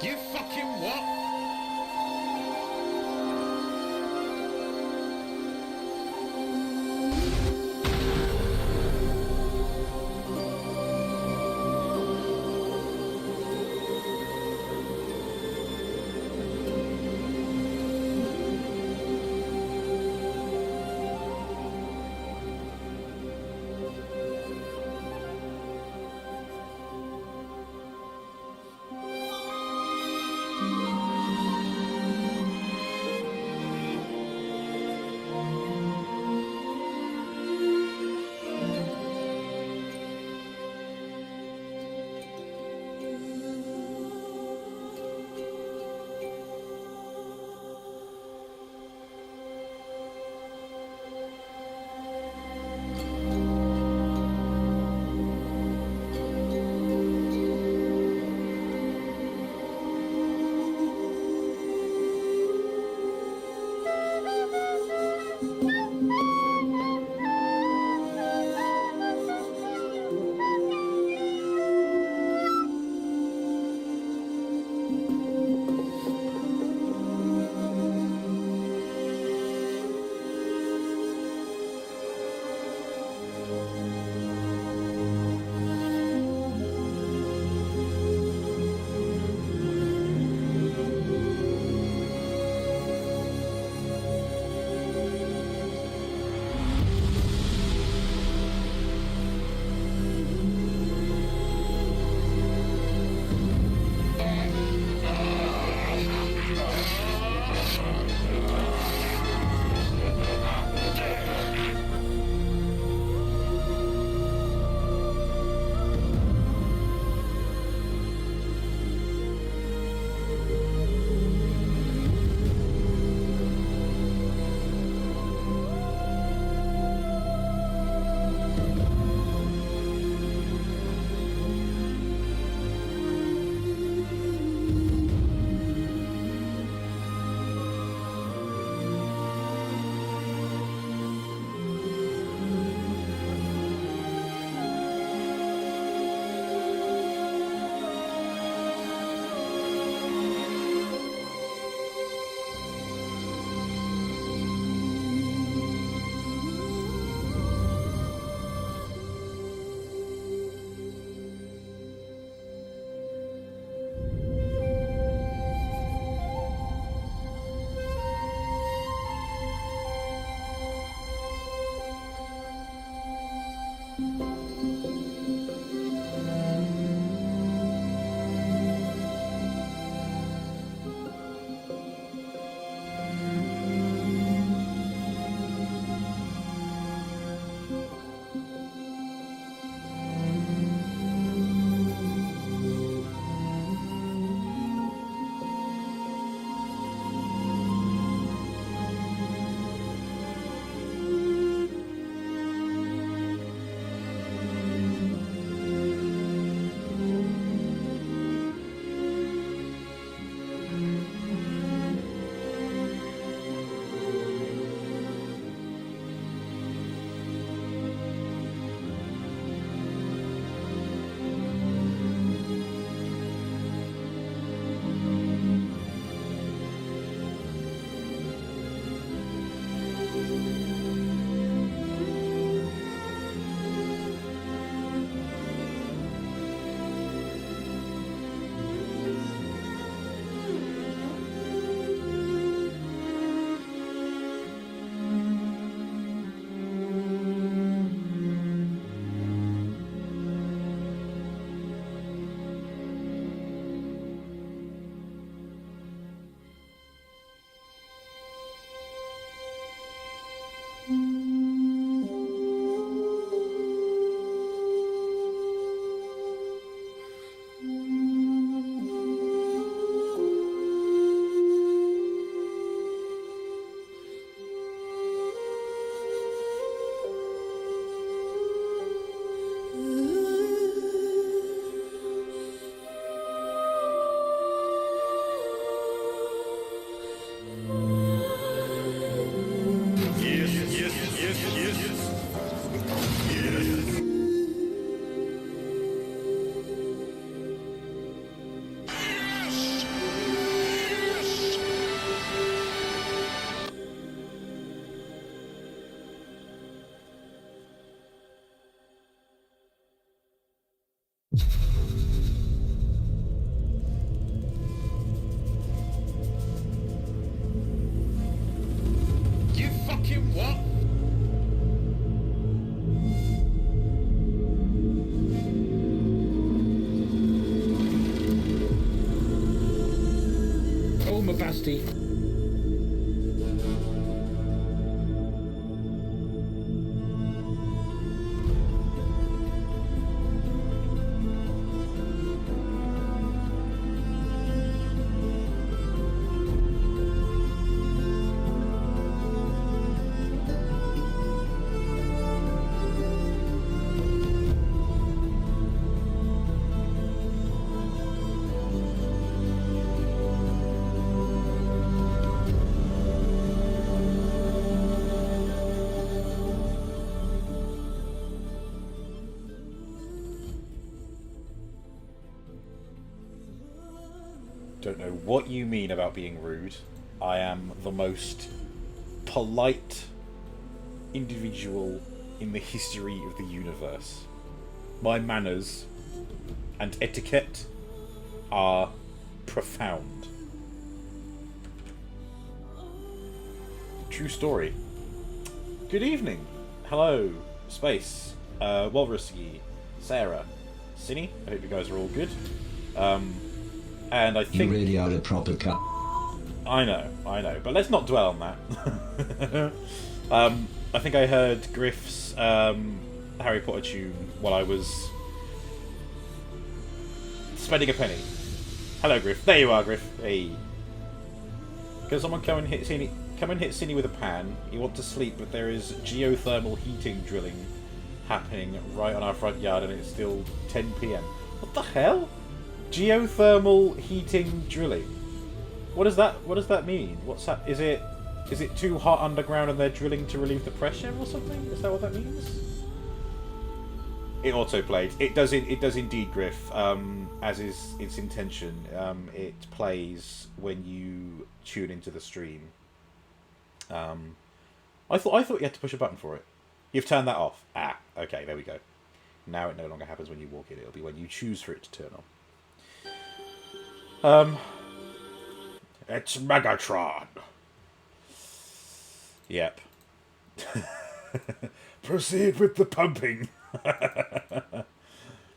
You fucking what? opacity. Don't know what you mean about being rude. I am the most polite individual in the history of the universe. My manners and etiquette are profound. True story. Good evening. Hello, Space, Walrusky, Sarah, Cinny. I hope you guys are all good. And I think you really are a proper cut. I know, but let's not dwell on that. I think I heard Griff's Harry Potter tune while I was spending a penny. Hello, Griff. There you are, Griff. Hey. Can someone come and hit Cinny? Come and hit Cinny with a pan. You want to sleep, but there is geothermal heating drilling happening right on our front yard, and it's still 10 p.m. What the hell? Geothermal heating drilling. What does that mean? What's that? Is it too hot underground and they're drilling to relieve the pressure or something? Is that what that means? It auto-played. It does indeed, Griff. As is its intention. It plays when you tune into the stream. I thought you had to push a button for it. You've turned that off. Ah, okay, there we go. Now it no longer happens when you walk in. It'll be when you choose for it to turn on. It's Megatron. Yep. Proceed with the pumping.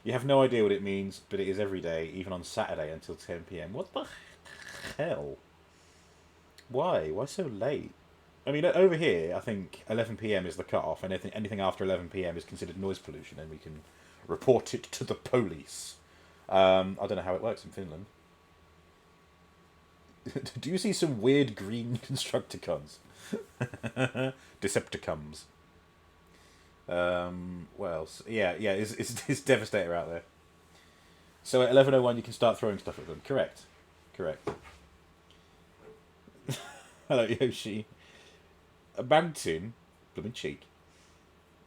You have no idea what it means, but it is every day, even on Saturday until 10 p.m. What the hell? Why? Why so late? I mean, over here, I think 11 p.m. is the cut-off, and anything after 11 p.m. is considered noise pollution, and we can report it to the police. I don't know how it works in Finland. Do you see some weird green Constructicons? Decepticons. What else? Yeah, it's Devastator out there. So at 11:01 you can start throwing stuff at them. Correct. Hello, Yoshi. A mountain, blooming cheek.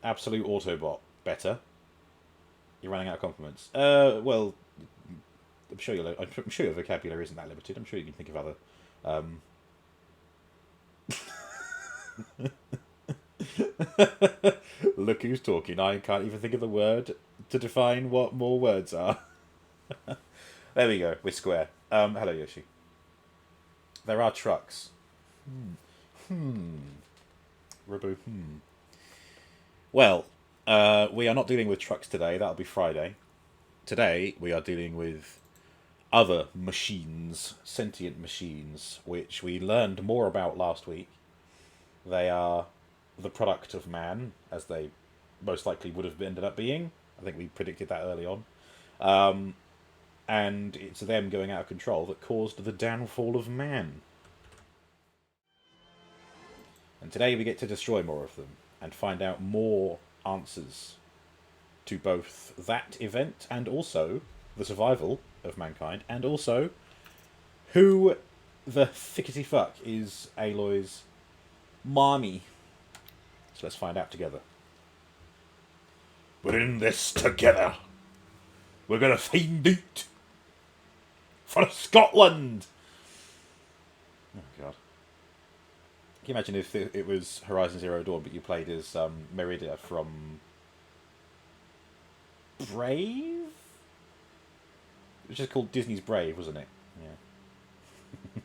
Absolute Autobot, better. You're running out of compliments. Well, I'm sure your vocabulary isn't that limited. I'm sure you can think of other. Look who's talking. I can't even think of the word to define what more words are. There we go. We're square. Hello, Yoshi. There are trucks. Rabu. Well, we are not dealing with trucks today. That'll be Friday. Today, we are dealing with other machines, sentient machines, which we learned more about last week. They are the product of man, as they most likely would have ended up being. I think we predicted that early on. And it's them going out of control that caused the downfall of man. And today we get to destroy more of them and find out more answers to both that event and also the survival of mankind, and also who the thickety fuck is Aloy's mommy. So let's find out together. We're in this together. We're gonna find out. For Scotland! Oh god. Can you imagine if it was Horizon Zero Dawn, but you played as Merida from Brave? It was just called Disney's Brave, wasn't it?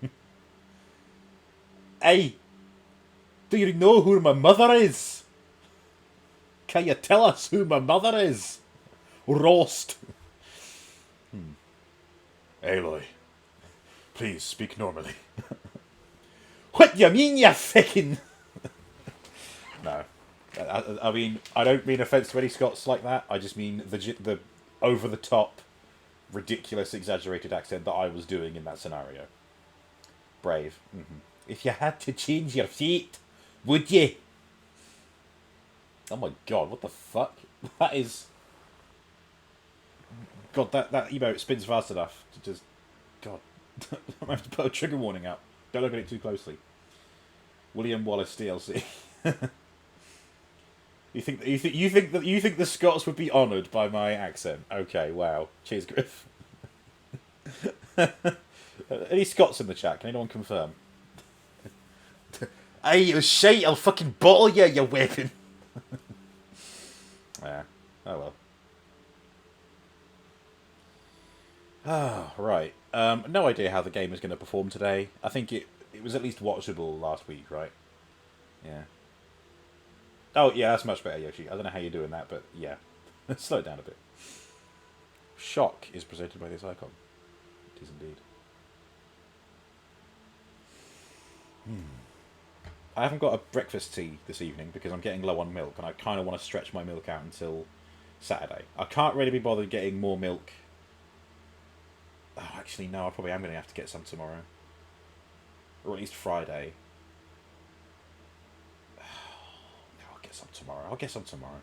Yeah. Hey! Do you know who my mother is? Can you tell us who my mother is? Roast! Aloy, Please, speak normally. What you mean, you fucking... No. I mean, I don't mean offence to any Scots like that. I just mean the over-the-top, ridiculous, exaggerated accent that I was doing in that scenario. Brave. Mm-hmm. If you had to change your fate, would you? Oh my god, what the fuck? That is... God, that emote spins fast enough to just... God. I'm going to have to put a trigger warning up. Don't look at it too closely. William Wallace DLC. You think the Scots would be honoured by my accent? Okay, wow. Cheers, Griff. Any Scots in the chat? Can anyone confirm? Hey, you shite! I'll fucking bottle you, you weapon. Yeah. Oh well. Ah, right. No idea how the game is going to perform today. I think it was at least watchable last week, right? Yeah. Oh, yeah, that's much better, Yoshi. I don't know how you're doing that, but yeah. Slow it down a bit. Shock is presented by this icon. It is indeed. I haven't got a breakfast tea this evening because I'm getting low on milk, and I kind of want to stretch my milk out until Saturday. I can't really be bothered getting more milk. Oh, actually, no, I probably am going to have to get some tomorrow. Or at least Friday. I'll get some tomorrow.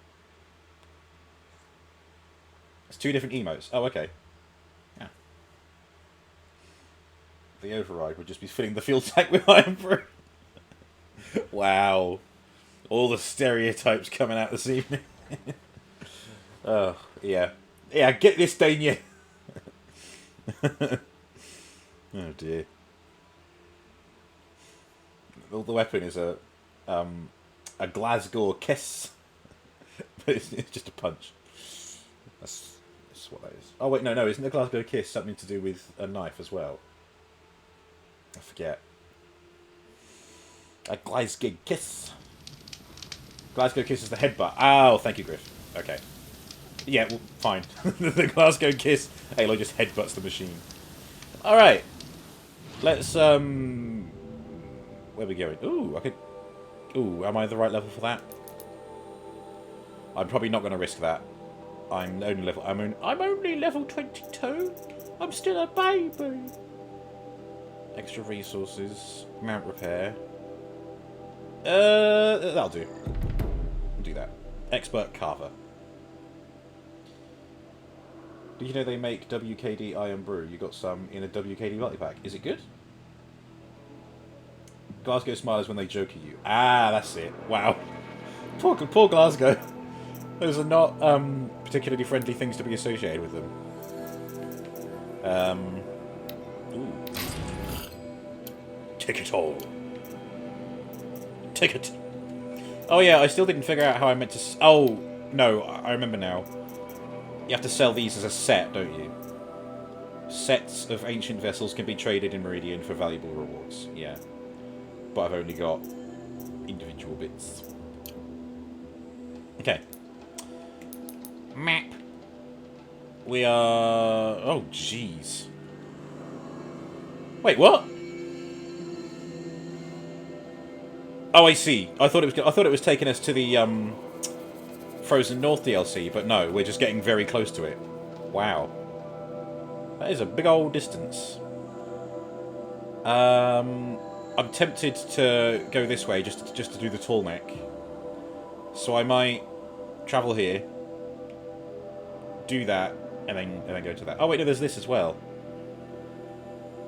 It's two different emotes. Oh, okay. Yeah. The override would just be filling the fuel tank with iron brew. Wow. All the stereotypes coming out this evening. Oh, yeah. Yeah, get this, don't you? Oh, dear. The weapon is a Glasgow kiss. But it's just a punch. That's what that is. Oh, wait, no, isn't the Glasgow kiss something to do with a knife as well? I forget. A Glasgow kiss. Glasgow kiss is the headbutt. Oh, thank you, Griff. Okay. Yeah, well, fine. The Glasgow kiss. Aloy just headbutts the machine. Alright. Let's, where are we going? Ooh, I could... Ooh, am I the right level for that? I'm probably not going to risk that. I'm only level 22. I'm still a baby. Extra resources. Mount repair. That'll do. We'll do that. Expert carver. Did you know they make WKD Iron Brew? You got some in a WKD multi-pack. Is it good? Glasgow smiles when they joke at you. Ah, that's it. Wow. Poor Glasgow. Those are not particularly friendly things to be associated with them. Ooh. Take it all. Take it. Oh yeah, I still didn't figure out how I meant to... Oh, no, I remember now. You have to sell these as a set, don't you? Sets of ancient vessels can be traded in Meridian for valuable rewards. Yeah. But I've only got individual bits. Okay. Map. We are... Oh, jeez. Wait, what? Oh, I see. I thought it was taking us to the Frozen North DLC, but no, we're just getting very close to it. Wow. That is a big old distance. I'm tempted to go this way just to do the tall neck. So I might travel here, do that, and then go to that. Oh wait, no, there's this as well.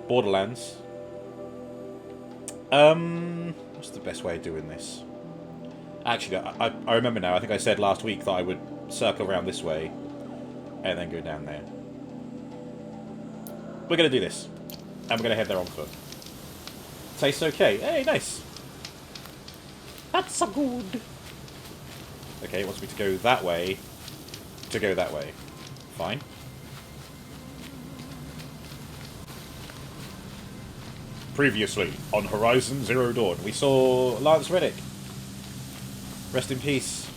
Borderlands. What's the best way of doing this? Actually, I remember now. I think I said last week that I would circle around this way and then go down there. We're going to do this. And we're going to head there on foot. Tastes okay. Hey, nice. That's so good. Okay, it wants me to go that way. To go that way. Fine. Previously, on Horizon Zero Dawn, we saw Lance Reddick. Rest in peace.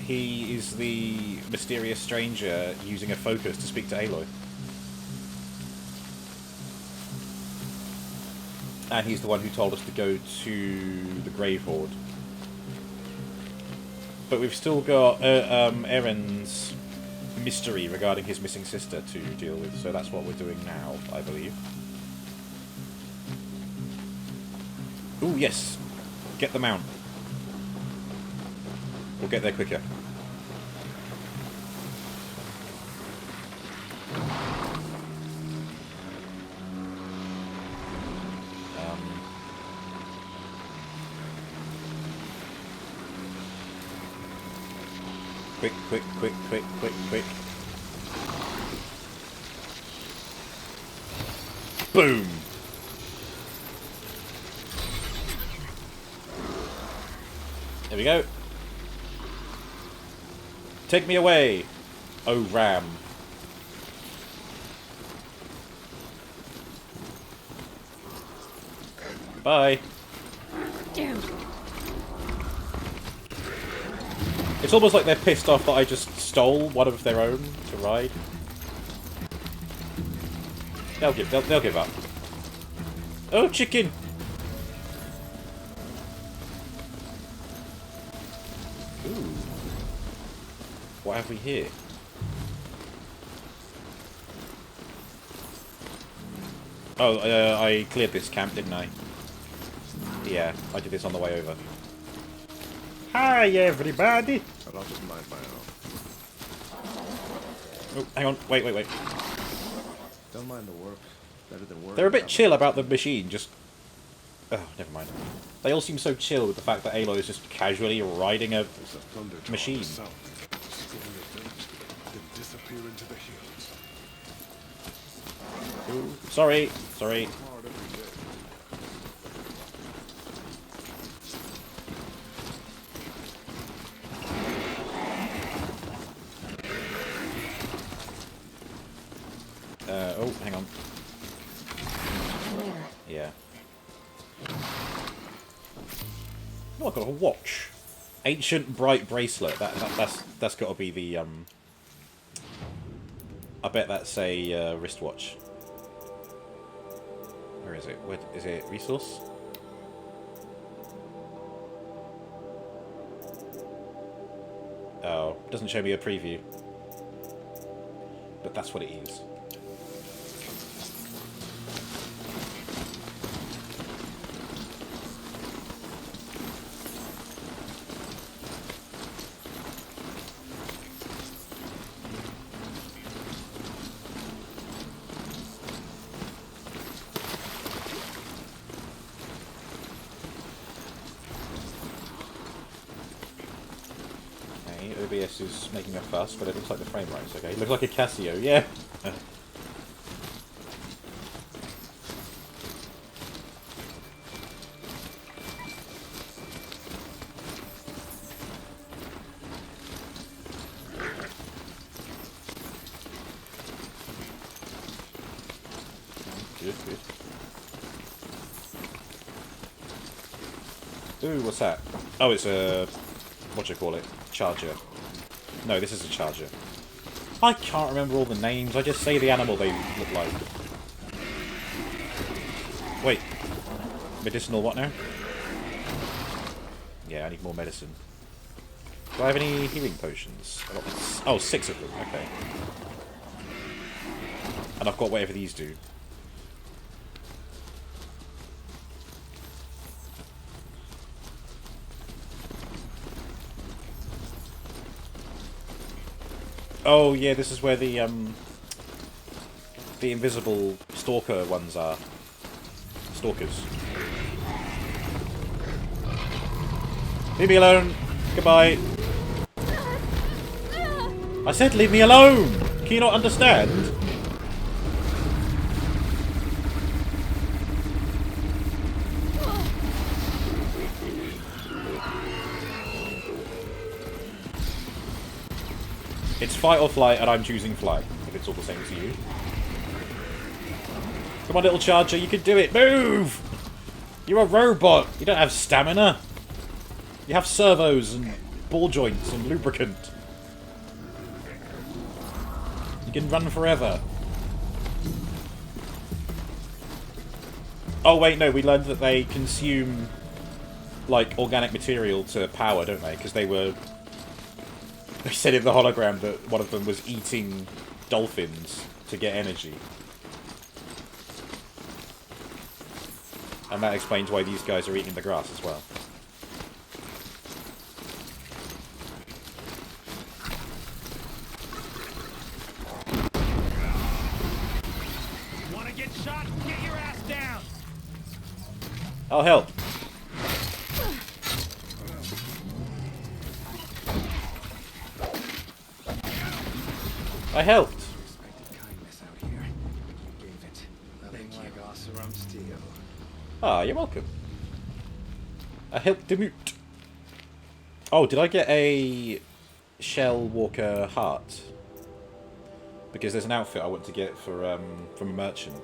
He is the mysterious stranger using a focus to speak to Aloy. And he's the one who told us to go to the Grave Horde. But we've still got Eren's mystery regarding his missing sister to deal with, so that's what we're doing now, I believe. Ooh, yes! Get the mount. We'll get there quicker. Quick, quick, quick, quick, quick, quick. Boom! There we go. Take me away, oh Ram. Bye. Damn. It's almost like they're pissed off that I just stole one of their own to ride. They'll give up. Oh, chicken! Ooh. What have we here? Oh, I cleared this camp, didn't I? Yeah, I did this on the way over. Hi, everybody! A lot of my Oh, hang on. Wait, wait, wait. Don't mind the work. Better than work. They're a bit chill about the machine, just... Oh, never mind. They all seem so chill with the fact that Aloy is just casually riding a machine. Ooh, sorry, sorry. Oh, hang on. Yeah. Oh, I've got a watch. Ancient bright bracelet. That's got to be the I bet that's a wristwatch. Where is it? Where is it? Resource? Oh, doesn't show me a preview. But that's what it is. OBS is making a fuss, but it looks like the frame rate's okay. It looks like a Casio, yeah. Good, good. Ooh, what's that? Oh, it's a... what do you call it? Charger. No, this is a charger. I can't remember all the names. I just say the animal they look like. Wait. Medicinal what now? Yeah, I need more medicine. Do I have any healing potions? Oh, 6 of them. Okay. And I've got whatever these do. Oh yeah, this is where the invisible stalker ones are. Stalkers. Leave me alone. Goodbye. I said leave me alone. Can you not understand? It's fight or flight, and I'm choosing flight, if it's all the same to you. Come on, little charger, you can do it! Move! You're a robot! You don't have stamina! You have servos and ball joints and lubricant. You can run forever. Oh wait, no, we learned that they consume, like, organic material to power, don't they? Because they said in the hologram that one of them was eating dolphins to get energy. And that explains why these guys are eating the grass as well. Want to get shot? Get your ass down! I'll help. I helped. Expected kindness out here. You gave it. Nothing like Oseram steel. Ah, you're welcome. I helped the mute. Oh, did I get a Shell Walker heart? Because there's an outfit I want to get for from a merchant.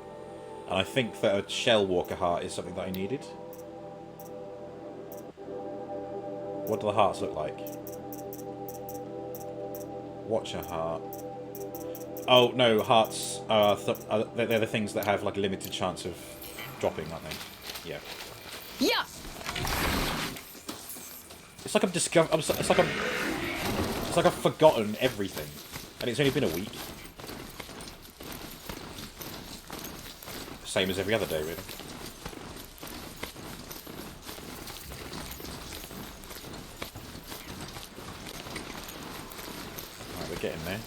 And I think that a Shell Walker heart is something that I needed. What do the hearts look like? Watcher heart. Oh, no, hearts are they're the things that have like a limited chance of dropping, aren't they? Yeah. Yeah. It's like I've forgotten everything, and it's only been a week. Same as every other day, really. Right, we're getting there.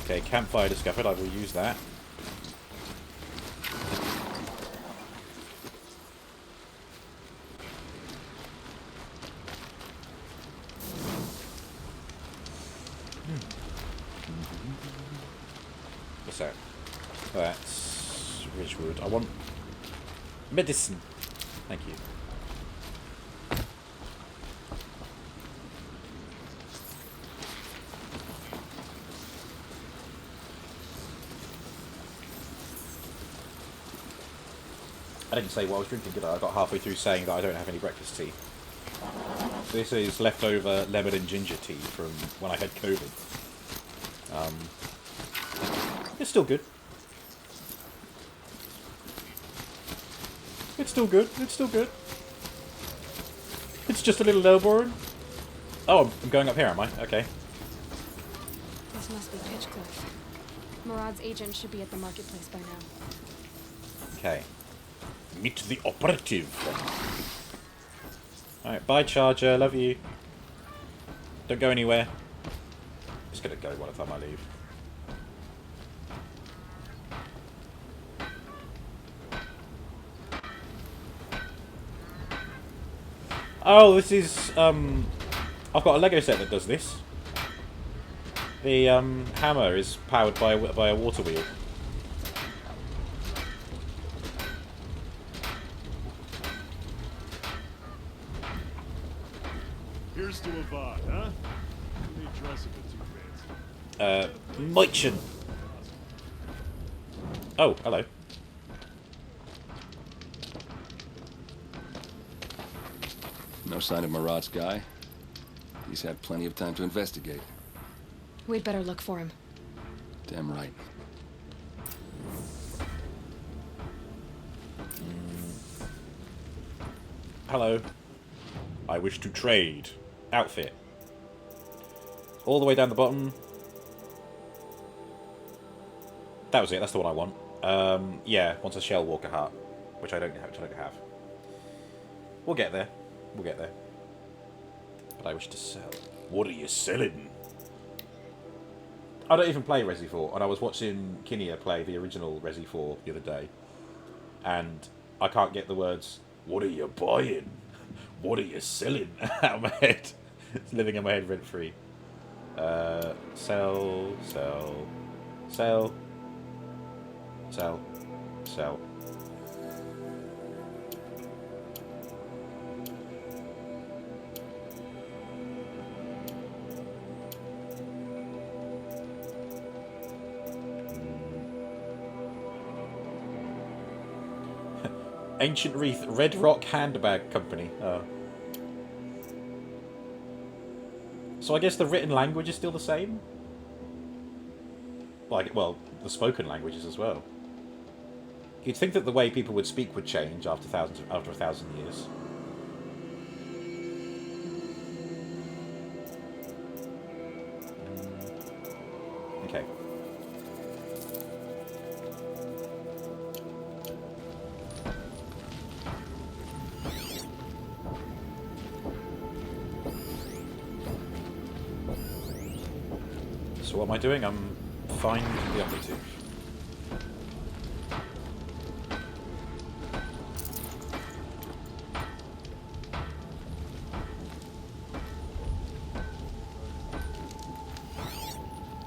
Okay, campfire discovered. I will use that. What's that? Oh, that's Ridgewood. I want medicine. Thank you. I didn't say what I was drinking, did I? I got halfway through saying that I don't have any breakfast tea. This is leftover lemon and ginger tea from when I had COVID. It's still good. It's still good. It's still good. It's just a little low boring. Oh, I'm going up here, am I? Okay. This must be Pitchcliff. Murad's agent should be at the marketplace by now. Okay. Meet the operative. Alright, bye Charger, love you. Don't go anywhere. Just gonna go by the time I leave. Oh, this is, I've got a Lego set that does this. The, hammer is powered by a water wheel. Here's to Avad, huh? You need dressing for 2 minutes. Meitchen. Oh, hello. No sign of Murad's guy. He's had plenty of time to investigate. We'd better look for him. Damn right. Hello. I wish to trade. Outfit. All the way down the bottom. That was it. That's the one I want. Yeah, wants a Shell Walker heart, which I don't have. We'll get there. We'll get there. But I wish to sell. What are you selling? I don't even play Resi 4, and I was watching Kinia play the original Resi 4 the other day, and I can't get the words, what are you buying? What are you selling? Out of my head. It's living in my head rent-free. Sell, sell, sell, sell, sell. Ancient Wreath Red Rock Handbag Company. Oh. So I guess the written language is still the same? Like, well, the spoken languages as well. You'd think that the way people would speak would change after a thousand years. Okay. So what am I doing? I'm find the operative.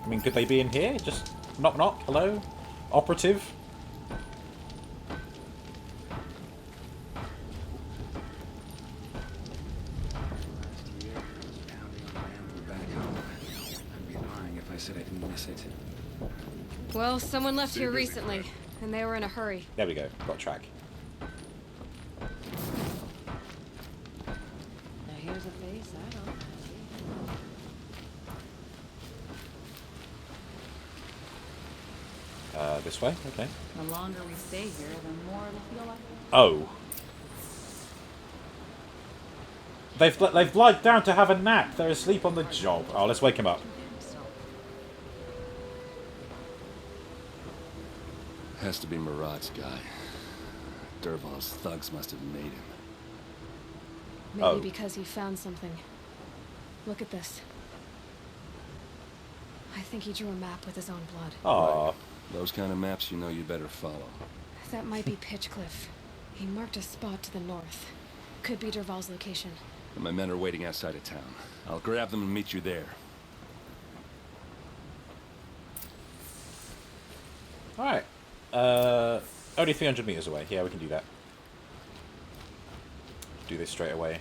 I mean, could they be in here? Just knock knock, hello? Operative? Last year, I was pounding on the bamboo back home. I'd be lying if I said I didn't miss it. Well, someone left here recently, and they were in a hurry. There we go, got track. Now here's a face I don't This way? Okay. The longer we stay here, the more it'll feel like. Oh. They've lied down to have a nap. They're asleep on the job. Oh, let's wake him up. Has to be Murad's guy. Dervahl's thugs must have made him. Maybe Oh. because he found something. Look at this. I think he drew a map with his own blood. Aw. Those kind of maps, you know you better follow. That might be Pitchcliff. He marked a spot to the north. Could be Dervahl's location. And my men are waiting outside of town. I'll grab them and meet you there. Alright. Only 300 meters away. Yeah, we can do that. Do this straight away.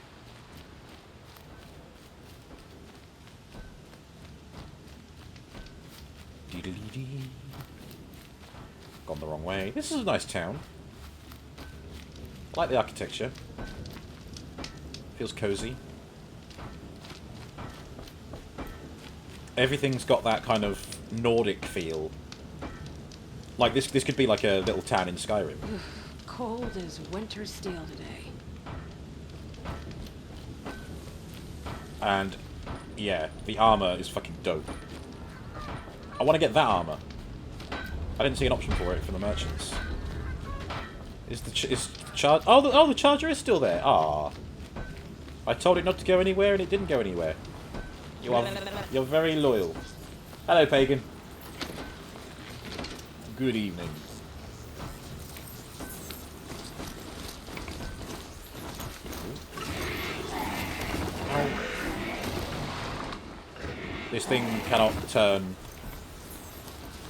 Dee-dee-dee-dee. Gone the wrong way. This is a nice town. I like the architecture. Feels cozy. Everything's got that kind of Nordic feel. Like this could be like a little town in Skyrim. Cold as winter steel today. And yeah, the armor is fucking dope. I want to get that armor. I didn't see an option for it from the merchants. Is the charge? Oh, the charger is still there. Ah, I told it not to go anywhere, and it didn't go anywhere. You're very loyal. Hello, pagan. Good evening. Ow. This thing cannot turn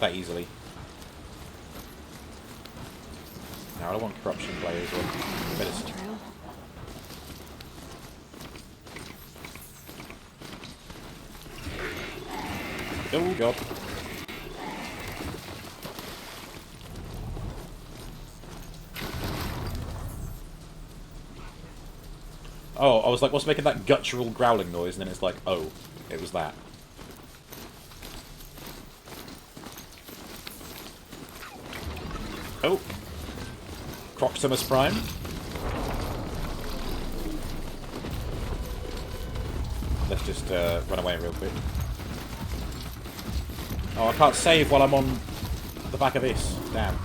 that easily. Now I don't want corruption players or medicine. Trail. Oh god. Oh, I was like, what's making that guttural growling noise? And then it's like, oh, it was that. Oh. Croximus Prime. Let's just run away real quick. Oh, I can't save while I'm on the back of this. Damn.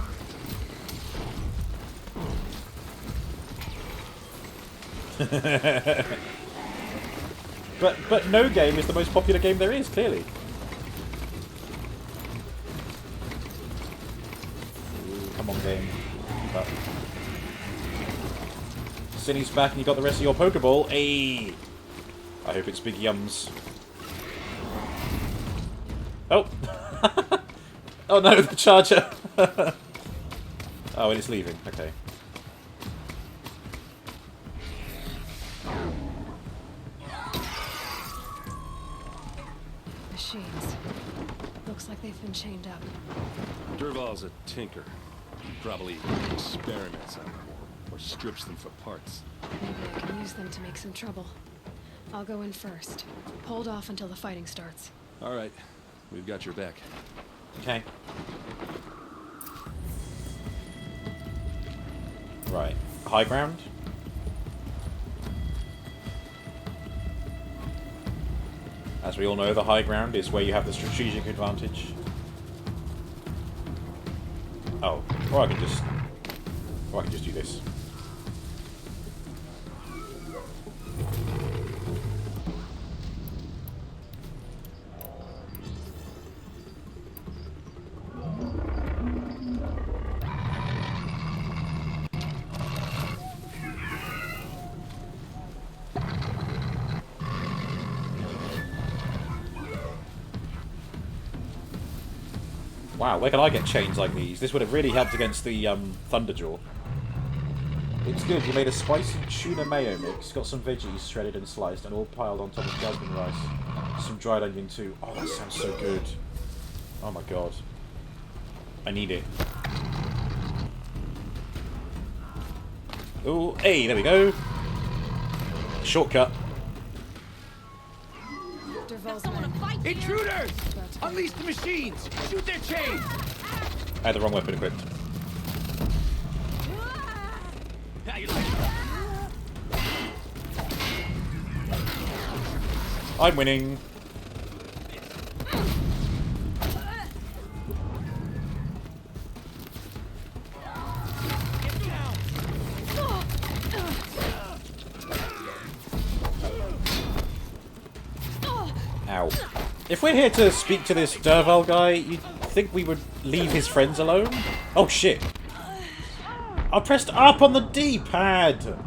But no game is the most popular game there is, clearly. Ooh, come on, game. Keep up. Cinny's back and you got the rest of your Pokeball. Ayy! I hope it's big yums. Oh! Oh no, the charger! Oh, and it's leaving. Okay. Machines. Looks like they've been chained up. Dervahl's a tinker. He probably experiments on them or strips them for parts. Maybe I can use them to make some trouble. I'll go in first. Hold off until the fighting starts. All right. We've got your back. Okay. Right. High ground? As we all know, the high ground is where you have the strategic advantage. Oh, or I can just do this. Wow, where can I get chains like these? This would have really helped against the Thunderjaw. It's good. You made a spicy tuna mayo mix, got some veggies shredded and sliced, and all piled on top of jasmine rice. Some dried onion too. Oh, that sounds so good. Oh my god. I need it. Oh, hey, there we go. Shortcut. Dervahl's men. Intruders! Unleash the machines! Shoot their chains! I had the wrong weapon equipped. How you like it? I'm winning. Get down! Ow. If we're here to speak to this Dervahl guy, you'd think we would leave his friends alone? Oh shit. I pressed up on the D-pad!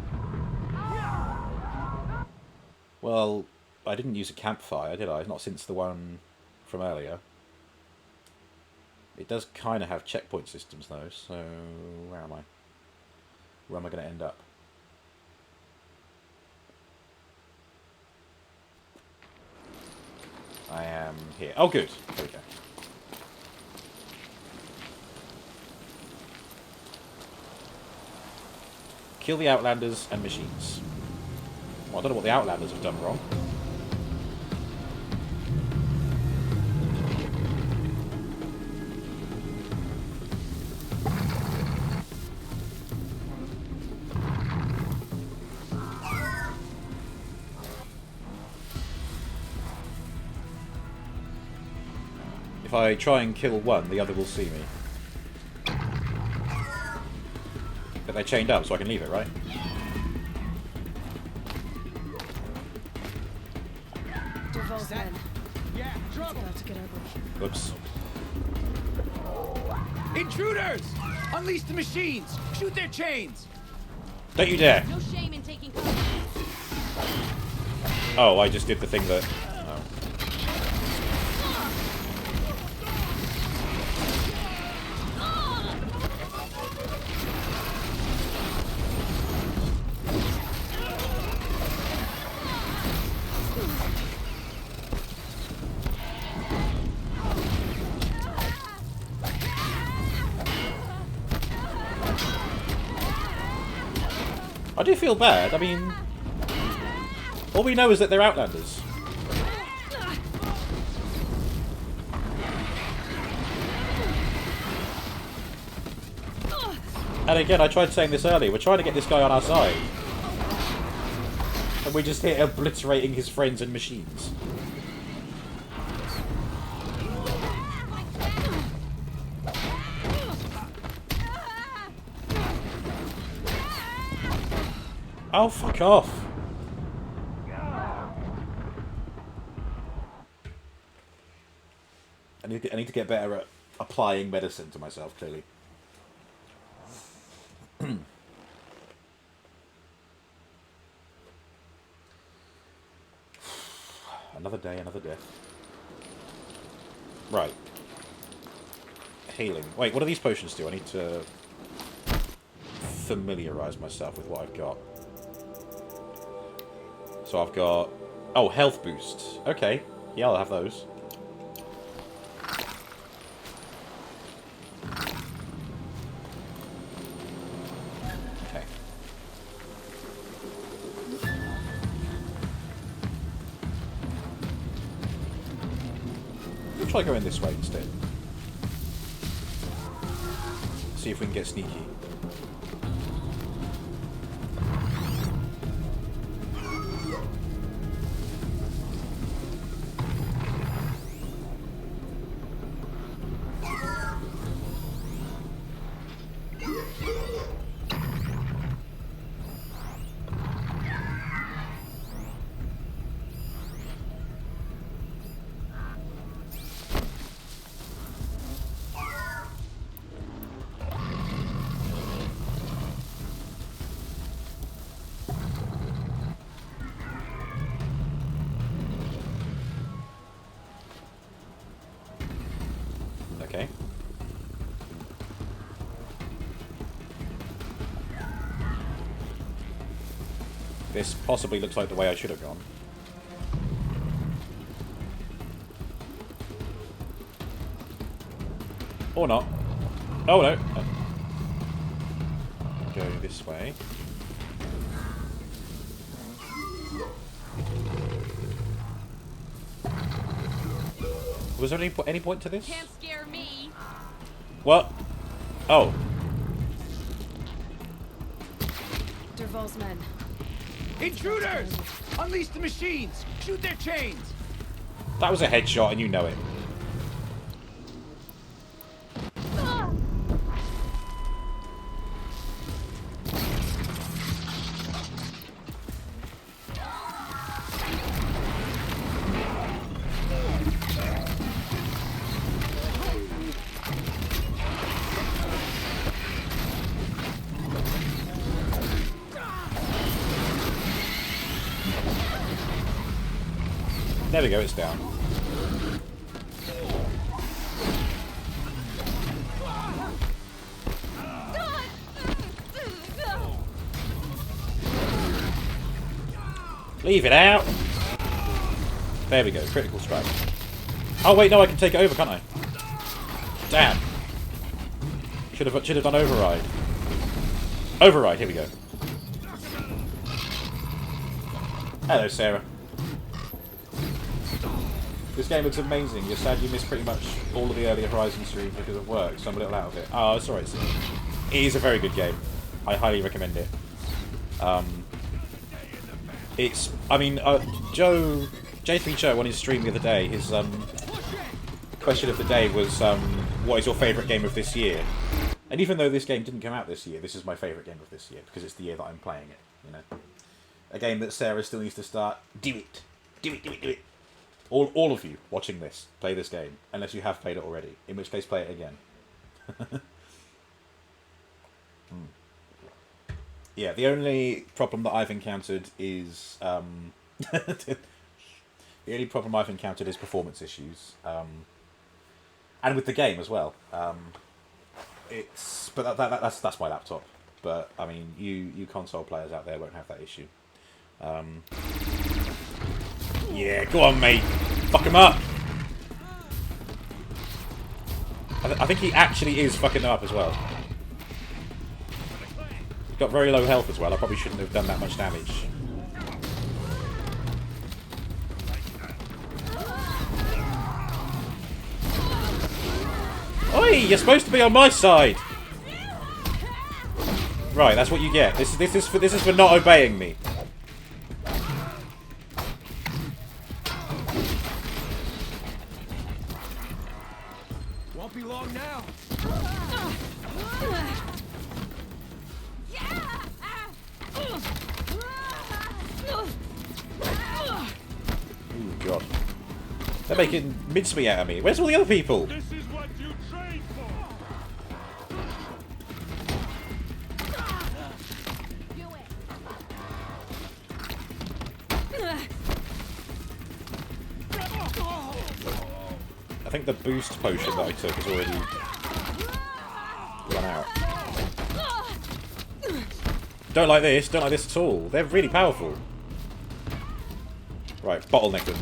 Well, I didn't use a campfire, did I? Not since the one from earlier. It does kind of have checkpoint systems though, so where am I? Where am I going to end up? I am here. Oh, good. There we go. Kill the Outlanders and machines. Well, I don't know what the Outlanders have done wrong. If I try and kill one, the other will see me. But they're chained up, so I can leave it, right? Dervahl's men. Yeah, It's trouble! about to get ugly. Oops. Intruders! Unleash the machines! Shoot their chains! Don't you dare! No shame in taking cover. Oh, I just did the thing that... Oh. I do feel bad. I mean, all we know is that they're Outlanders. And again, I tried saying this earlier, we're trying to get this guy on our side. And we're just here obliterating his friends and machines. Oh, fuck off. I need to get better at applying medicine to myself, clearly. Another day, another death. Right. Healing. Wait, what do these potions do? I need to familiarise myself with what I've got. So I've got... Oh, health boost. Okay. Yeah, I'll have those. Okay. try going this way instead. See if we can get sneaky. Okay. This possibly looks like the way I should have gone. Or not. Oh no. Go this way. Was there any point to this? Can't scare me. What? Oh. Dervahl's men. Intruders! Unleash the machines! Shoot their chains! That was a headshot and you know it. There we go, it's down. Leave it out! There we go, critical strike. Oh wait, no, I can take it over, can't I? Damn. Should have done override. Override, here we go. Hello, Sarah. This game looks amazing. You're sad you missed pretty much all of the earlier Horizon streams because of work, so I'm a little out of it. Oh, it's alright, it is a very good game. I highly recommend it. I mean, J3 Joe on his stream the other day, his question of the day was, what is your favourite game of this year? And even though this game didn't come out this year, this is my favourite game of this year, because it's the year that I'm playing it, you know. A game that Sarah still needs to start. Do it! Do it, do it, do it! All of you watching this, play this game, unless you have played it already, in which case play it again. Yeah, the only problem that I've encountered is the only problem I've encountered is performance issues, and with the game as well. That's my laptop. But I mean, you console players out there won't have that issue. Yeah, go on, mate. Fuck him up. I think he actually is fucking them up as well. He's got very low health as well. I probably shouldn't have done that much damage. Oi, you're supposed to be on my side. Right, that's what you get. This is for not obeying me. Won't be long now. Ooh, God. They're making mincemeat out of me. Where's all the other people? This is what you trained for! I think the boost potion that I took has already run out. Don't like this. Don't like this at all. They're really powerful. Right, bottleneck them.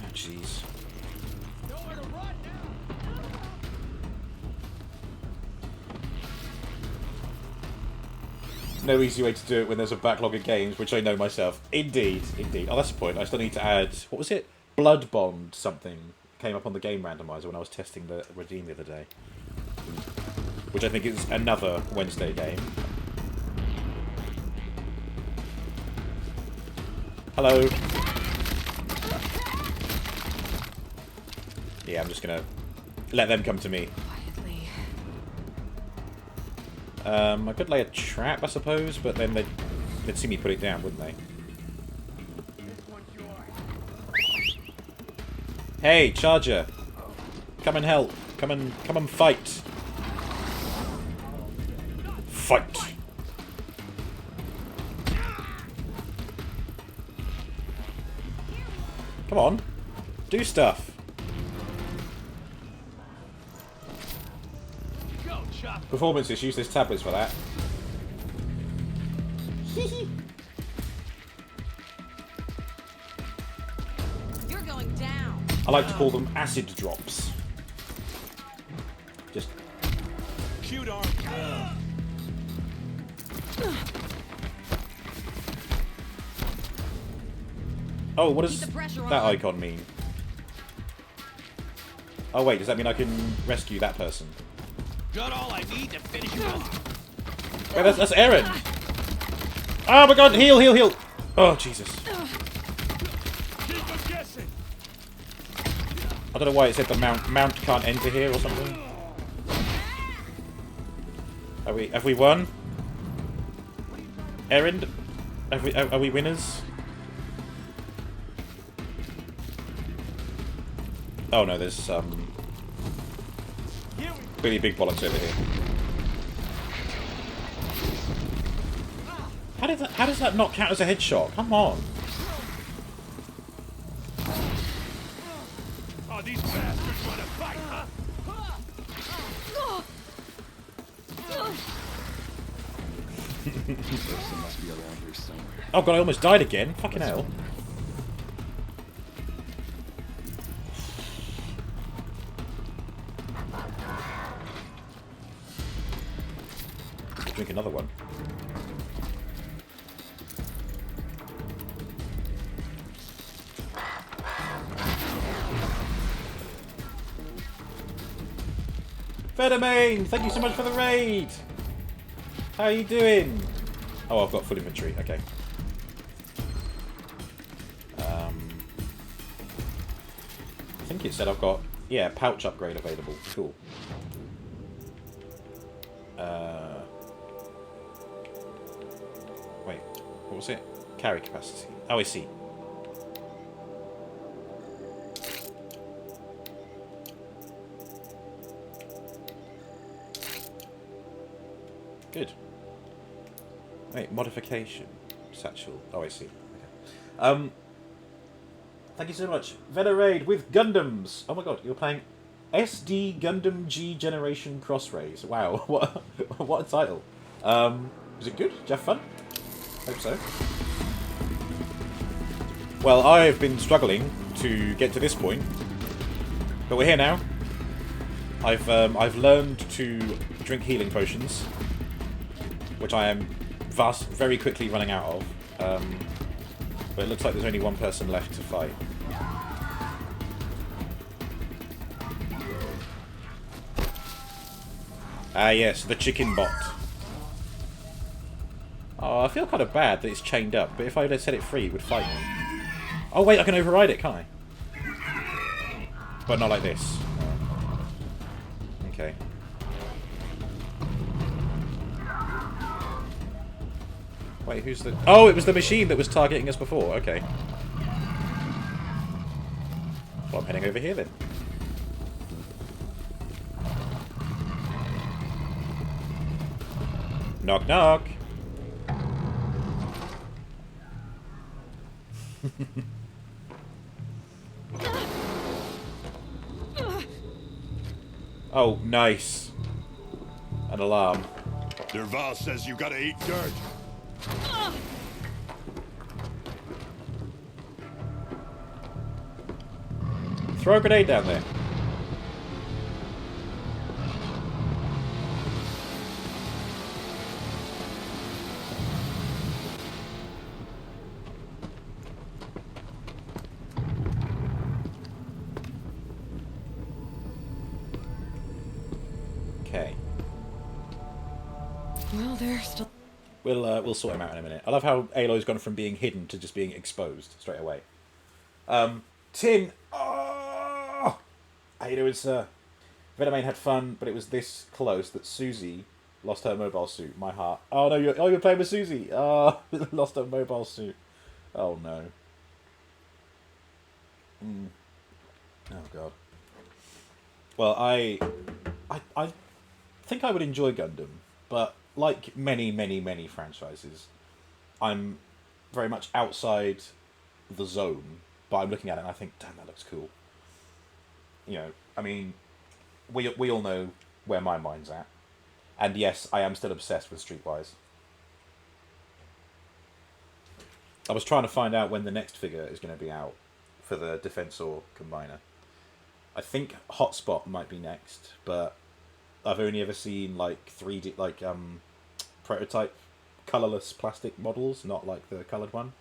Oh, jeez. no easy way to do it when there's a backlog of games, which I know myself. Indeed, indeed. Oh, that's the point. I still need to add... What was it? Blood Bond something came up on the game randomizer when I was testing the Redeem the other day. Which I think is another Wednesday game. Hello. Yeah, I'm just gonna let them come to me. Quietly. I could lay a trap, I suppose, but then they'd see me put it down, wouldn't they? Hey, Charger! Come and help! Come and fight! Fight! Come on, do stuff. Go, chop. Performance issues. There's tablets for that. You're going down. I like to call them acid drops. Just Cute arm. oh, what does Keep the pressure that on. icon mean? Oh wait, does that mean I can rescue that person? Got all I need to finish you off. Wait, that's Aaron. Oh my God! Heal, heal, heal! Oh Jesus! Keep them guessing. I don't know why it said the mount can't enter here or something. Have we won? Aaron, are we winners? Oh no, there's some really big bollocks over here. How does that not count as a headshot? Come on. Oh, these bastards want to fight, huh? Person must be around here somewhere. Oh God, I almost died again. Fucking hell. Drink another one. Fedamain, thank you so much for the raid. How are you doing? Oh, I've got full inventory. Okay. I think it said I've got pouch upgrade available. Cool. Wait, what was it? Carry capacity. Oh, I see. Good. Wait, modification. Satchel. Oh, I see. Okay. Thank you so much. Venerade with Gundams. Oh my God, you're playing SD Gundam G Generation Cross Rays. Wow, what a title. Was it good? Did you have fun? Hope so. Well, I've been struggling to get to this point, but we're here now. I've learned to drink healing potions, which I am very quickly running out of. But it looks like there's only one person left to fight. Ah yes, the chicken bot. Oh, I feel kind of bad that it's chained up, but if I had set it free, it would fight me. Oh wait, I can override it, can't I? But not like this. Okay. Wait, who's the... Oh, it was the machine that was targeting us before. Okay. Well, I'm heading over here then. Knock, knock. Oh, nice. An alarm. Dervahl says you gotta eat dirt. Throw a grenade down there. Okay. Well, they're still. We'll sort him out in a minute. I love how Aloy's gone from being hidden to just being exposed straight away. Tin! Oh! How you doing, sir? Venomane had fun, but it was this close that Susie lost her mobile suit. My heart. Oh no, you're playing with Susie. Oh, lost her mobile suit. Oh no. Oh god. Well, I think I would enjoy Gundam, but like many franchises, I'm very much outside the zone. But I'm looking at it and I think, damn, that looks cool. You know, I mean, we all know where my mind's at, and yes, I am still obsessed with Streetwise. I was trying to find out when the next figure is going to be out for the Defensor Combiner. I think Hotspot might be next, but I've only ever seen like 3D, like prototype colorless plastic models, not like the colored one.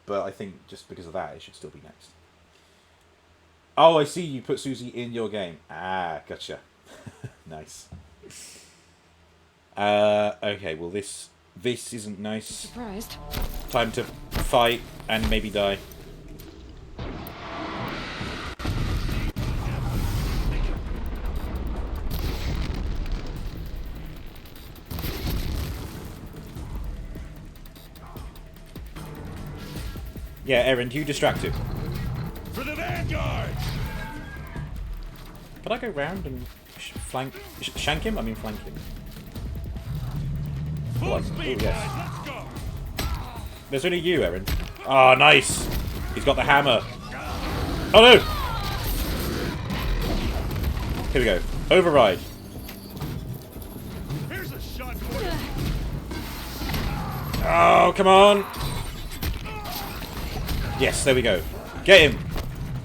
But I think just because of that, it should still be next. Oh, I see you put Susie in your game. Ah, gotcha. Nice. Okay, well this isn't nice. Surprised. Time to fight and maybe die. Yeah, Aaron, you distract him. For the vanguard! Could I go round and shank him? I mean flank him. Full speed, yes. guys, let's go! There's only you, Aaron. Ah, nice. He's got the hammer. Oh no! Here we go. Override. Here's a shot for you. Oh, come on. Yes, there we go. Get him.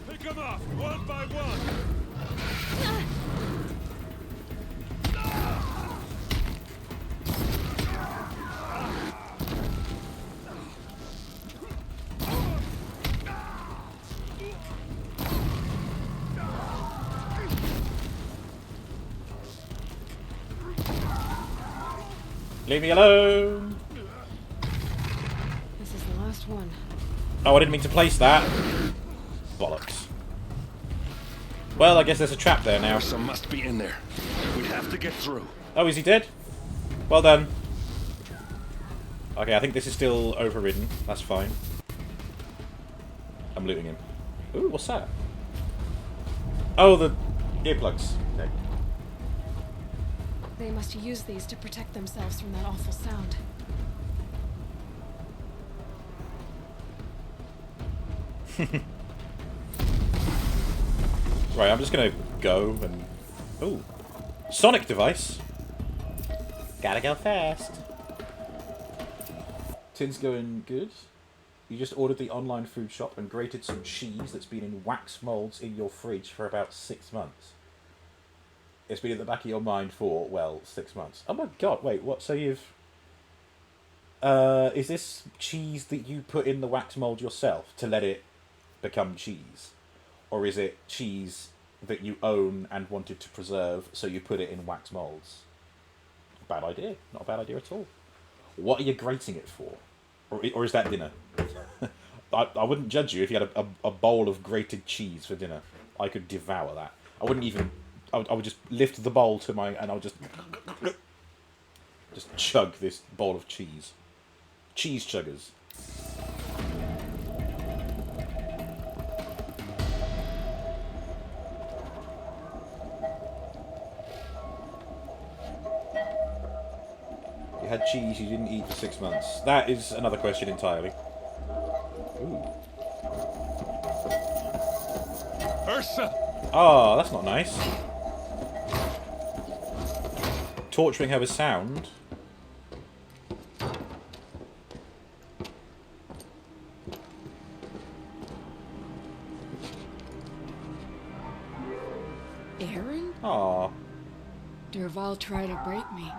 Pick them off, one by one. Leave me alone. This is the last one. Oh, I didn't mean to place that. Bollocks. Well, I guess there's a trap there now. ERSA must be in there. We have to get through. Oh, is he dead? Well done. Okay, I think this is still overridden. That's fine. I'm looting him. Ooh, what's that? Oh, the earplugs. Okay. They must use these to protect themselves from that awful sound. Right, I'm just gonna go and... Ooh. Sonic device. Gotta go fast. Tin's going good. You just ordered the online food shop and grated some cheese that's been in wax molds in your fridge for about 6 months. It's been in the back of your mind for, well, 6 months. Oh my god, wait, what? So you've... is this cheese that you put in the wax mold yourself to let it become cheese? Or is it cheese that you own and wanted to preserve, so you put it in wax molds? Bad idea. Not a bad idea at all. What are you grating it for? Or is that dinner? I wouldn't judge you if you had a bowl of grated cheese for dinner. I could devour that. I wouldn't even... I would just lift the bowl to my... and I would just chug this bowl of cheese. Cheese chuggers. You had cheese you didn't eat for 6 months. That is another question entirely. Ooh. ERSA! Oh, that's not nice. Torturing her with sound. Aaron? Aw. Dervahl tried to break me.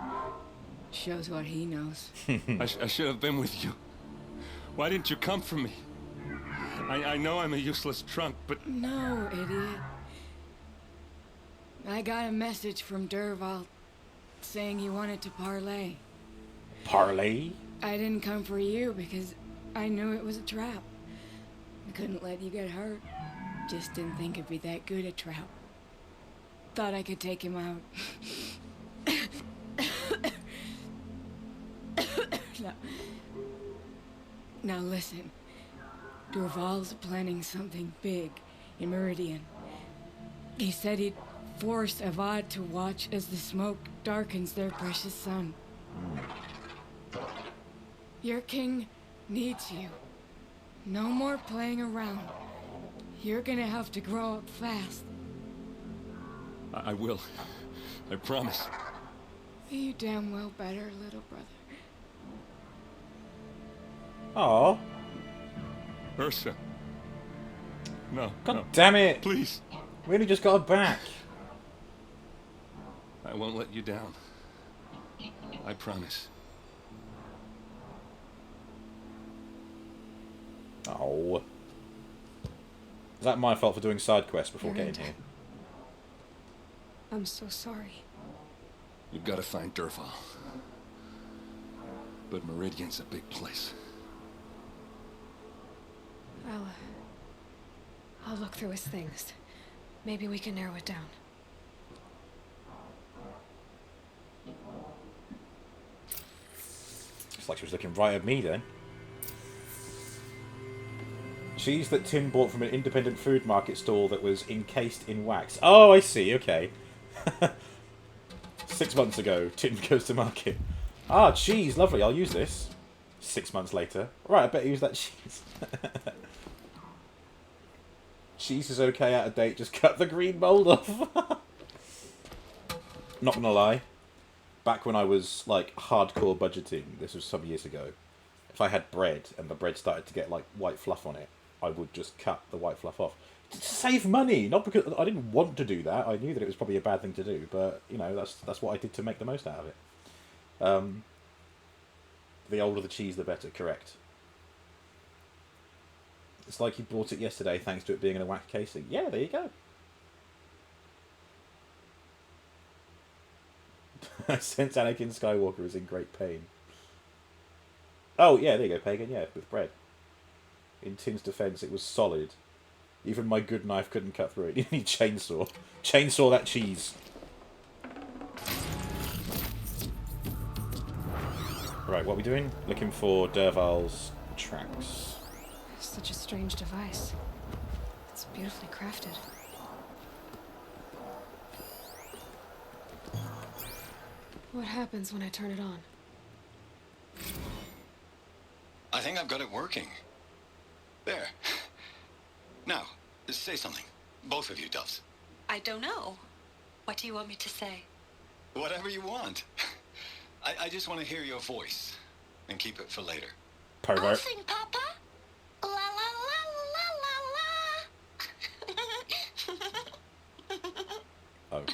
Shows what he knows. I should have been with you. Why didn't you come for me? I know I'm a useless trunk, but... No, idiot. I got a message from Dervahl saying he wanted to parlay. Parlay? I didn't come for you because I knew it was a trap. I couldn't let you get hurt. Just didn't think it'd be that good a trap. Thought I could take him out. Now listen. Dervahl's planning something big in Meridian. He said he'd force Avad to watch as the smoke darkens their precious sun. Your king needs you. No more playing around. You're gonna have to grow up fast. I will. I promise. You damn well better, little brother. Aw. ERSA. No. God no. damn it. Please. We only just got her back. I won't let you down. I promise. Oh. Is that my fault for doing side quests before You're getting in here? I'm so sorry. You've got to find Dervahl. But Meridian's a big place. I'll look through his things. Maybe we can narrow it down. It's like she was looking right at me then. Cheese that Tim bought from an independent food market stall that was encased in wax. Oh, I see, okay. 6 months ago, Tim goes to market. Ah, cheese, lovely, I'll use this. 6 months later. Right, I better use that cheese. Cheese is okay, out of date, just cut the green mold off. Not gonna lie. Back when I was, like, hardcore budgeting, this was some years ago, if I had bread and the bread started to get, like, white fluff on it, I would just cut the white fluff off. To save money! Not because I didn't want to do that. I knew that it was probably a bad thing to do, but, you know, that's what I did to make the most out of it. The older the cheese, the better, correct. It's like you bought it yesterday thanks to it being in a wax casing. Yeah, there you go. Since Anakin Skywalker is in great pain. Oh, yeah, there you go, Pagan, yeah, with bread. In Tim's defense, it was solid. Even my good knife couldn't cut through it. You need chainsaw. Chainsaw that cheese. Right, what are we doing? Looking for Dervahl's tracks. Such a strange device. It's beautifully crafted. What happens when I turn it on? I think I've got it working. There. Now, say something. Both of you, Doves. I don't know. What do you want me to say? Whatever you want. I just want to hear your voice. And keep it for later. I'll Pervert. sing, Papa. La la la la la la. Oh.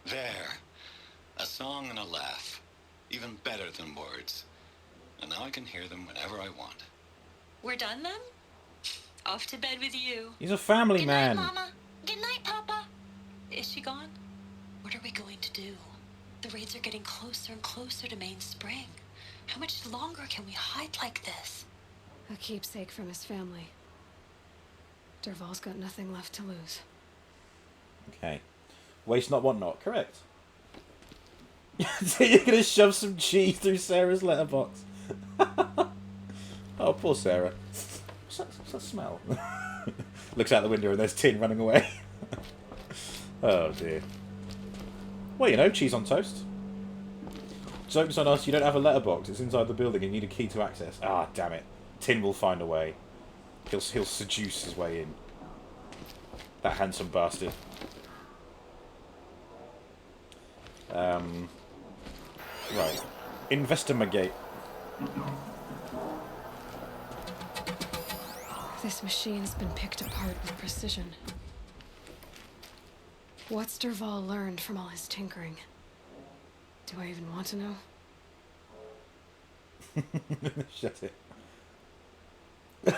There. A song and a laugh. Even better than words. And now I can hear them whenever I want. We're done then? Off to bed with you. He's a family Good man. night, Mama. Good night, Papa. Is she gone? What are we going to do? The raids are getting closer and closer to Main Spring. How much longer can we hide like this? A keepsake from his family. Dervahl's got nothing left to lose. Okay. Waste not, want not. Correct. So you're going to shove some cheese through Sarah's letterbox. Oh, poor Sarah. What's that smell? Looks out the window and there's Tin running away. Oh, dear. Well, you know, cheese on toast. Joke's on us, you don't have a letterbox. It's inside the building and you need a key to access. Ah, damn it. Tin will find a way. He'll seduce his way in. That handsome bastard. Right. Investigate. This machine's been picked apart with precision. What's Dervahl learned from all his tinkering? Do I even want to know? Shut it.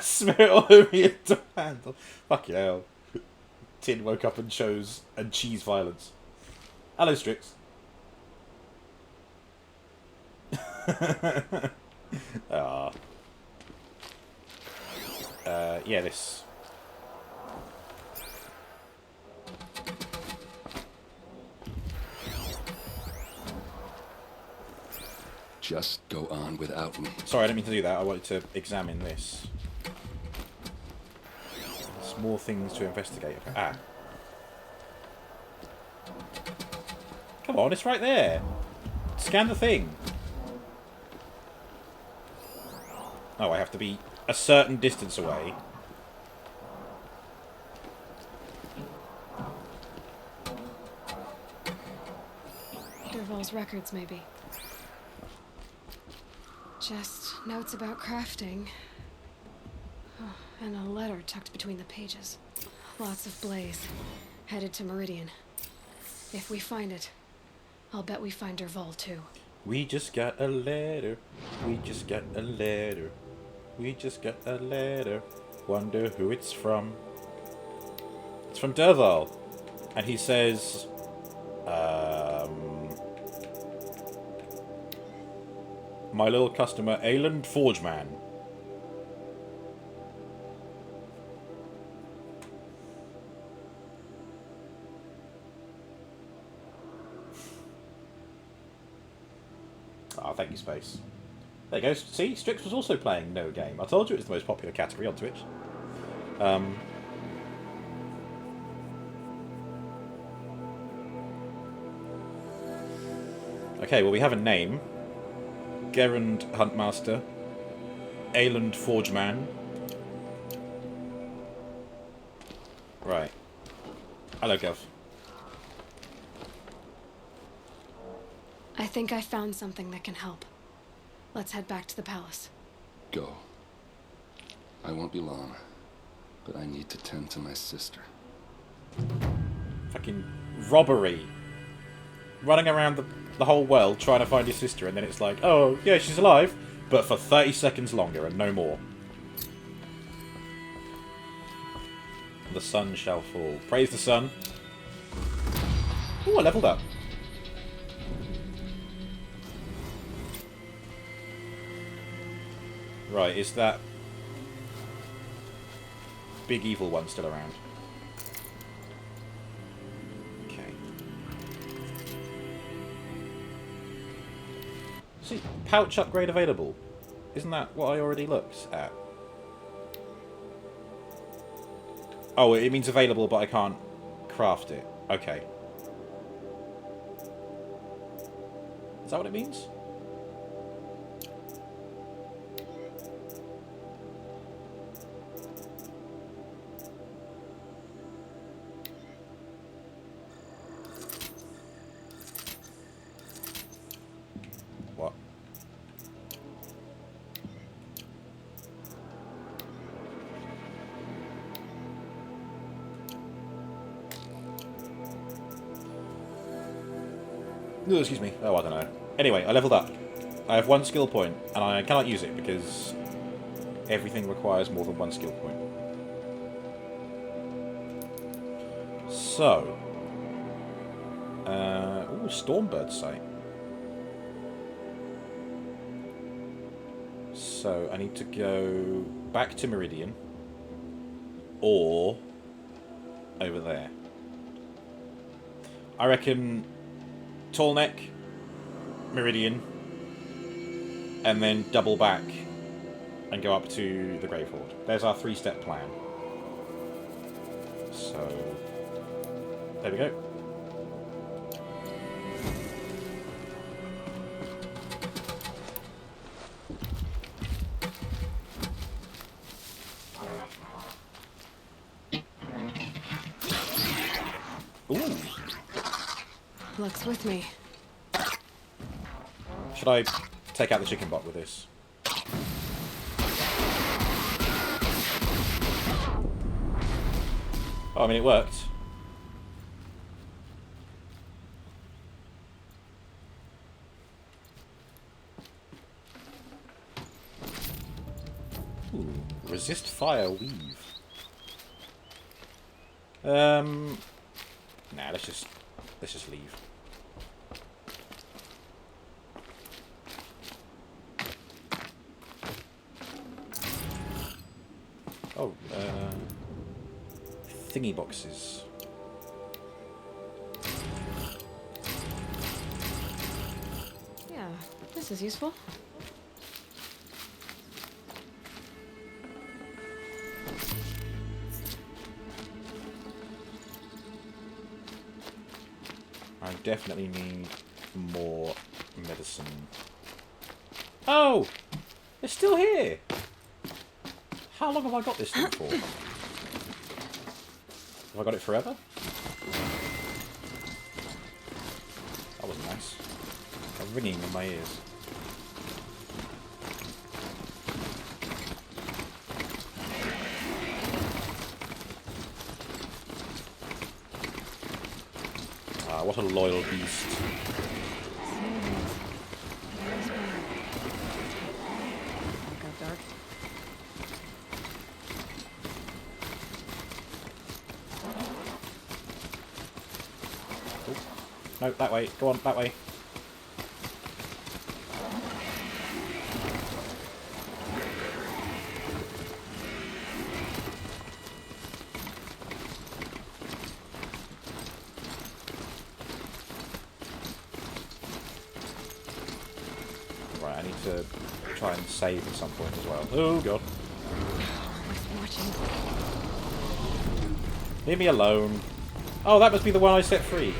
Smear it all over your door handle. Fucking hell. Tin woke up and chose and cheese violence. Hello, Strix. Ah. Yeah, this. Just go on without me. Sorry, I didn't mean to do that. I wanted to examine this. There's more things to investigate. Ah. Come on, it's right there. Scan the thing. Oh, I have to be a certain distance away. Dervahl's records, maybe. Just notes about crafting. Oh, and a letter tucked between the pages. Lots of blaze. Headed to Meridian. If we find it, I'll bet we find Dervahl too. We just got a letter. We just got a letter. We just got a letter. Wonder who it's from. It's from Dervahl. And he says, my little customer, Ayland Forgeman. Oh, thank you, Space. There you go. See, Strix was also playing No Game. I told you it's the most popular category on Twitch. Okay, well, we have a name. Gerund Huntmaster. Ayland Forgeman. Right. Hello, Gov. I think I found something that can help. Let's head back to the palace. Go. I won't be long, but I need to tend to my sister. Fucking robbery. Running around the whole world trying to find your sister, and then it's like, oh, yeah, she's alive, but for 30 seconds longer and no more. The sun shall fall. Praise the sun. Ooh, I leveled up. Right, is that big evil one still around? Okay. See, pouch upgrade available. Isn't that what I already looked at? Oh, it means available, but I can't craft it. Okay. Is that what it means? What? No, excuse me. Oh, I don't know. Anyway, I leveled up. I have 1 skill point, and I cannot use it because everything requires more than 1 skill point. So, ooh, Stormbird site. So I need to go back to Meridian, or over there. I reckon Tall Neck, Meridian, and then double back and go up to the Grave Horde. There's our 3-step plan. So, there we go. Ooh. Luck's with me. Should I take out the chicken bot with this? Oh, I mean, it worked. Ooh, resist fire weave. Nah, let's just leave. Oh, thingy boxes. Yeah, this is useful. I definitely need more medicine. Oh! It's still here! How long have I got this thing for? Have I got it forever? That was nice. A ringing in my ears. Ah, what a loyal beast. Got dark. No, that way. Go on, that way. Right, I need to try and save at some point as well. Oh, God. Watching. Leave me alone. Oh, that must be the one I set free.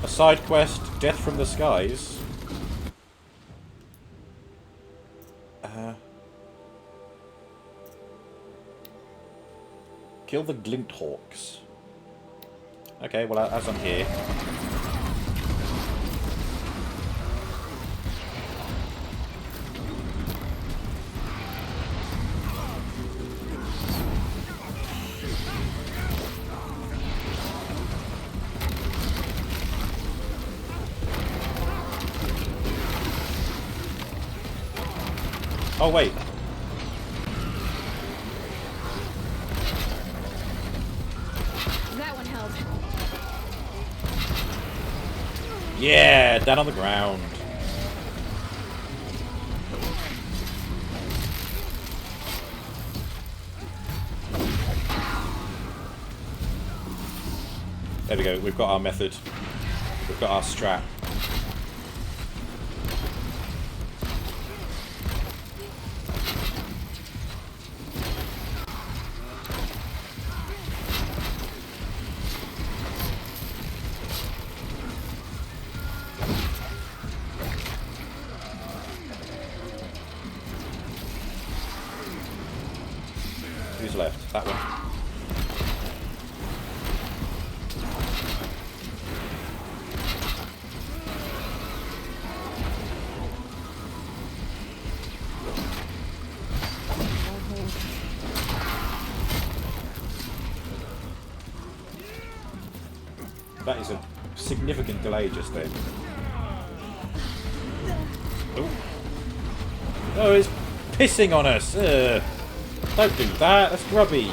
A side quest, Death from the Skies. Kill the glint hawks. Okay, well, as I'm here. Oh, wait. That one held. Yeah, down on the ground. There we go, we've got our method. We've got our strat. Who's left? That one. That is a significant delay just then. Oh, oh, it's pissing on us. Ugh. Don't do that. That's grubby.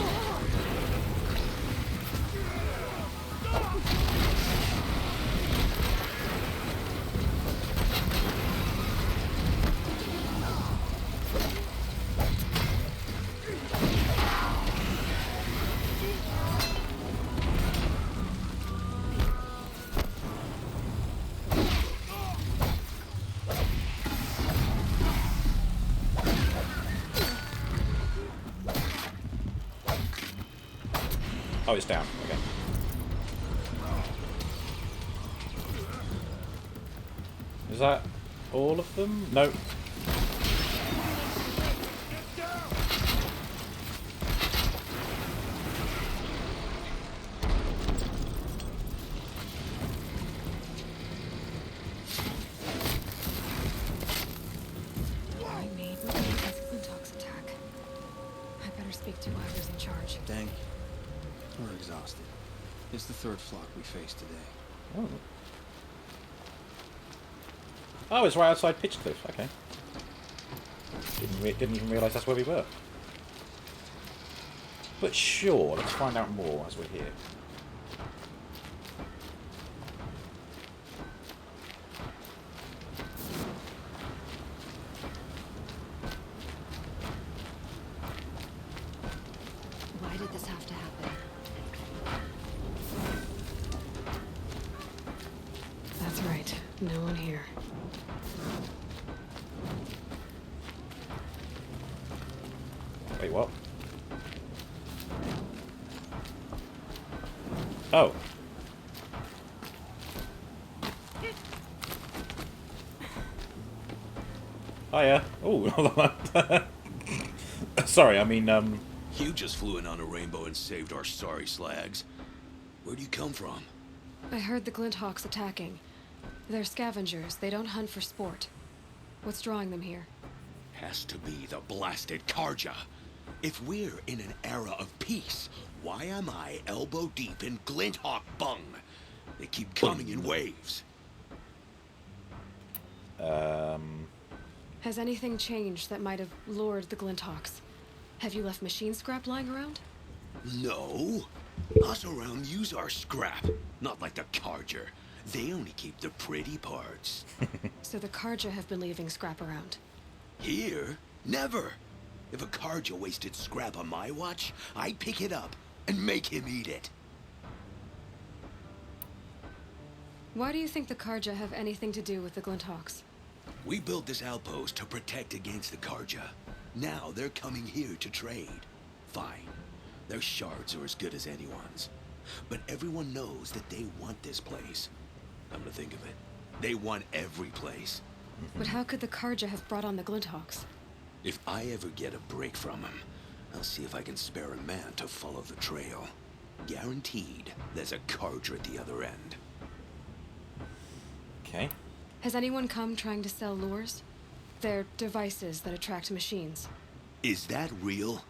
Oh, it's down. Okay. Is that all of them? No. I made with the Glintox attack. who's in charge. Thank you. We're exhausted. It's the third flock we faced today. Oh. Oh, it's right outside Pitchcliff. Okay. Didn't even realise that's where we were. But sure, let's find out more as we're here. Why did this have to happen? That's right. No one here. Wait, what? Oh. Hiya. Oh. Sorry, I mean, You just flew in on a rainbow and saved our sorry slags. Where do you come from? I heard the Glinthawks attacking. They're scavengers. They don't hunt for sport. What's drawing them here? Has to be the blasted Karja. If we're in an era of peace, why am I elbow deep in Glinthawk bung? They keep coming in waves. Has anything changed that might have lured the Glinthawks? Have you left machine scrap lying around? No. Us around use our scrap. Not like the Karja. They only keep the pretty parts. So the Karja have been leaving scrap around. Here? Never. If a Karja wasted scrap on my watch, I'd pick it up and make him eat it. Why do you think the Karja have anything to do with the Glinthawks? We built this outpost to protect against the Karja. Now they're coming here to trade. Fine. Their shards are as good as anyone's. But everyone knows that they want this place. Come to think of it, they want every place. But how could the Karja have brought on the Glinthawks? If I ever get a break from him, I'll see if I can spare a man to follow the trail. Guaranteed, there's a Karja at the other end. okay. Has anyone come trying to sell lures? They're devices that attract machines. Is that real?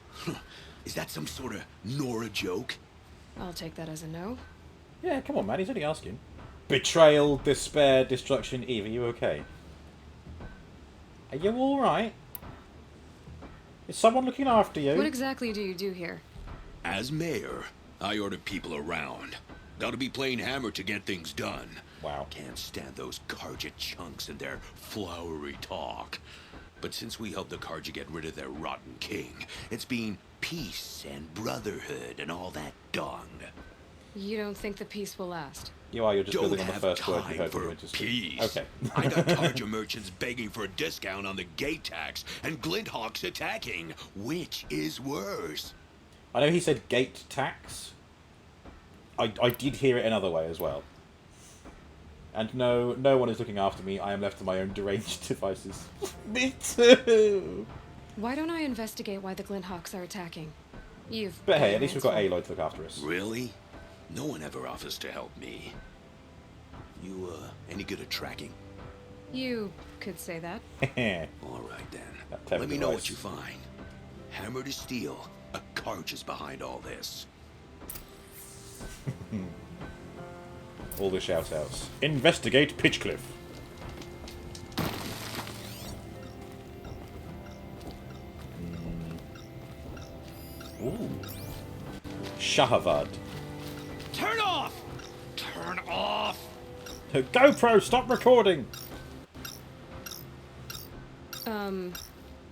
Is that some sort of Nora joke? I'll take that as a no. Yeah, come on, man. He's only asking. Betrayal, despair, destruction, Eve. Are you okay? Are you alright? Is someone looking after you? What exactly do you do here? As mayor, I order people around. Gotta be playing hammer to get things done. Wow. Can't stand those Karja chunks and their flowery talk. But since we helped the Karja get rid of their rotten king, it's been peace and brotherhood and all that dung. You don't think the peace will last? You are. You're just Don't building on the have first word you time heard for from Winchester. peace. Okay. I got Karja merchants begging for a discount on the gate tax and Glinthawks attacking. Which is worse? I know he said gate tax. I did hear it another way as well. And no one is looking after me. I am left to my own deranged devices. Me too! Why don't I investigate why the Glinthawks are attacking? You've... But hey, at least we've got Aloy to look after us. Really? No one ever offers to help me. You, any good at tracking? You could say that. All right, then. That clever Let me know device. what you find. Hammer to steel. A Karja's behind all this. All the shout-outs. Investigate Pitchcliff. Ooh. Shahavad. Turn off! Turn off! GoPro, stop recording!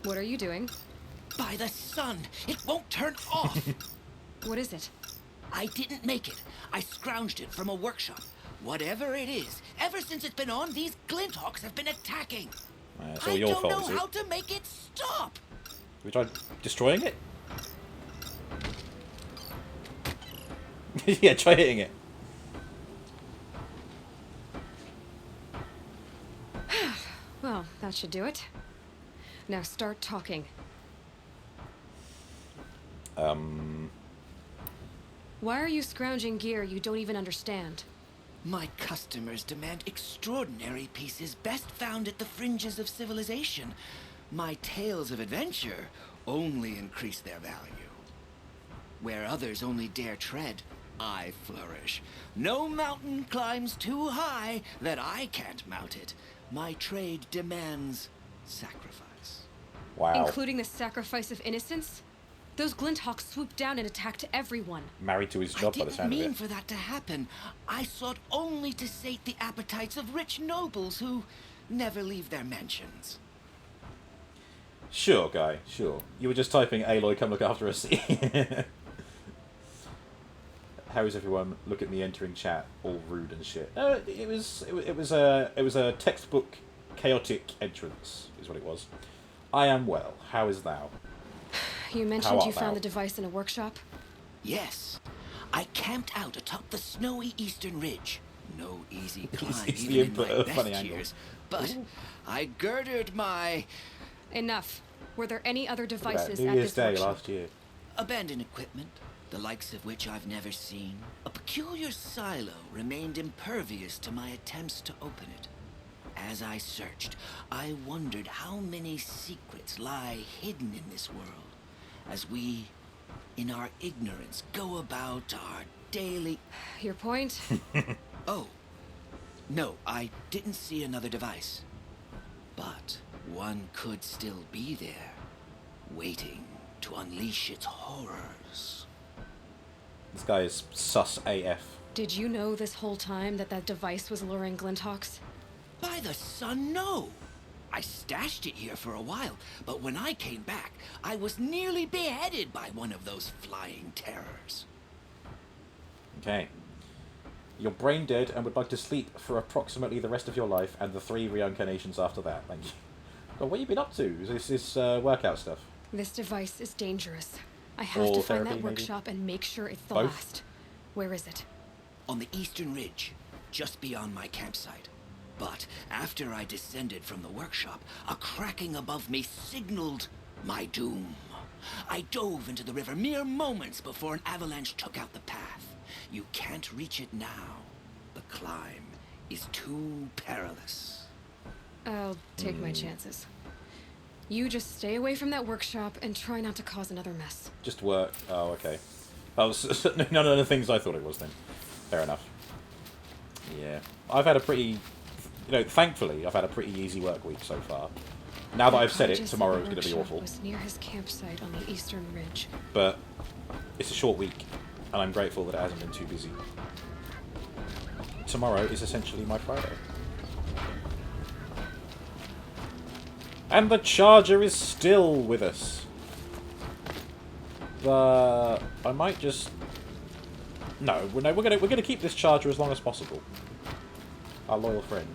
What are you doing? By the sun, it won't turn off. What is it? I didn't make it. I scrounged it from a workshop. Whatever it is, ever since it's been on, these Glinthawks have been attacking. It's all I your don't fault, know is it? how to make it stop. We tried destroying it? Yeah, try hitting it. Well, that should do it. Now start talking. Why are you scrounging gear you don't even understand? My customers demand extraordinary pieces best found at the fringes of civilization. My tales of adventure only increase their value. Where others only dare tread, I flourish. No mountain climbs too high that I can't mount it. My trade demands sacrifice. Wow. Including the sacrifice of innocence? Those Glinthawks swooped down and attacked everyone. Married to his job by the I sound didn't of mean it. for that to happen. I sought only to sate the appetites of rich nobles who never leave their mansions. Sure, guy, sure. You were just typing, Aloy, come look after us. How is everyone? Look at me entering chat, all rude and shit. No, it was a textbook chaotic entrance, is what it was. I am well. How is thou? You mentioned you found the device in a workshop? Yes. I camped out atop the snowy eastern ridge. No easy climb It's the even in input my of best funny angle. years. But I girded my Enough. Were there any other Look at that, devices New at Year's this Day workshop? last year. abandoned equipment, the likes of which I've never seen. A peculiar silo remained impervious to my attempts to open it. As I searched, I wondered how many secrets lie hidden in this world, as we, in our ignorance, go about our daily... Your point? Oh, no, I didn't see another device. But one could still be there, waiting to unleash its horrors. This guy is sus AF. Did you know this whole time that device was luring Glinthawks? By the sun, no! I stashed it here for a while, but when I came back, I was nearly beheaded by one of those flying terrors. Okay. You're brain dead and would like to sleep for approximately the rest of your life and the 3 reincarnations after that. Thank you. Well, what have you been up to? Is this workout stuff? This device is dangerous. I have Or to find therapy, that maybe? workshop and make sure it's the Both? last. Where is it? On the eastern ridge, just beyond my campsite. But after I descended from the workshop, a cracking above me signaled my doom. I dove into the river mere moments before an avalanche took out the path. You can't reach it now. The climb is too perilous. I'll take my chances. You just stay away from that workshop and try not to cause another mess. Just work. Oh, okay. Oh, none of the things I thought it was then. Fair enough. Yeah. I've had a pretty... thankfully, I've had a pretty easy work week so far. Now that I've said it, tomorrow is going to be awful. Was near his campsite on the eastern ridge. But it's a short week, and I'm grateful that it hasn't been too busy. Tomorrow is essentially my Friday. And the Charger is still with us. But I might just... No, we're gonna keep this Charger as long as possible. Our loyal friend.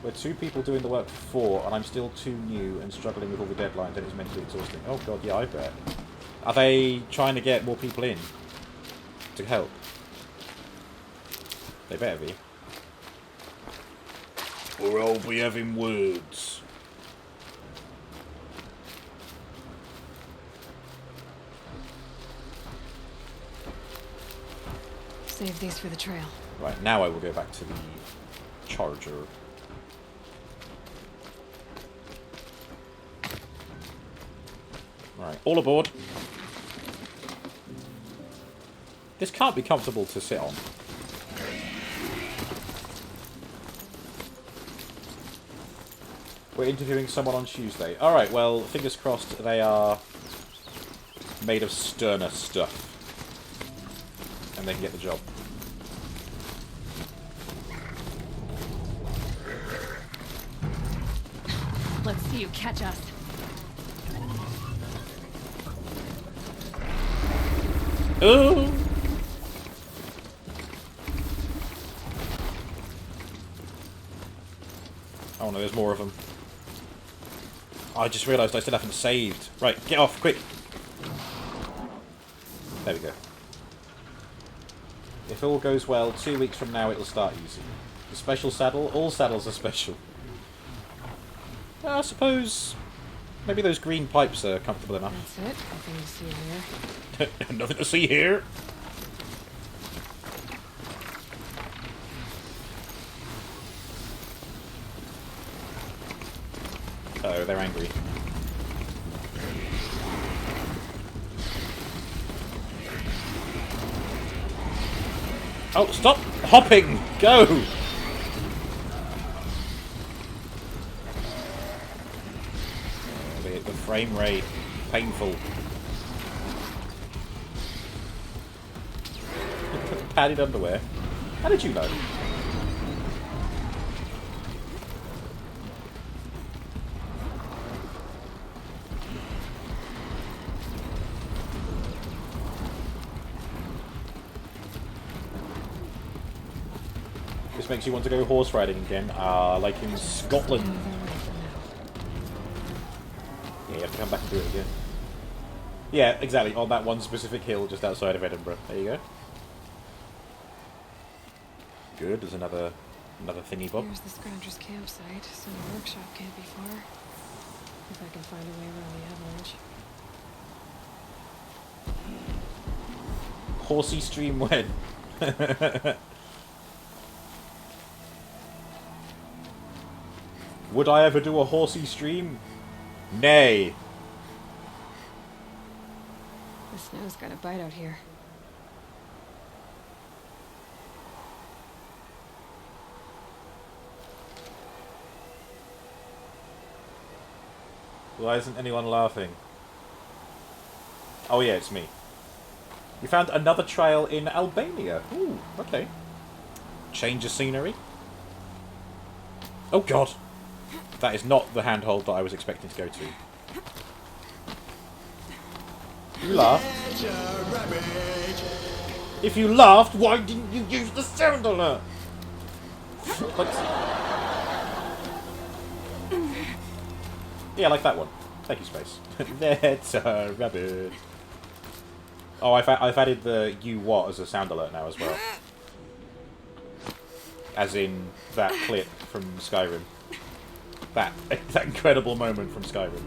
We're 2 people doing the work for 4, and I'm still too new and struggling with all the deadlines, and it's mentally exhausting. Oh god, yeah, I bet. Are they trying to get more people in to help? They better be. Or I'll be having words. Save these for the trail. Right, now I will go back to the Charger. Right, all aboard. This can't be comfortable to sit on. We're interviewing someone on Tuesday. Alright, well, fingers crossed they are made of sterner stuff. And they can get the job. Let's see you catch us. Ooh! Oh no, there's more of them. I just realised I still haven't saved. Right, get off, quick! There we go. If all goes well, 2 weeks from now it'll start easy. The special saddle? All saddles are special. I suppose... maybe those green pipes are comfortable enough. That's it. Nothing to see here. Nothing to see here. Uh-oh, they're angry. Oh, stop hopping! Go! The frame rate. Painful. Padded underwear. How did you know? This makes you want to go horse riding again. Like in Scotland. Yeah, you have to come back and do it again. Yeah, exactly. On that one specific hill just outside of Edinburgh. There you go. Good. There's another thingy bob. Here's the Scrounger's campsite, so the workshop can't be far. If I can find a way around the avalanche. Horsey stream when? Would I ever do a horsey stream? Nay. The snow's got a bite out here. Why isn't anyone laughing? Oh yeah, it's me. We found another trail in Albania. Ooh, okay. Change of scenery. Oh god! That is not the handhold that I was expecting to go to. You laughed. If you laughed, why didn't you use the sound alert? Yeah, like that one. Thank you, Space. That's a rabbit. Oh, I've added the "you what" as a sound alert now as well. As in that clip from Skyrim. That incredible moment from Skyrim.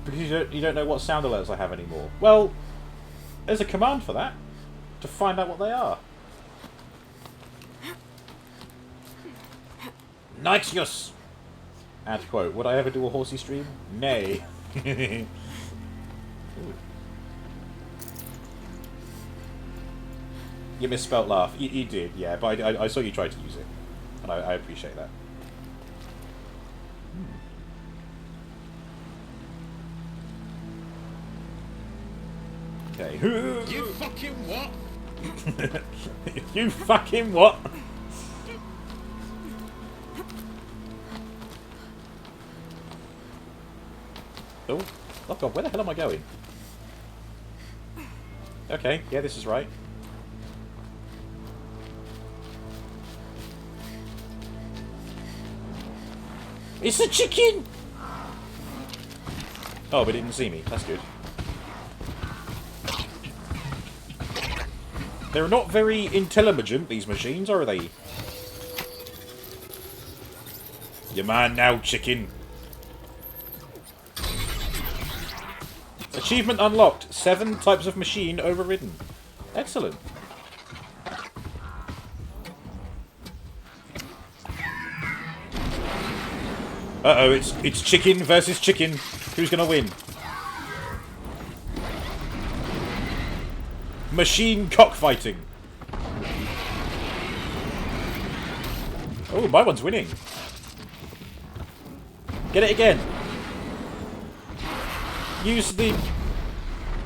Because you don't know what sound alerts I have anymore. Well, there's a command for that. To find out what they are. Nixius! Add quote. Would I ever do a horsey stream? Nay. You misspelt laugh. You did, yeah, but I saw you try to use it. And I appreciate that. Okay. You fucking what? You fucking what? Oh god, where the hell am I going? Okay, yeah, this is right. It's a chicken! Oh, but it didn't see me. That's good. They're not very intelligent, these machines, are they? Your man now, chicken. Achievement unlocked. 7 types of machine overridden. Excellent. Uh-oh, it's chicken versus chicken. Who's gonna win? Machine cockfighting. Oh, my one's winning. Get it again. Use the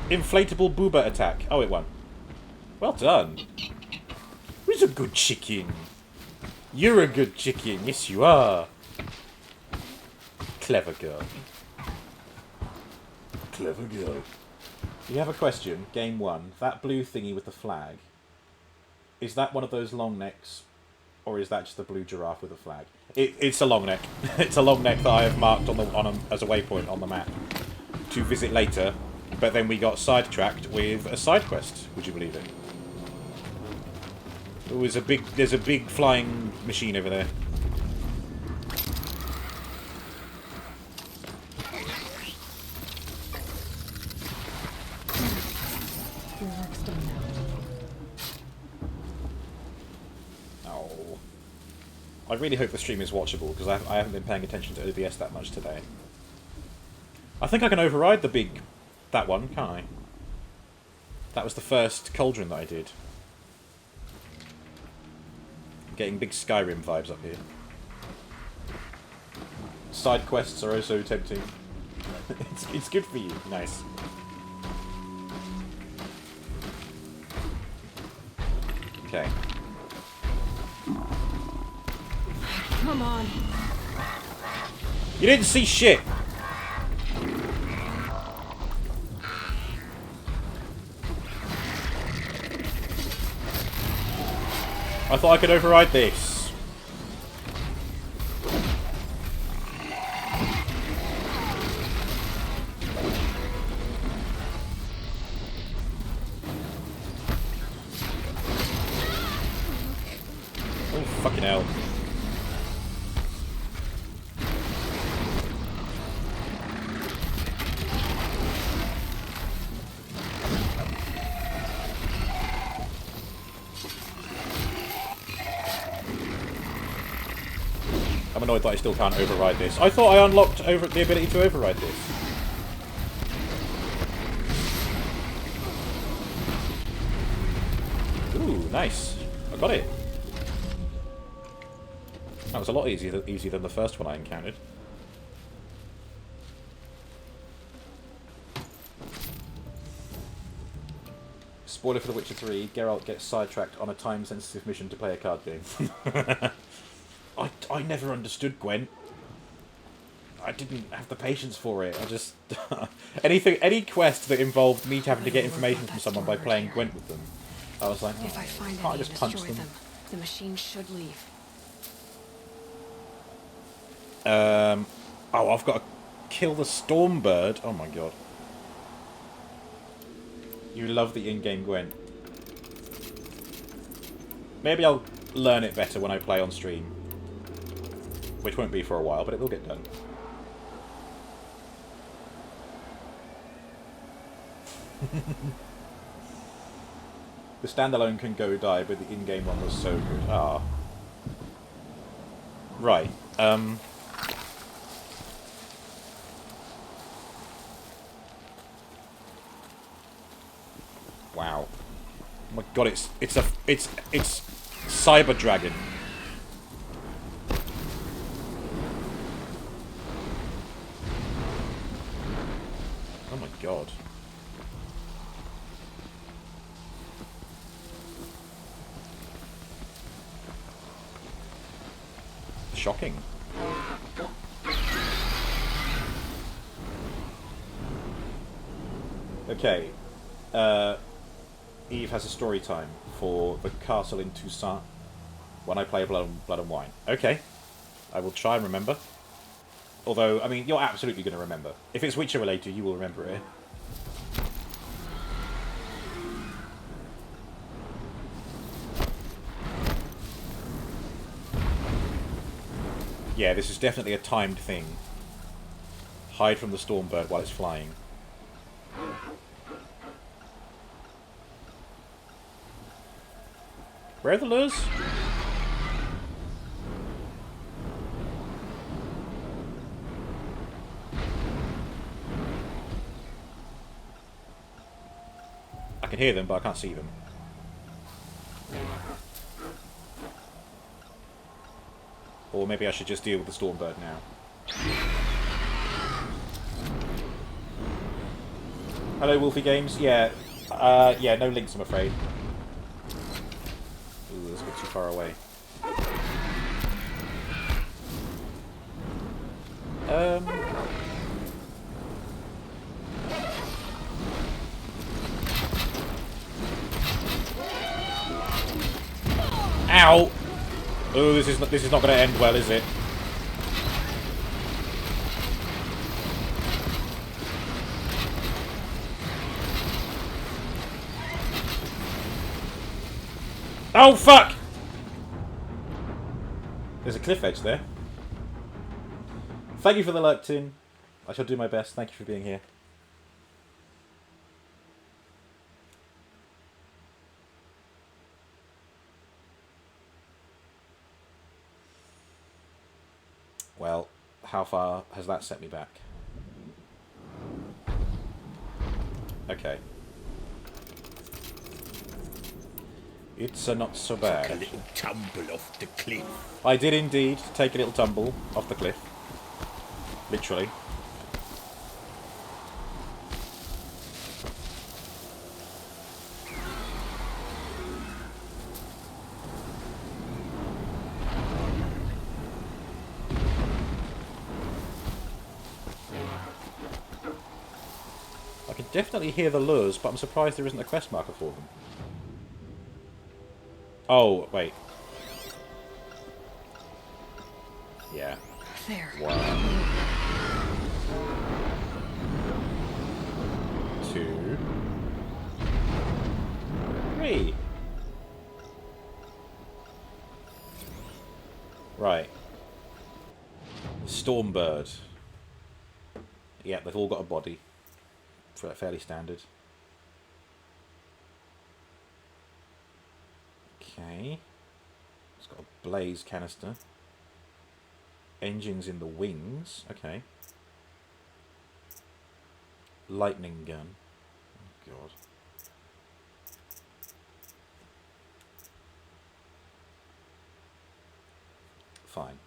inflatable booba attack. Oh, it won. Well done. Who's a good chicken? You're a good chicken. Yes, you are. Clever girl. Clever girl. You have a question. Game 1. That blue thingy with the flag. Is that one of those long necks? Or is that just a blue giraffe with a flag? It's a long neck. It's a long neck that I have marked as a waypoint on the map to visit later, but then we got sidetracked with a side quest. Would you believe it? There's a big flying machine over there. Your work's done now. Oh. I really hope the stream is watchable, because I haven't been paying attention to OBS that much today. I think I can override that one, can't I? That was the first cauldron that I did. I'm getting big Skyrim vibes up here. Side quests are also tempting. it's good for you. Nice. Okay. Come on. You didn't see shit! I thought I could override this. Oh, fucking hell. I'm annoyed that I still can't override this. I thought I unlocked the ability to override this. Ooh, nice. I got it. That was a lot easier than the first one I encountered. Spoiler for The Witcher 3, Geralt gets sidetracked on a time-sensitive mission to play a card game. I never understood Gwent. I didn't have the patience for it. I just... any quest that involved me having to get information from someone by playing Gwent with them, I was like, oh, If I find can't I any just and punch destroy them? the machine should leave. Oh, I've got to kill the Stormbird. Oh my god. You love the in-game Gwent. Maybe I'll learn it better when I play on stream. Which won't be for a while, but it will get done. The standalone can go die, but the in-game one was so good. Ah. Right. Wow. Oh my god, it's Cyber Dragon. Oh my god. Shocking. Okay. Eve has a story time for the castle in Toussaint when I play Blood and Wine. Okay. I will try and remember. Although, I mean, you're absolutely going to remember. If it's Witcher related, you will remember it. Yeah, this is definitely a timed thing. Hide from the Stormbird while it's flying. Where are the lures? I can hear them, but I can't see them. Or maybe I should just deal with the Stormbird now. Hello, Wolfie Games. Yeah. Yeah, no links, I'm afraid. Ooh, that's a bit too far away. Ow! Oh, this is not going to end well, is it? Oh, fuck! There's a cliff edge there. Thank you for the lurk, Tim. I shall do my best. Thank you for being here. Well, how far has that set me back? Okay. It's not so Took a bad. little tumble off the cliff. I did indeed take a little tumble off the cliff. Literally. I can definitely hear the lures, but I'm surprised there isn't a quest marker for them. Oh, wait. Yeah. There. 1, 2, 3. Right. Stormbird. Yeah, they've all got a body. Fairly standard. Okay. It's got a blaze canister. Engines in the wings. Okay. Lightning gun. Oh, God. Fine.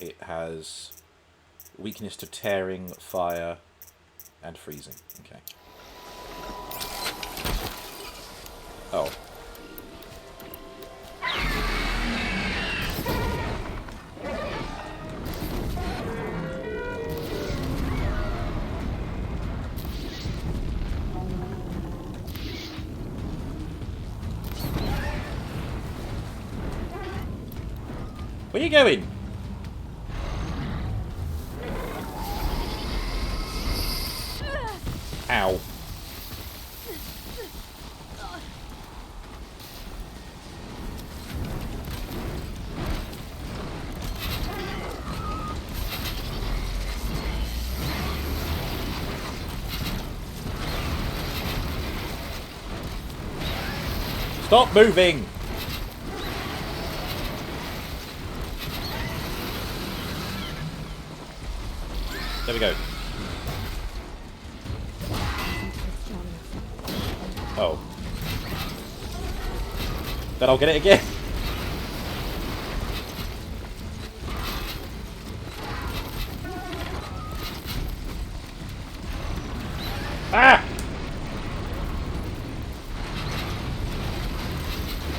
It has weakness to tearing, fire, and freezing. Okay. Oh. Where are you going? Ow. Stop moving! There we go. Oh. Then I'll get it again. Ah!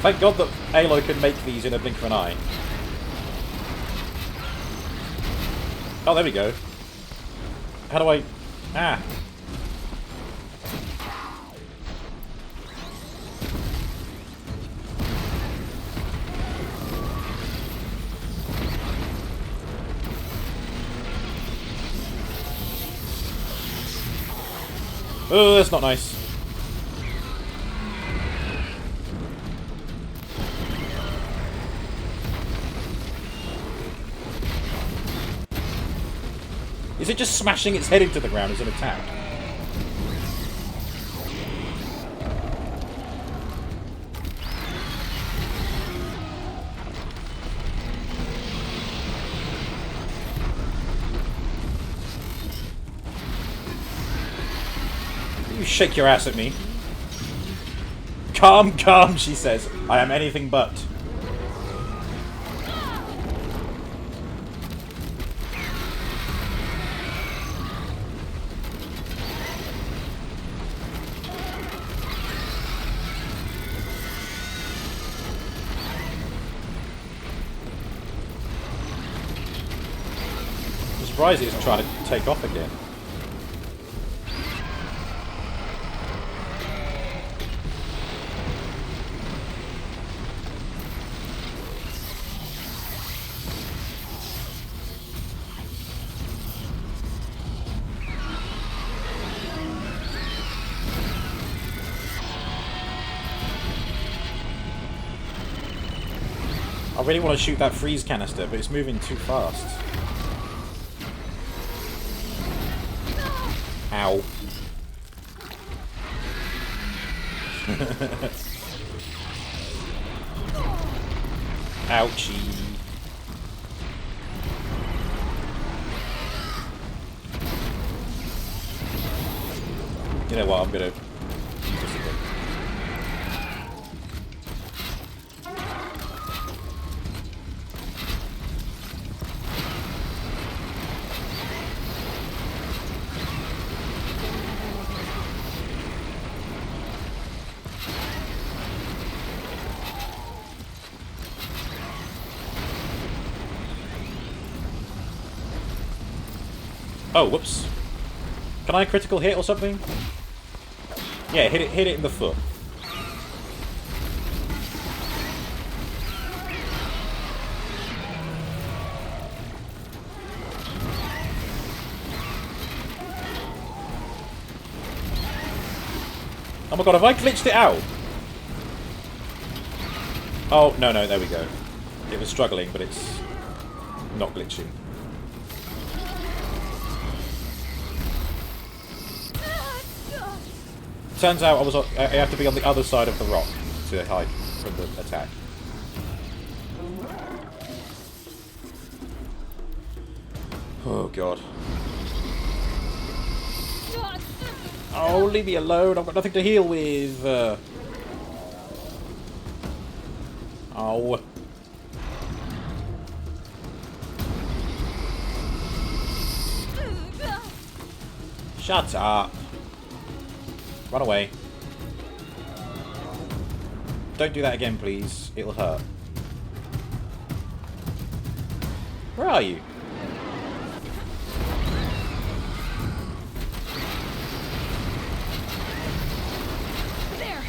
Thank God that Aloy can make these in a blink of an eye. Oh, there we go. How do I... Ah! Oh, that's not nice. Is it just smashing its head into the ground as an attack? You shake your ass at me. Calm, calm, she says. I am anything but. I'm surprised it isn't trying to take off again. I really want to shoot that freeze canister, but it's moving too fast. Ow. Ouchie. You know what, I'm gonna use this again. Oh, whoops. Can I critical hit or something? Yeah, hit it in the foot. Oh my god, have I glitched it out? Oh, no, there we go. It was struggling, but it's not glitching. Turns out I have to be on the other side of the rock to hide from the attack. Oh god. Oh, leave me alone. I've got nothing to heal with. Oh. Shut up. Run away. Don't do that again, please. It'll hurt. Where are you? There.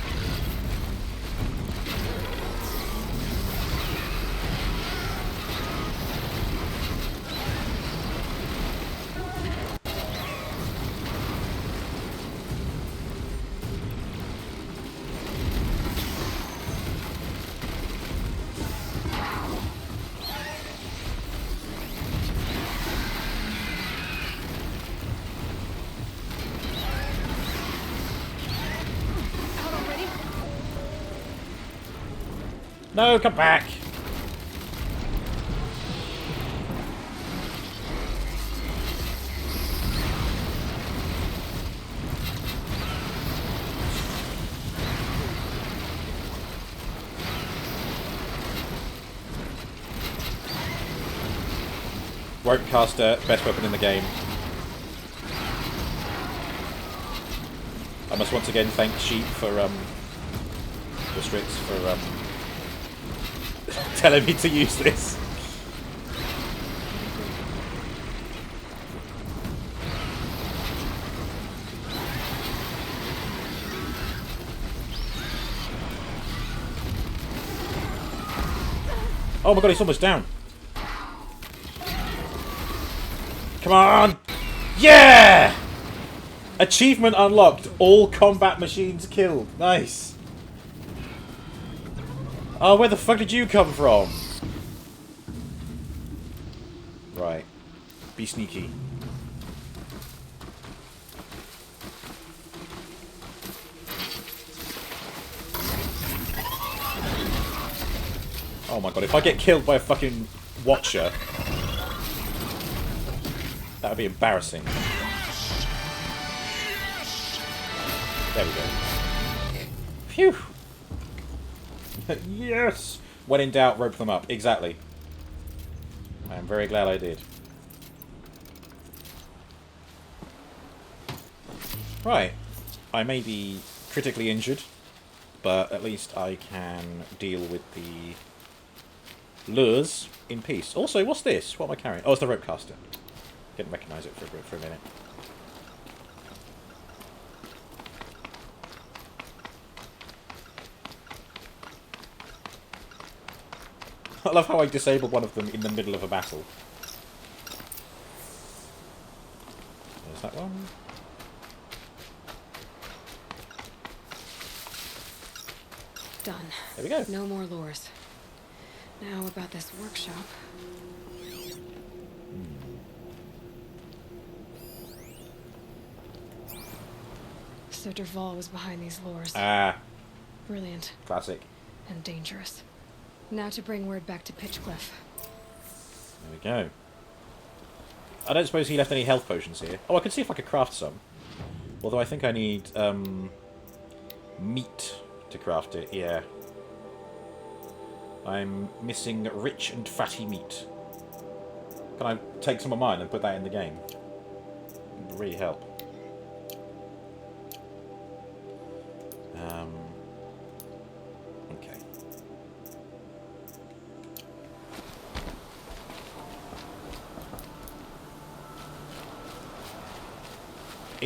No, come back. Rope caster, best weapon in the game. I must once again thank Sheep for the Strix for telling me to use this. Oh my god, he's almost down. Come on! Yeah! Achievement unlocked. All combat machines killed. Nice. Oh, where the fuck did you come from? Right. Be sneaky. Oh my god, if I get killed by a fucking watcher, that would be embarrassing. There we go. Phew! Yes! When in doubt, rope them up. Exactly. I am very glad I did. Right. I may be critically injured, but at least I can deal with the lures in peace. Also, what's this? What am I carrying? Oh, it's the rope caster. Didn't recognise it for a minute. I love how I disabled one of them in the middle of a battle. There's that one. Done. There we go. No more lures. Now about this workshop. So Dervahl was behind these lures. Ah. Brilliant. Classic. And dangerous. Now to bring word back to Pitchcliff. There we go. I don't suppose he left any health potions here. Oh, I could see if I could craft some. Although I think I need meat to craft it. Yeah. I'm missing rich and fatty meat. Can I take some of mine and put that in the game? It would really help. Okay.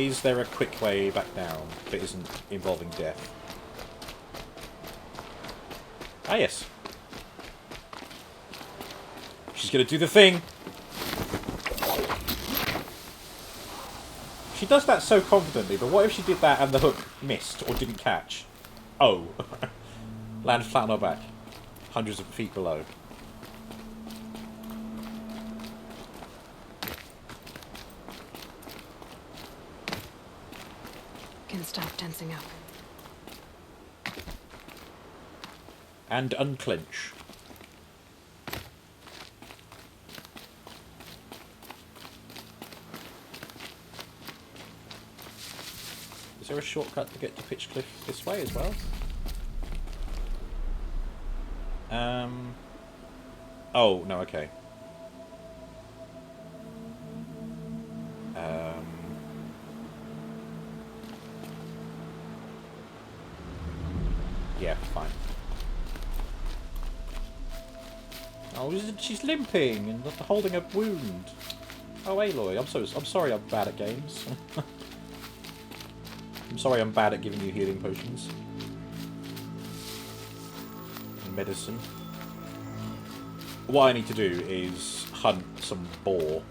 Is there a quick way back down that isn't involving death? Ah, yes. She's gonna do the thing! She does that so confidently, but what if she did that and the hook missed or didn't catch? Oh. Land flat on her back. Hundreds of feet below. Can stop tensing up. And unclench. Is there a shortcut to get to Pitchcliff this way as well? Oh, no, okay. Yeah, fine. Oh, she's limping and holding a wound. Oh, Aloy, I'm sorry I'm bad at games. I'm sorry I'm bad at giving you healing potions. And medicine. What I need to do is hunt some boar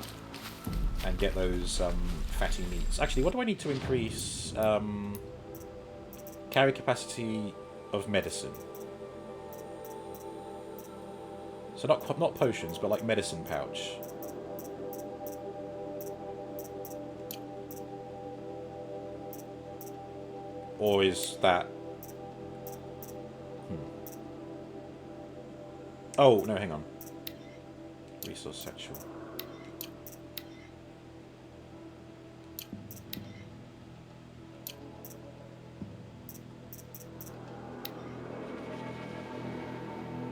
and get those fatty meats. Actually, what do I need to increase? Carry capacity of medicine. So not potions, but like medicine pouch. Or is that... Oh, no, hang on. Resource sexual.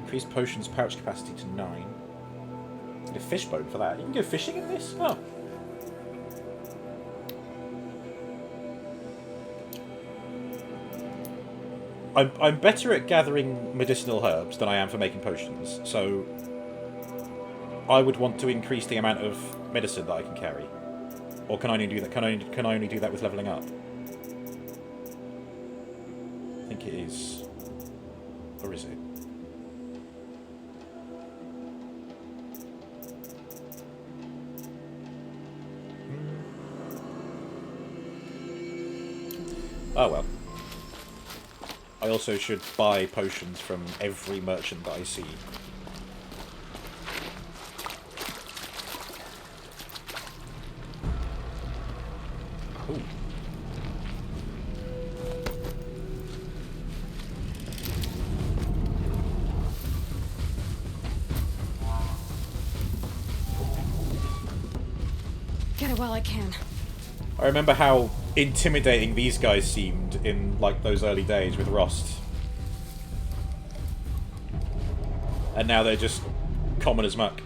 Increase potions pouch capacity to 9. Need a fishbone for that. You can go fishing in this? Oh. I'm better at gathering medicinal herbs than I am for making potions, so I would want to increase the amount of medicine that I can carry. Or can I only do that? Can I only do that with leveling up? I think it is. Or is it? Oh well. I also should buy potions from every merchant that I see. Ooh. Get it while I can. I remember how intimidating these guys seemed in, like, those early days with Rost. And now they're just common as muck.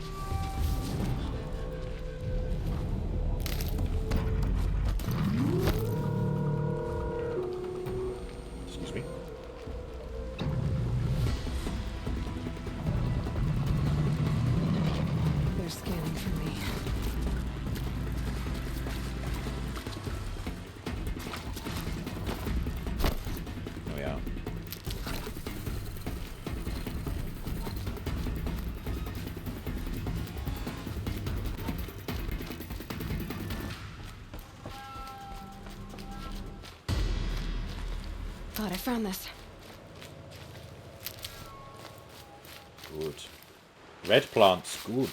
Excuse me. They're scanning for me. There we are. Thought I found this. Good. Red plants, good.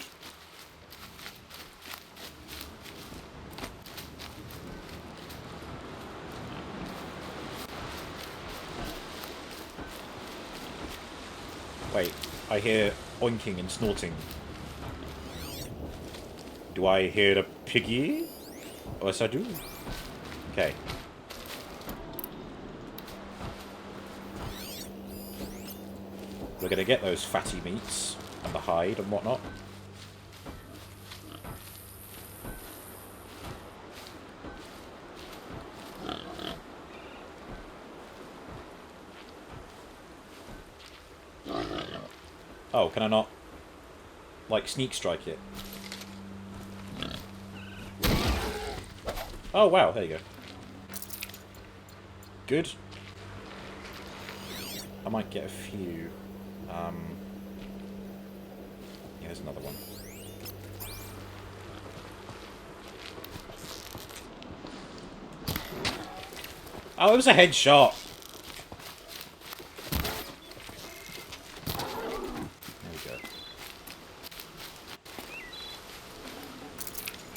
Wait, I hear oinking and snorting. Do I hear a piggy? Oh, yes, I do. Okay. We're gonna get those fatty meats and the hide and whatnot. Oh, can I not, like, sneak strike it? Oh, wow, there you go. Good. I might get a few. Yeah, there's another one. Oh, it was a headshot. There we go.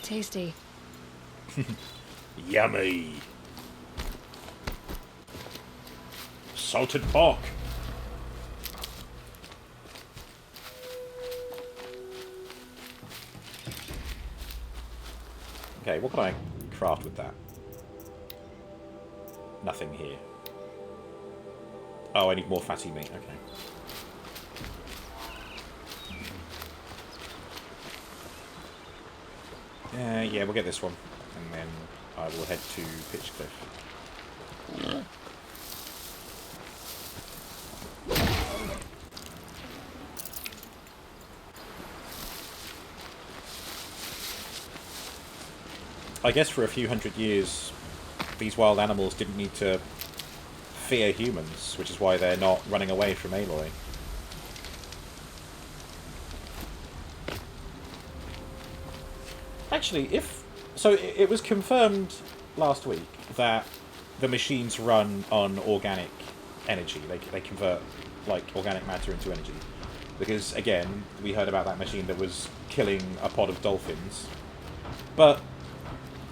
Tasty. Yummy. Salted pork. Okay, what can I craft with that? Nothing here. Oh, I need more fatty meat. Okay. Yeah, we'll get this one. And then I will head to Pitchcliff. I guess for a few hundred years, these wild animals didn't need to fear humans, which is why they're not running away from Aloy. Actually, it was confirmed last week that the machines run on organic energy. They convert like organic matter into energy. Because again, we heard about that machine that was killing a pod of dolphins. But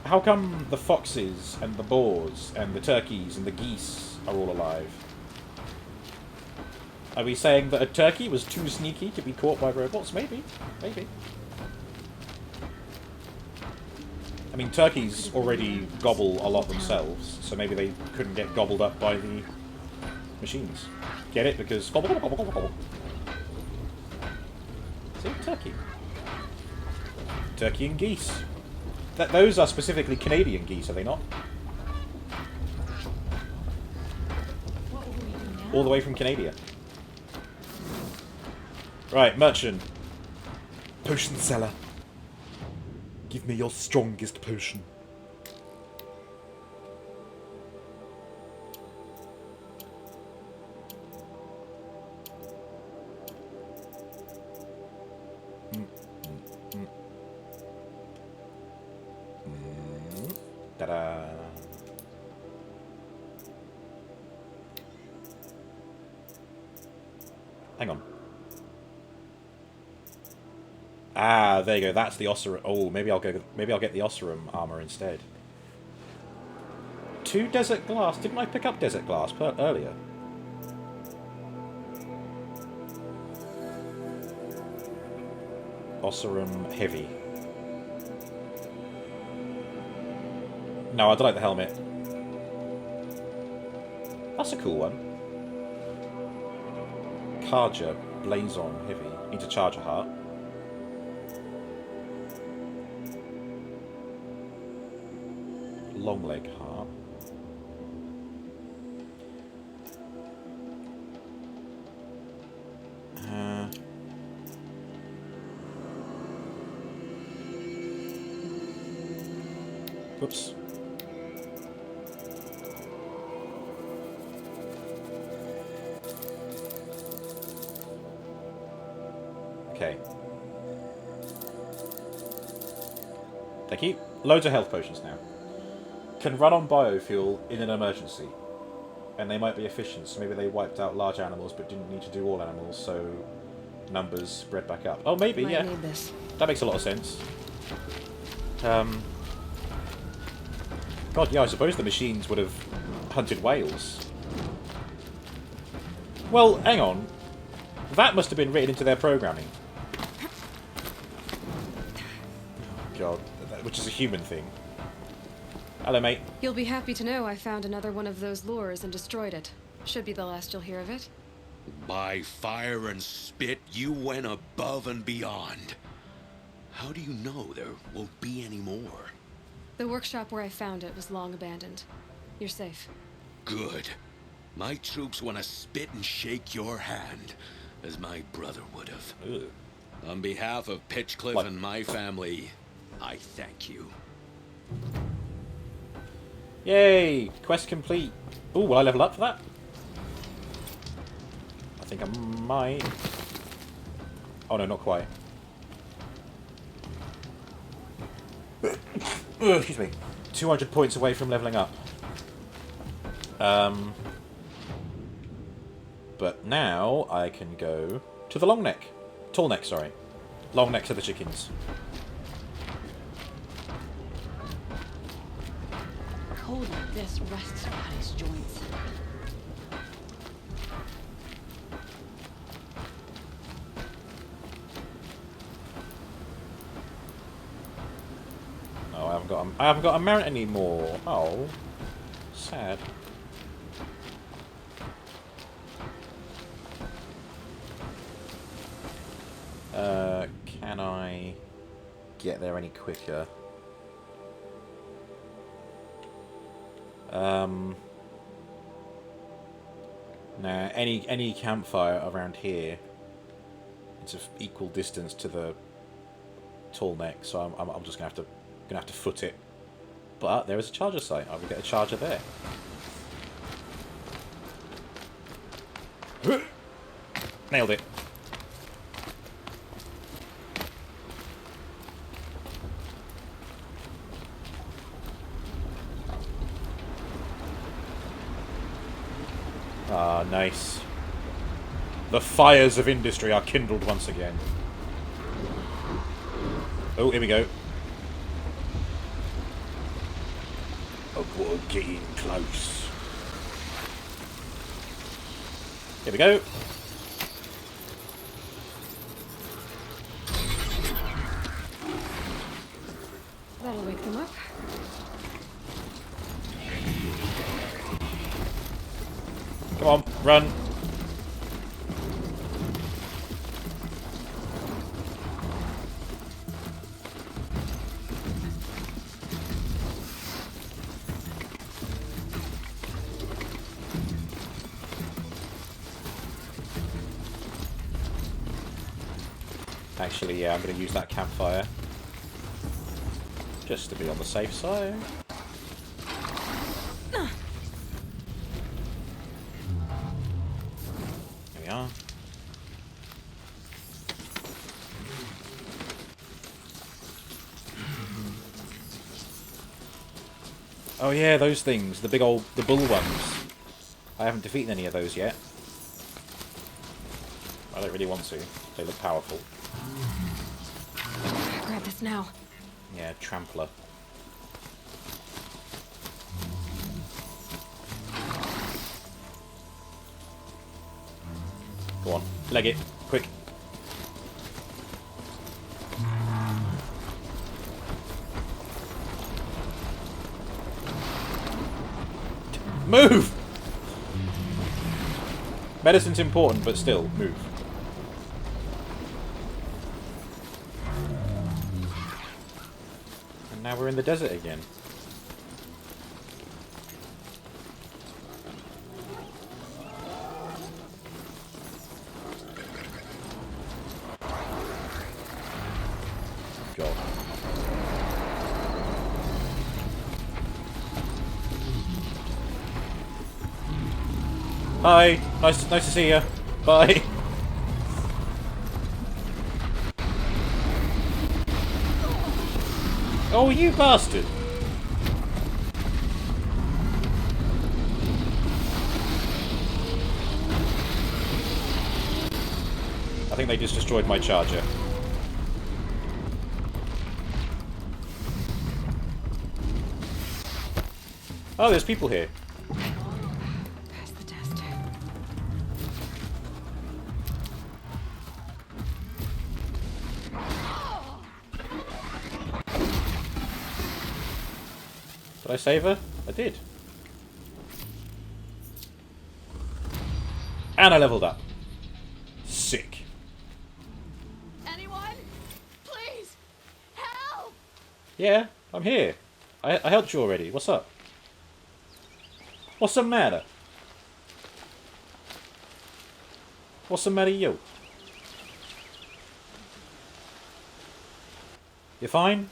how come the foxes and the boars and the turkeys and the geese are all alive? Are we saying that a turkey was too sneaky to be caught by robots? Maybe. Maybe. I mean, turkeys already gobble a lot themselves, so maybe they couldn't get gobbled up by the machines. Get it? Because gobble, gobble, gobble, gobble. See? Turkey. Turkey and geese. Those are specifically Canadian geese, are they not? All the way from Canada. Right, merchant. Potion seller. Give me your strongest potion. Ta-da. Hang on. Ah, there you go. That's the Ossurum. Oh, maybe I'll get the Ossurum armor instead. 2 desert glass. Didn't I pick up desert glass earlier? Ossurum heavy. No, I don't like the helmet. That's a cool one. Karja, Blazon, heavy. Need to charge a heart. Long leg heart. Whoops. Okay. Thank you. Loads of health potions now. Can run on biofuel in an emergency. And they might be efficient, so maybe they wiped out large animals but didn't need to do all animals, so numbers spread back up. Oh, maybe, yeah. Need this. That makes a lot of sense. God, yeah, I suppose the machines would have hunted whales. Well, hang on. That must have been written into their programming. Oh, God. Which is a human thing. Hello, mate. You'll be happy to know I found another one of those lures and destroyed it. Should be the last you'll hear of it. By fire and spit, you went above and beyond. How do you know there won't be any more? The workshop where I found it was long abandoned. You're safe. Good. My troops want to spit and shake your hand, as my brother would have. Ugh. On behalf of Pitchcliff and my family, I thank you. Yay! Quest complete. Ooh, will I level up for that? I think I might. Oh no, not quite. Excuse me. 200 points away from leveling up. But now I can go to the long neck. Tall neck, sorry. Long necks are the chickens. Cold like this rests body's joints. Oh, I haven't got a mount anymore. Oh, sad. Can I get there any quicker? Nah, any campfire around here, it's of equal distance to the tall neck, so I'm just gonna have to foot it. But there is a charger site. I will get a charger there. Nailed it. Ah, nice. The fires of industry are kindled once again. Oh, here we go. Oh, we're getting close. Here we go. That'll wake them up. Come on, run. Actually, yeah, I'm going to use that campfire. Just to be on the safe side. There we are. Oh yeah, those things. The big old... the bull ones. I haven't defeated any of those yet. I don't really want to. They look powerful. Grab this now. Yeah, trampler. Go on, leg it, quick. Move! Medicine's important, but still, move. And now we're in the desert again. God. Hi, nice to see you. Bye. Oh, you bastard! I think they just destroyed my charger. Oh, there's people here. Past the test. Did I save her? I did. And I leveled up. Sick. Anyone? Please! Help! Yeah, I'm here. I helped you already. What's up? What's the matter? What's the matter, you? You fine?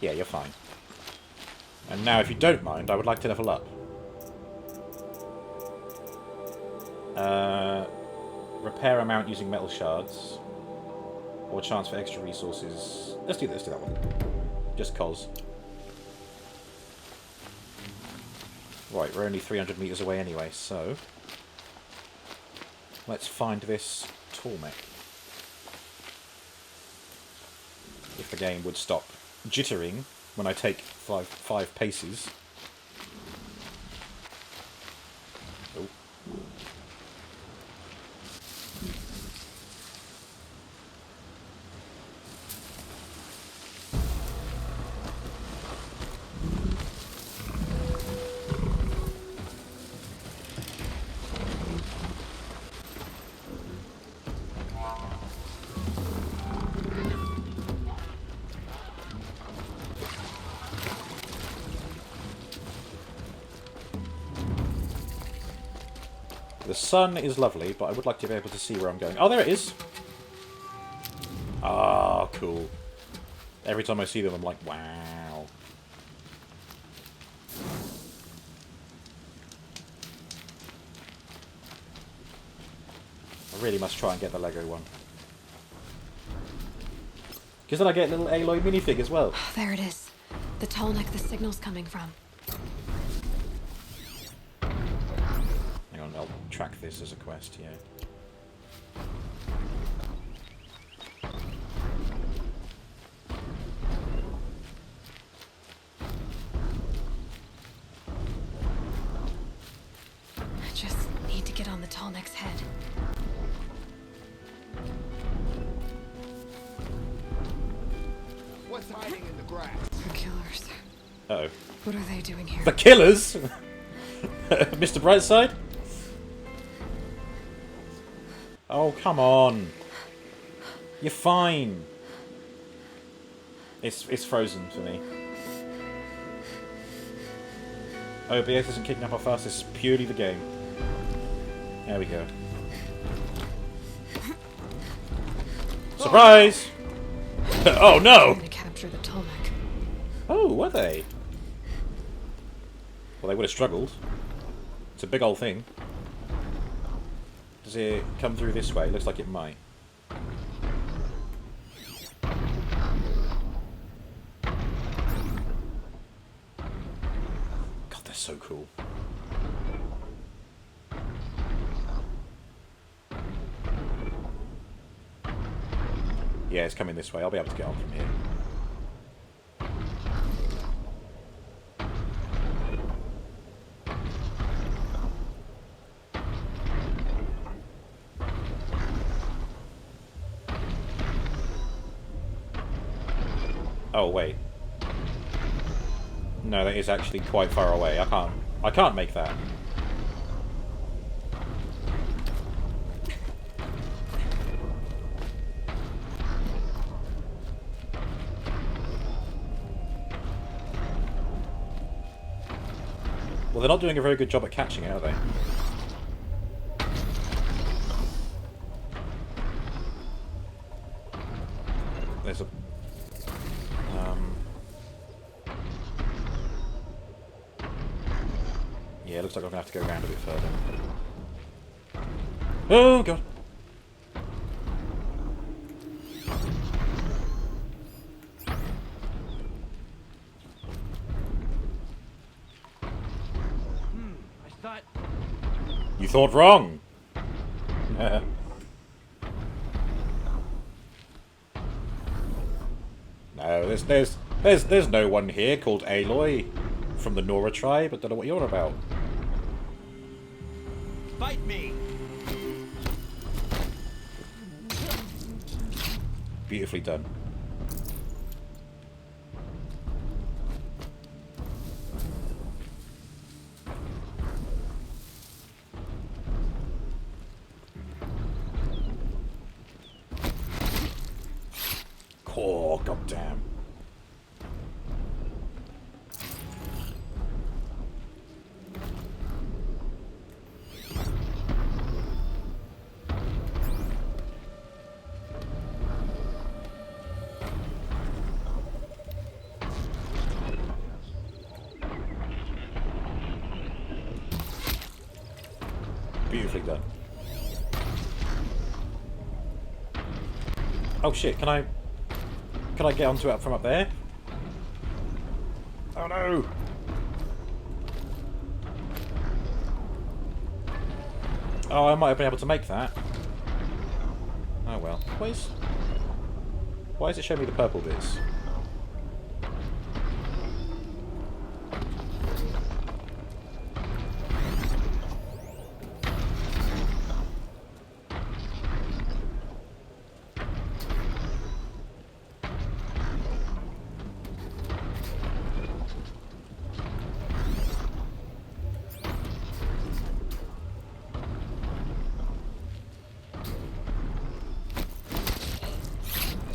Yeah, you're fine. And now, if you don't mind, I would like to level up. Repair amount using metal shards. Or chance for extra resources. Let's do that one. Just cause. Right, we're only 300 meters away anyway, so... Let's find this Tormek. If the game would stop jittering when I take five paces. Oh. The sun is lovely, but I would like to be able to see where I'm going. Oh, there it is! Ah, cool. Every time I see them, I'm like, wow. I really must try and get the Lego one. Because then I get a little Aloy minifig as well. There it is. The Tolnek the signal's coming from. Hang on, I'll track this as a quest, yeah. I just need to get on the Tolnek's head. What's hiding in the grass? The killers. Uh-oh. What are they doing here? The killers? Mr. Brightside? Oh, come on. You're fine. It's frozen for me. OBS isn't kicking up our fast, this is purely the game. There we go. Surprise! Oh no! I'm gonna capture the Tolnek. Oh, were they? Well, they would have struggled. It's a big old thing. Does it come through this way? It looks like it might. God, they're so cool. Yeah, it's coming this way. I'll be able to get on from here. Oh wait. No, that is actually quite far away. I can't make that. Well, they're not doing a very good job at catching it, are they? There's a... Yeah, it looks like I'm going to have to go around a bit further. Oh, God! You thought wrong! No, there's no one here called Aloy from the Nora tribe. I don't know what you're on about. Fight me! Beautifully done. Oh, goddamn. Beautifully done. Oh shit, can I get onto it from up there? Oh no! Oh, I might have been able to make that. Oh well. Why is it showing me the purple bits?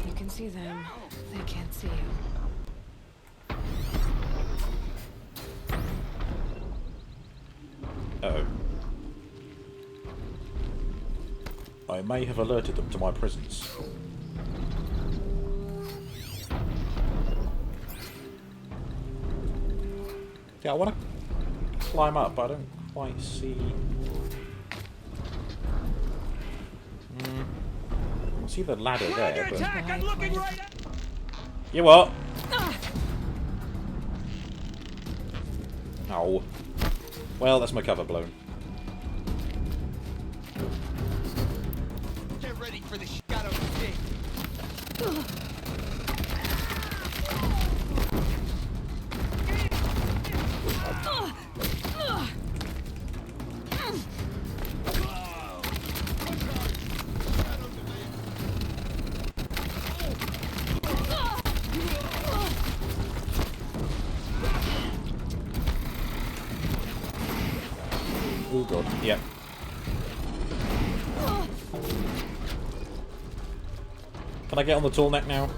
You can see them. They can't see you. Uh-oh. I may have alerted them to my presence. Yeah, I want to climb up, but I don't quite see... I see the ladder there, but... I'm looking right at... You what? Oh. Well, that's my cover blown. Get ready for the shadow to dig. Oh god. Yep. Can I get on the tall neck now?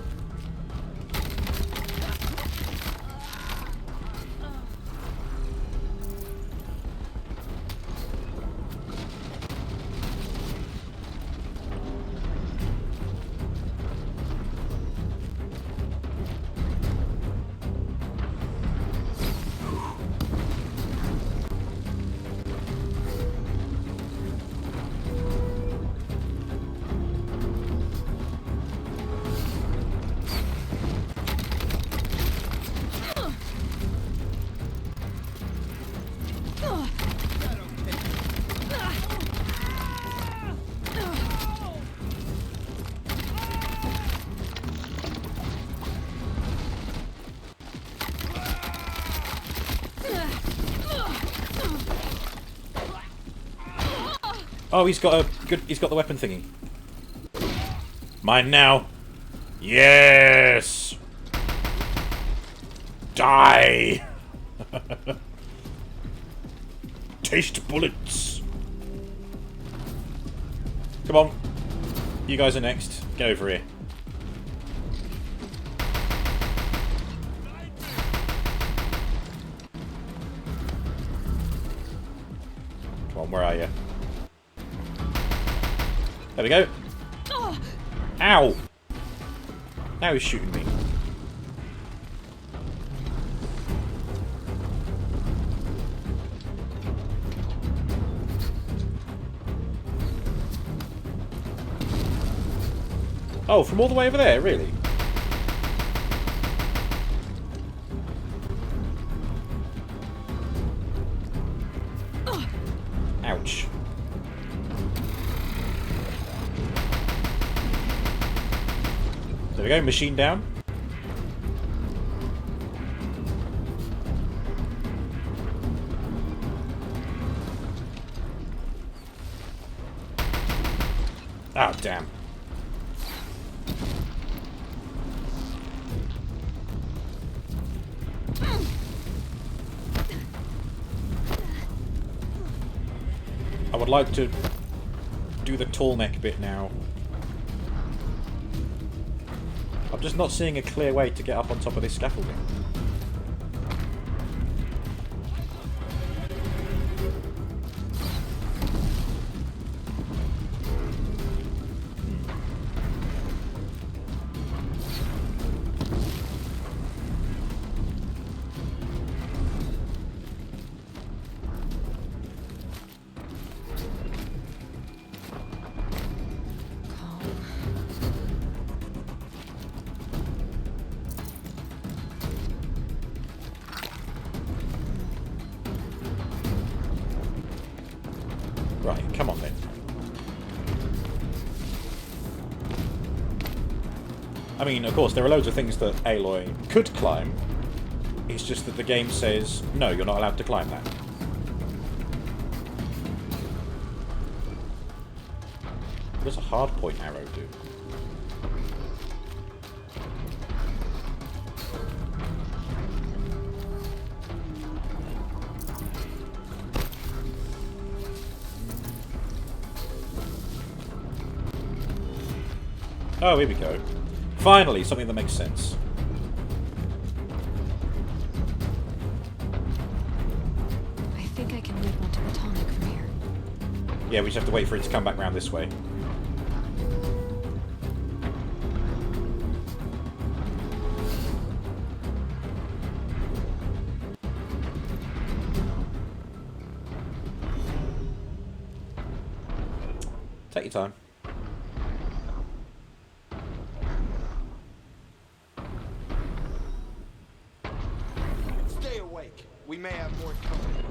Oh, he's got the weapon thingy. Mine now. Yes. Die. Taste bullets. Come on. You guys are next. Get over here. Come on, where are you? There we go. Ow! Now he's shooting me. Oh, from all the way over there, really? Ouch. There we go, machine down. Ah, damn. I would like to do the tall neck bit now. I'm just not seeing a clear way to get up on top of this scaffolding. Right, come on then. I mean, of course, there are loads of things that Aloy could climb. It's just that the game says, no, you're not allowed to climb that. What does a hardpoint arrow do? Oh, here we go. Finally, something that makes sense. I think I can whip onto the tonic from here. Yeah, we just have to wait for it to come back round this way. Take your time. Stay awake. We may have more company.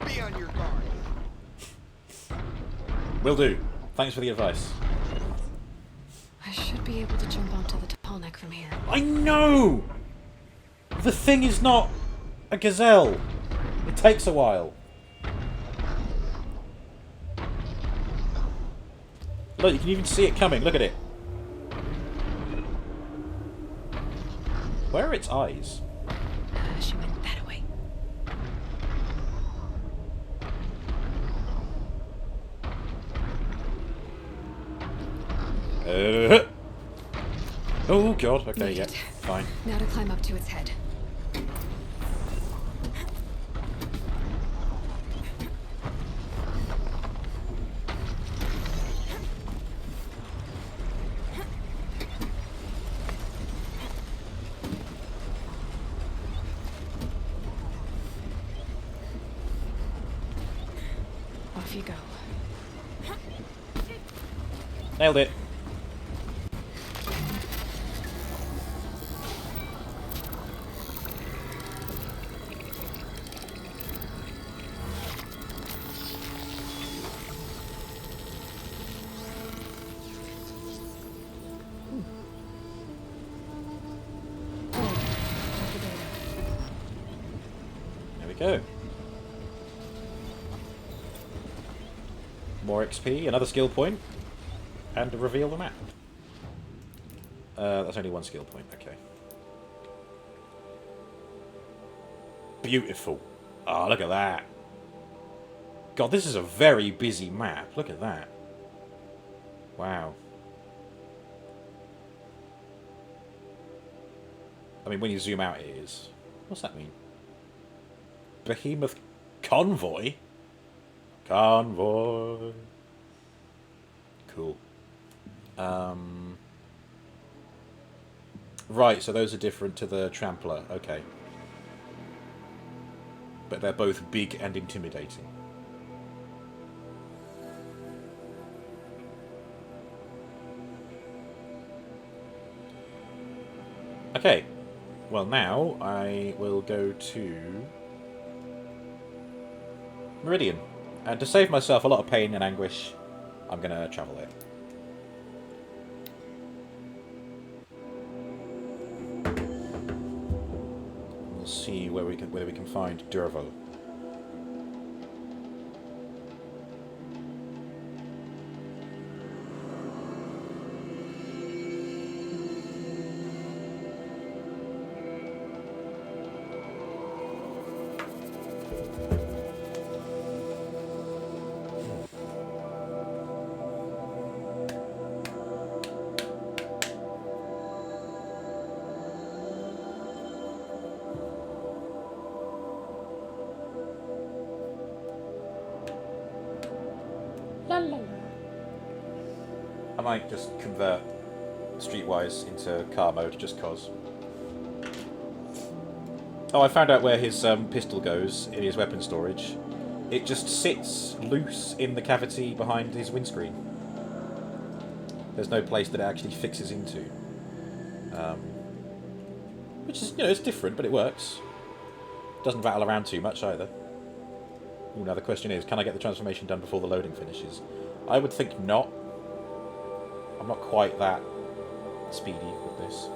Be on your guard. Will do. Thanks for the advice. I should be able to jump onto the tonic from here. I know! The thing is not a gazelle. It takes a while. Look, you can even see it coming. Look at it. Where are its eyes? She went that way. Oh god, okay, Made yeah, it. fine. Now to climb up to its head. Off you go. Nailed it. There we go. More XP, another skill point, and reveal the map. That's only one skill point, okay. Beautiful. Oh, look at that. God, this is a very busy map. Look at that. Wow. I mean, when you zoom out, it is. What's that mean? Behemoth Convoy? Convoy. Cool. Right, so those are different to the Trampler. Okay. But they're both big and intimidating. Okay. Well, now I will go to Meridian. And to save myself a lot of pain and anguish, I'm going to travel there. We'll see whether we can find Dervahl. I might just convert Streetwise into car mode just cause. Oh, I found out where his pistol goes in his weapon storage. it just sits loose in the cavity behind his windscreen. There's no place that it actually fixes into. Which is, it's different, but it works. Doesn't rattle around too much either. Ooh, now the question is, can I get the transformation done before the loading finishes? I would think not. I'm not quite that speedy with this.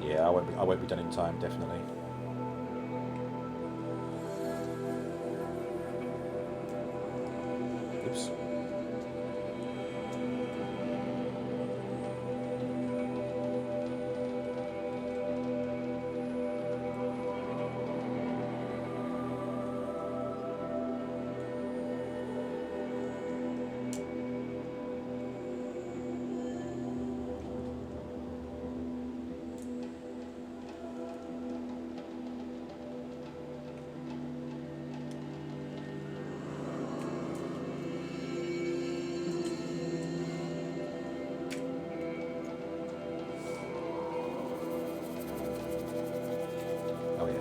Yeah, I won't be done in time, definitely. Oops. Oh yeah.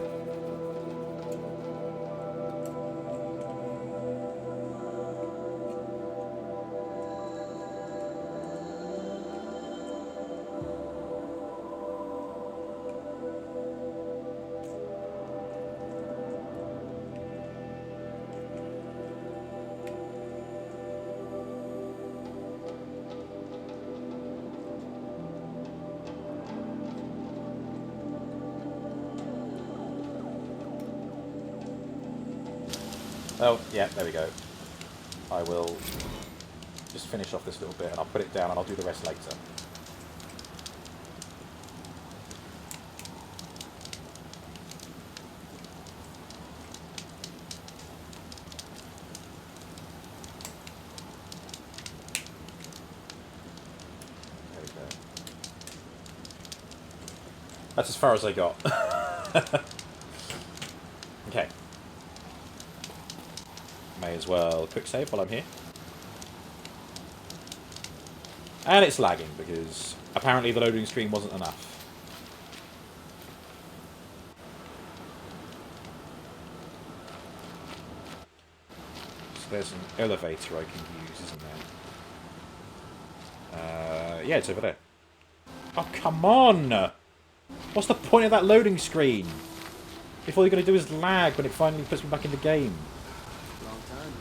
Oh, yeah, there we go. I will just finish off this little bit and I'll put it down and I'll do the rest later. There we go. That's as far as I got. Okay. May as well quick save while I'm here. And it's lagging because apparently the loading screen wasn't enough. So there's an elevator I can use, isn't there? Yeah, it's over there. Oh, come on! What's the point of that loading screen? If all you're going to do is lag when it finally puts me back in the game. Long time.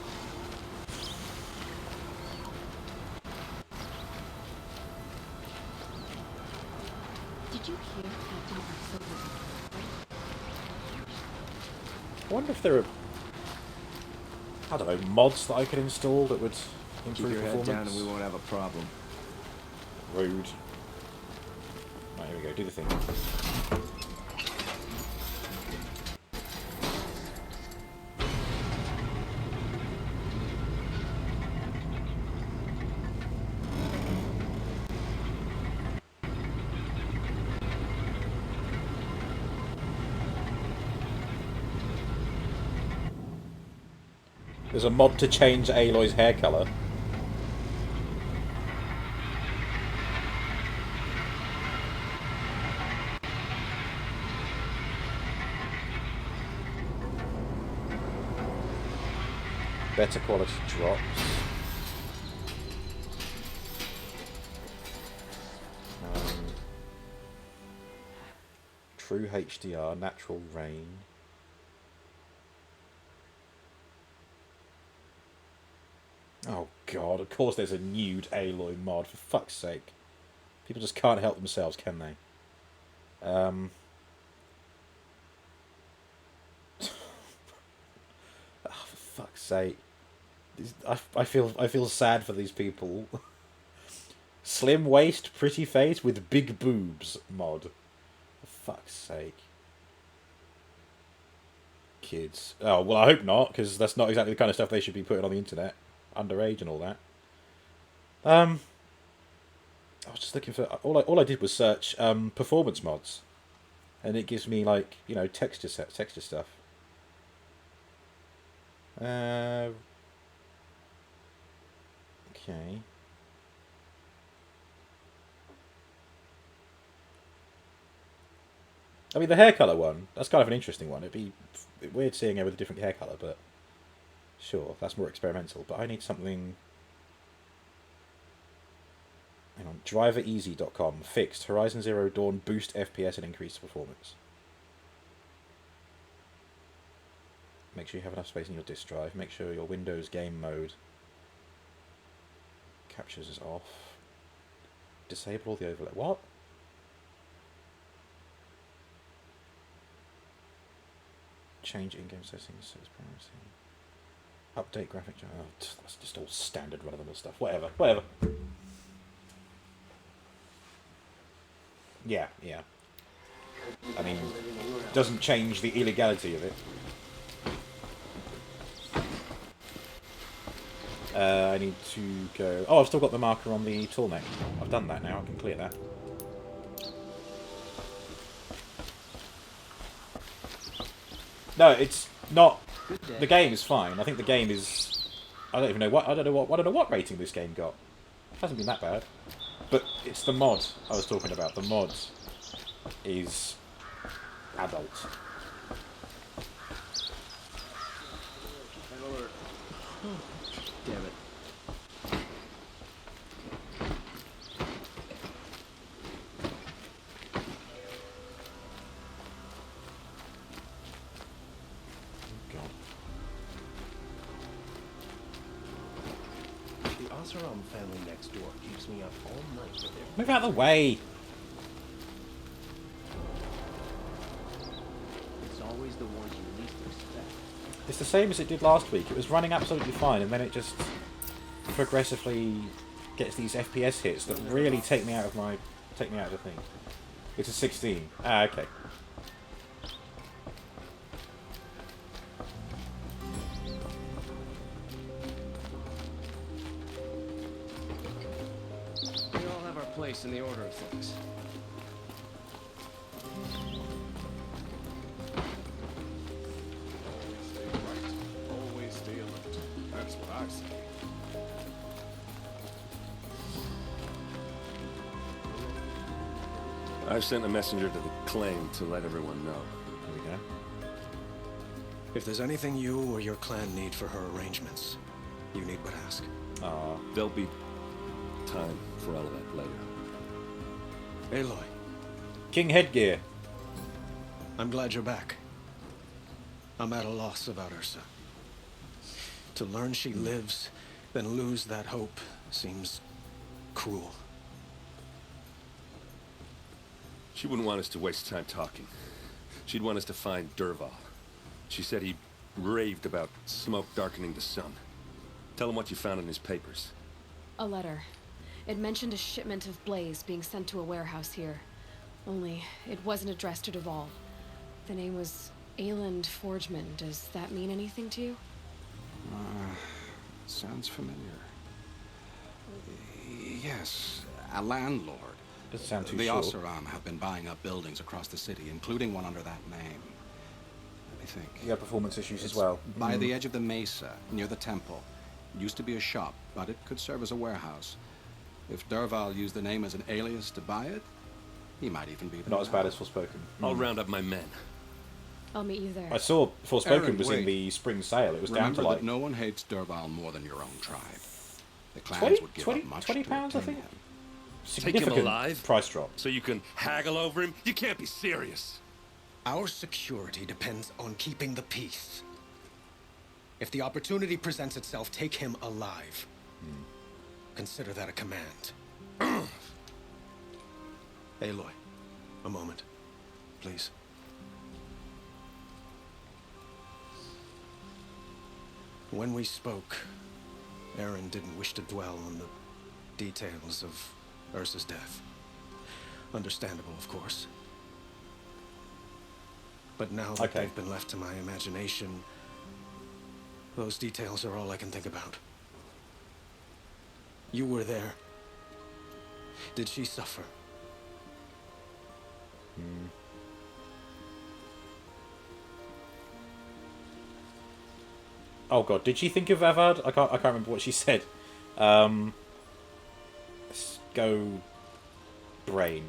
Did you hear Captain ERSA was I wonder if there are, I don't know, mods that I could install that would Keep improve your head performance. down and we won't have a problem. Rude. Right, here we go, do the thing. There's a mod to change Aloy's hair colour. Better quality drops. True HDR, natural rain. Oh god, of course there's a nude Aloy mod, for fuck's sake. People just can't help themselves, can they? Oh, for fuck's sake. I feel sad for these people. Slim waist, pretty face with big boobs mod. For fuck's sake. kids. Oh, well, I hope not, because that's not exactly the kind of stuff they should be putting on the internet. Underage and all that. I was just looking for... All I did was search performance mods. And it gives me, like, you know, texture stuff. Okay. I mean, the hair colour one, that's kind of an interesting one. It'd be weird seeing her with a different hair colour, but sure, that's more experimental. But I need something... Hang on, drivereasy.com. Fixed. Horizon Zero Dawn boost FPS and increase performance. Make sure you have enough space in your disk drive. Make sure your Windows game mode captures is off. Disable all the overlay. What? Change in-game settings. Update graphic. Oh, that's just all standard run-of-the-mill stuff. Whatever. Yeah. I mean, doesn't change the illegality of it. I need to go... Oh, I've still got the marker on the tool neck. I've done that now. I can clear that. No, it's not... The game is fine. I think the game is... I don't know what rating this game got. It hasn't been that bad. But it's the mod I was talking about. The mod is adult. Damn it. God. The Oseram family next door keeps me up all night with their... Move out of the way! It's always the ones you least expect. It's the same as it did last week. It was running absolutely fine, and then it just progressively gets these FPS hits that really take me out of the thing. It's a 16. Ah, okay. We all have our place in the order of things. Always stay alert. That's what I say. I've sent a messenger to the claim to let everyone know. There we go. If there's anything you or your clan need for her arrangements, you need but ask. There'll be time for all of that later. Aloy. King Headgear. I'm glad you're back. I'm at a loss about Ursa. To learn she lives, then lose that hope, seems cruel. She wouldn't want us to waste time talking. She'd want us to find Dervahl. She said he raved about smoke darkening the sun. Tell him what you found in his papers. A letter. It mentioned a shipment of blaze being sent to a warehouse here. Only, it wasn't addressed to Dervahl. The name was Ayland Forgeman. Does that mean anything to you? Sounds familiar. Yes, a landlord. Doesn't sound too The sure. Oseram have been buying up buildings across the city, including one under that name. Let me think. You have performance issues as well. By the edge of the mesa, near the temple. It used to be a shop, but it could serve as a warehouse. If Dervahl used the name as an alias to buy it, he might even be the Not as bad as Forspoken. I'll round up my men. I'll meet you there. I saw Forspoken Aaron, was in wait. the spring sale. It was down Remember to like that no one hates Dervahl more than your own tribe. The clans 20, would give 20, up much 20 to pounds, I obtain think. him. Take him Significant alive? price drop. So you can haggle over him? You can't be serious. Our security depends on keeping the peace. If the opportunity presents itself, take him alive. Consider that a command. Aloy, a moment, please. When we spoke, Aaron didn't wish to dwell on the details of Ursa's death. Understandable, of course. But now that Okay. they've been left to my imagination, those details are all I can think about. You were there. Did she suffer? Oh god, did she think of Avad? I can't remember what she said. Let's go brain.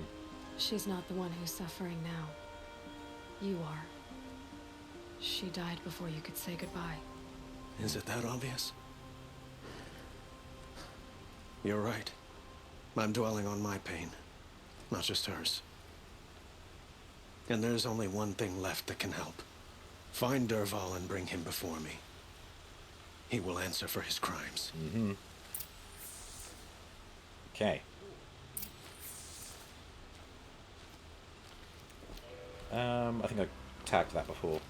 She's not the one who's suffering now. You are. She died before you could say goodbye. Is it that obvious? You're right. I'm dwelling on my pain, not just hers. And there's only one thing left that can help. Find Dervahl and bring him before me. He will answer for his crimes. Mm-hmm. Okay. I think I tagged that before.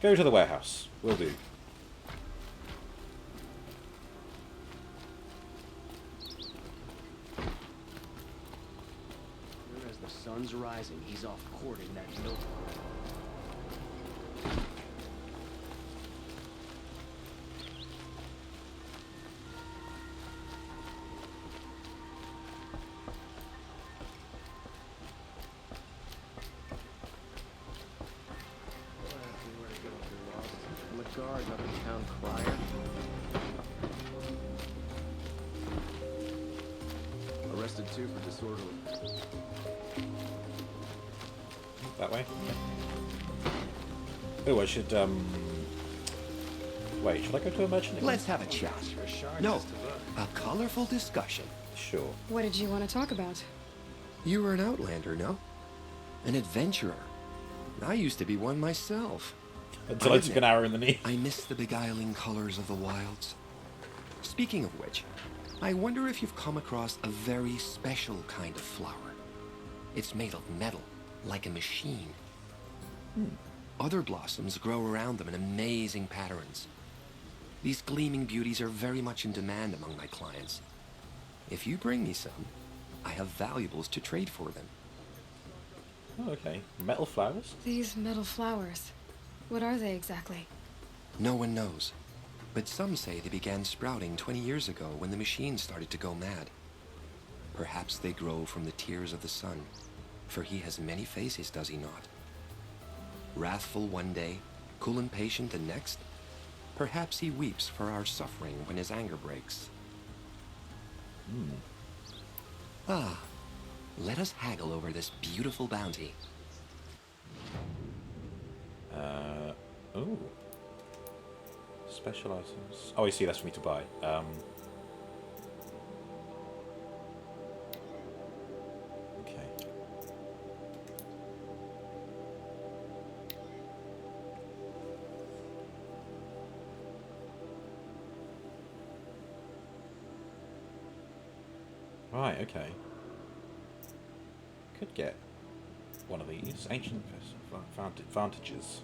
Go to the warehouse. Will do. As the sun's rising, he's off courting that milk. Guard, up in town crier. Arrested too for disorderly. That way? Oh, I should, wait, should I go to a merchant again? Let's have a chat. No, a colorful discussion. Sure. What did you want to talk about? You were an outlander, no? An adventurer. I used to be one myself. Until I took an arrow in the knee. I miss the beguiling colors of the wilds. Speaking of which, I wonder if you've come across a very special kind of flower. It's made of metal, like a machine. Other blossoms grow around them in amazing patterns. These gleaming beauties are very much in demand among my clients. If you bring me some, I have valuables to trade for them. Oh, okay. Metal flowers? These metal flowers. What are they exactly? No one knows, but some say they began sprouting 20 years ago when the machines started to go mad. Perhaps they grow from the tears of the sun, for he has many faces, does he not? Wrathful one day, cool and patient the next. Perhaps he weeps for our suffering when his anger breaks. Ah, let us haggle over this beautiful bounty. Oh. Special items. Oh, I see, that's for me to buy. Okay. Right, okay. Could get one of these. Ancient advantages.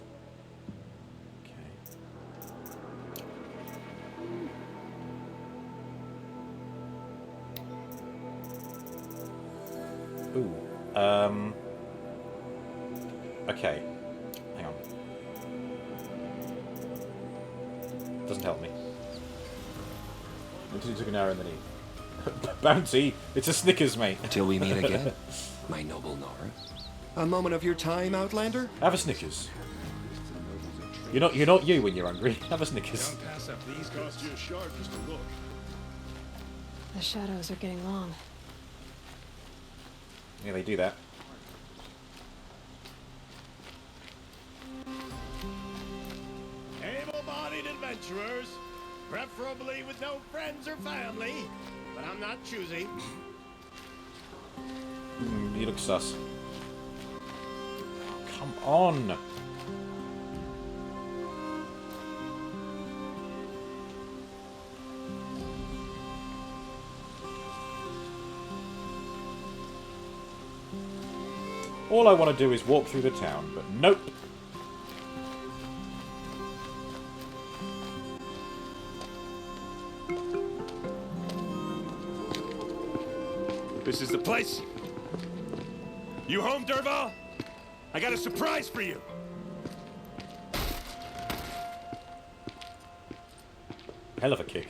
Ooh. Okay. Hang on. Doesn't help me. Until you took an arrow in the knee. Bounty? It's a Snickers, mate. Till we meet again, my noble Nora. A moment of your time, Outlander? Have a Snickers. You're not you when you're hungry. Have a Snickers. Don't pass up these. Cost you a shard just to look. The shadows are getting long. Yeah, they do that. Able-bodied adventurers, preferably with no friends or family, but I'm not choosy. You look sus. Come on. All I want to do is walk through the town, but nope. This is the place. You home, Dervahl? I got a surprise for you. hell of a kick.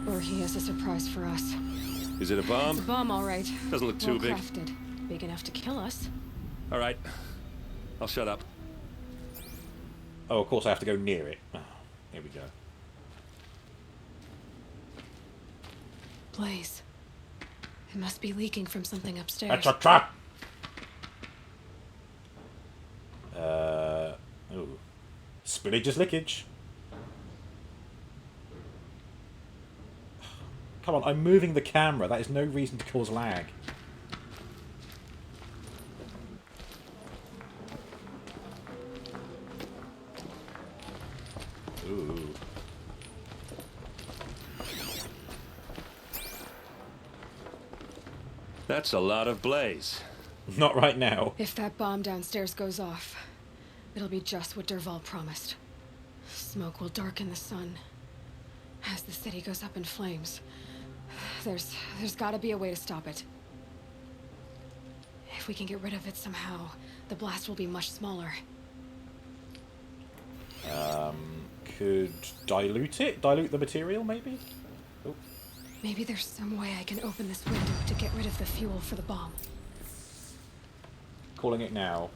Or he has a surprise for us. Is it a bomb? It's a bomb, all right. Doesn't look too big. Crafted. Big enough to kill us. All right. I'll shut up. Oh, of course I have to go near it. Oh, here we go. Blaze. It must be leaking from something upstairs. That's a trap! Ooh. Spillage is leakage. Come on, I'm moving the camera. That is no reason to cause lag. Ooh. That's a lot of blaze. Not right now. If that bomb downstairs goes off, it'll be just what Dervahl promised. Smoke will darken the sun. As the city goes up in flames, there's gotta be a way to stop it. If we can get rid of it somehow, the blast will be much smaller. Could dilute it? Dilute the material, maybe? Oh. Maybe there's some way I can open this window to get rid of the fuel for the bomb. Calling it now.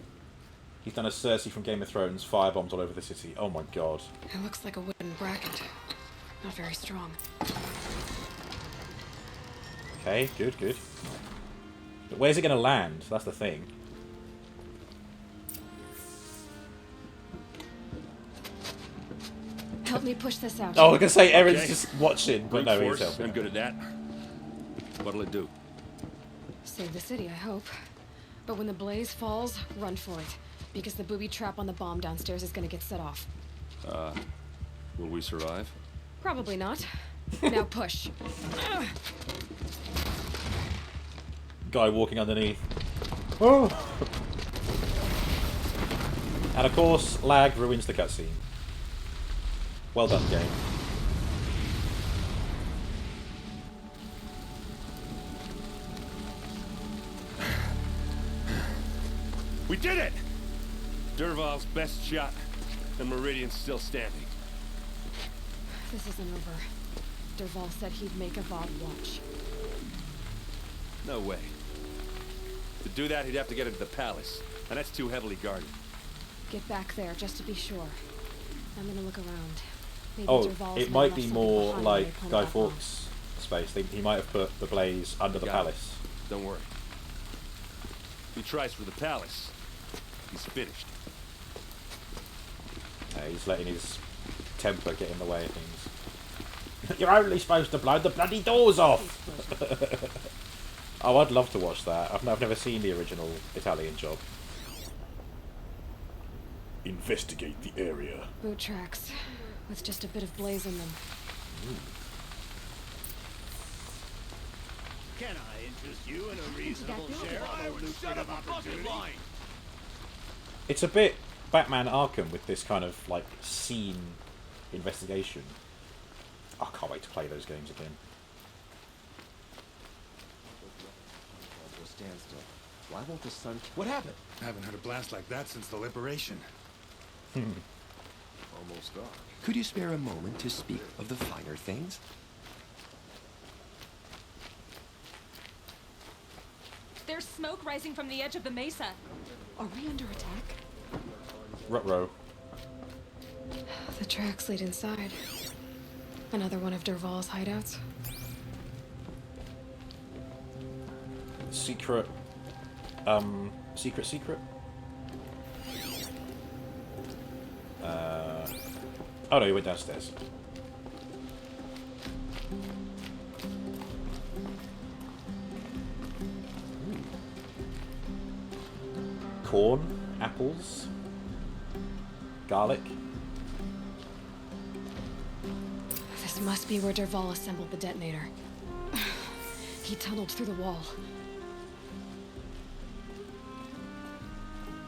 He's done a Cersei from Game of Thrones, firebombs all over the city. Oh my god. It looks like a wooden bracket. Not very strong. Okay, good, good. But where's it going to land? That's the thing. Help me push this out. Oh, I was going to say Erin's Okay. just watching, but Brute no, he's force. helping. I'm good at that. What'll it do? Save the city, I hope. But when the blaze falls, run for it. Because the booby trap on the bomb downstairs is gonna get set off. Will we survive? Probably not. Now push. Guy walking underneath. Oh! And of course, lag ruins the cutscene. Well done, game. We did it! Dervahl's best shot, and Meridian's still standing. This isn't over. Dervahl said he'd make a Vought watch. No way. To do that, he'd have to get into the palace, and that's too heavily guarded. Get back there, just to be sure. I'm gonna look around. Maybe Oh, Dervahl's it men might left be something more behind when they like planted Guy that bomb. Fawkes space. He might have put the blaze under the Got it. palace. Don't worry. If he tries for the palace, he's finished. He's letting his temper get in the way of things. You're only supposed to blow the bloody doors off! Oh, I'd love to watch that. I've never seen the original Italian Job. Investigate the area. Boot tracks, with just a bit of blaze in them. Can I interest you in a reasonable share of a lucrative opportunity? It's a bit Batman Arkham with this kind of, like, scene investigation. I can't wait to play those games again. Standstill. Why won't the sun... What happened? I haven't heard a blast like that since the liberation. Almost dark. Could you spare a moment to speak of the finer things? There's smoke rising from the edge of the mesa. Are we under attack? Ruh-roh. The tracks lead inside. Another one of Dervahl's hideouts. Secret. Secret? Oh no, he went downstairs. Corn, apples, garlic. This must be where Dervahl assembled the detonator. He tunneled through the wall.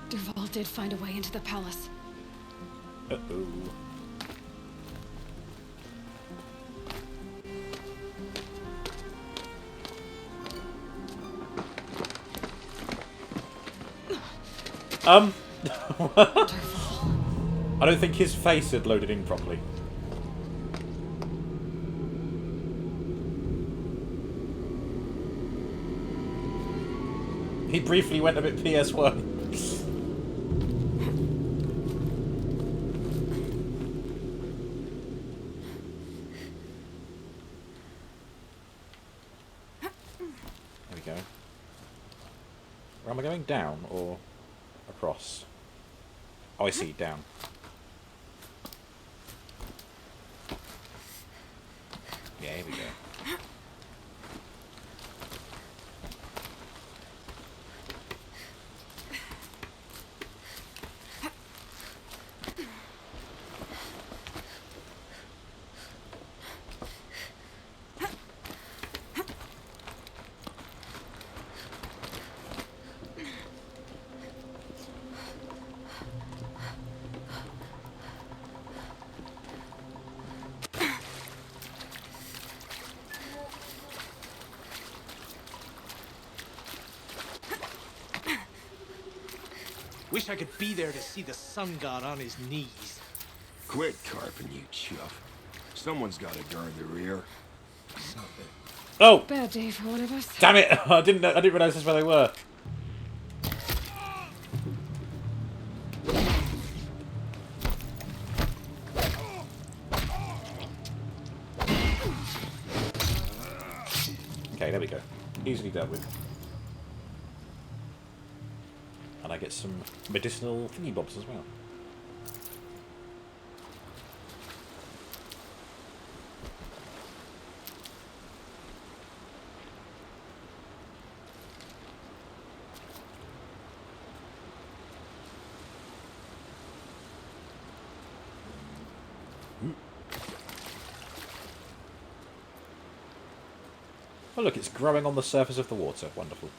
Dervahl did find a way into the palace. Uh-oh. I don't think his face had loaded in properly. He briefly went a bit PS1. There we go. Where am I going? Down or across? Oh, I see. Down. Yeah, here we go. Wish I could be there to see the sun god on his knees. Quit carping, you chuff. Someone's got to guard the rear. Oh! Bad day for one of us. Damn it! I didn't realise that's where they were. Okay, there we go. Easily dealt with. And I get some medicinal thingy bobs as well. Oh look, it's growing on the surface of the water. Wonderful.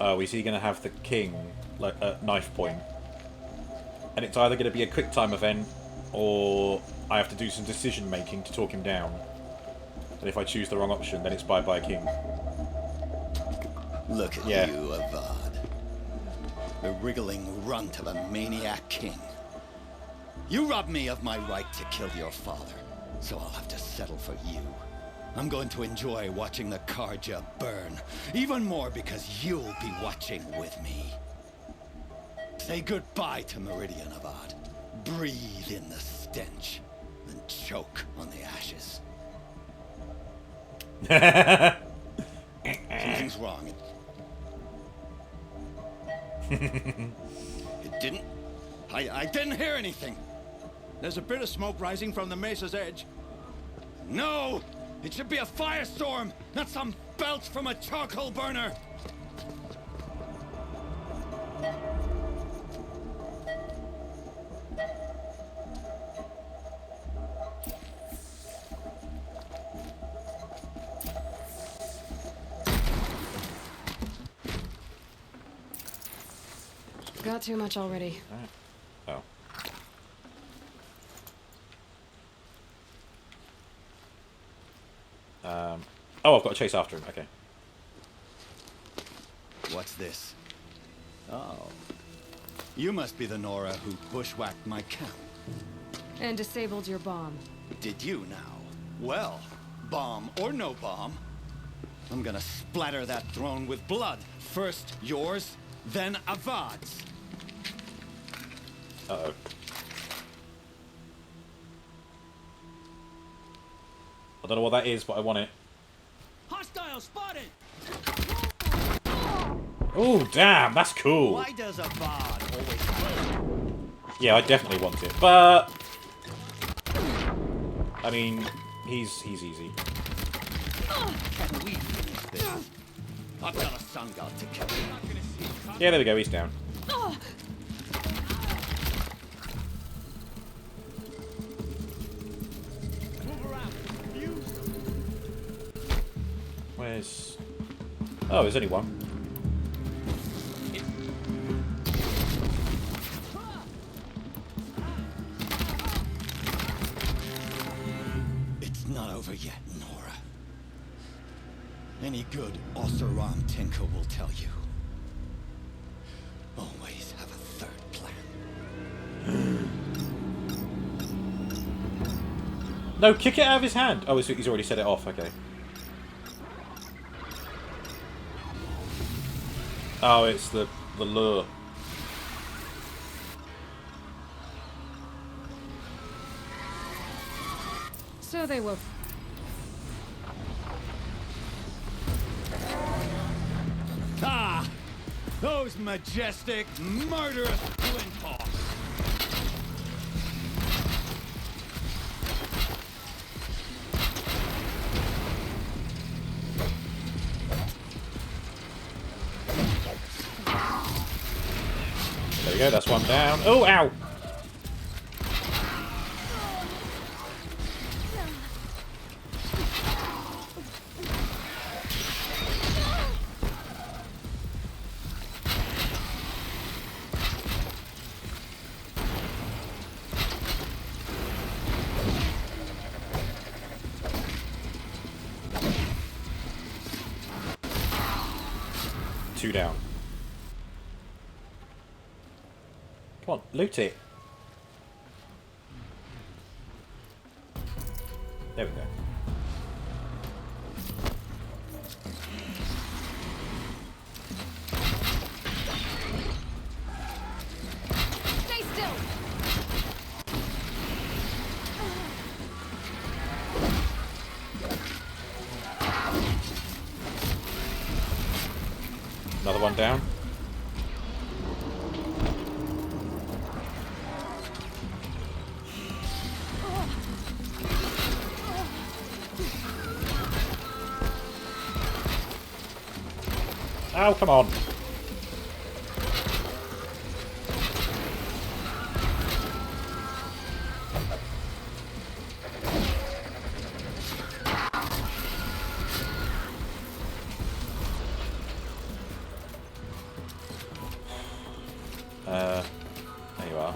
Oh, is he going to have the king like at knife point? And it's either going to be a quick time event, or I have to do some decision making to talk him down. And if I choose the wrong option, then it's bye-bye king. Look at Yeah. you, Avad. The wriggling runt of a maniac king. You robbed me of my right to kill your father, so I'll have to settle for you. I'm going to enjoy watching the Karja burn, even more because you'll be watching with me. Say goodbye to Meridian, Avad. Breathe in the stench, then choke on the ashes. Something's wrong. It didn't... I didn't hear anything. There's a bit of smoke rising from the mesa's edge. No! It should be a firestorm, not some belch from a charcoal burner! Got too much already. Oh. Oh, I've got to chase after him. Okay. What's this? Oh. You must be the Nora who bushwhacked my camp. And disabled your bomb. Did you now? Well, bomb or no bomb, I'm gonna splatter that throne with blood. First yours, then Avad's. Uh-oh. I don't know what that is, but I want it. Hostile spotted! Oh, damn, that's cool. Why does Avad always... Yeah, I definitely want it, but... I mean, he's easy. Can we finish this? I've got a sun god to kill. Yeah, there we go, he's down. Where's... Oh, there's only one. forget, Nora. Any good Oseram tinker will tell you. Always have a third plan. No, kick it out of his hand! Oh, he's already set it off, okay. Oh, it's the lure. So they will. Ah! Those majestic, murderous flinthawks! There we go, that's one down. Oh, ow! Two down. Come on, loot it. There we go. Stay still. Another one down. Oh, come on. There you are.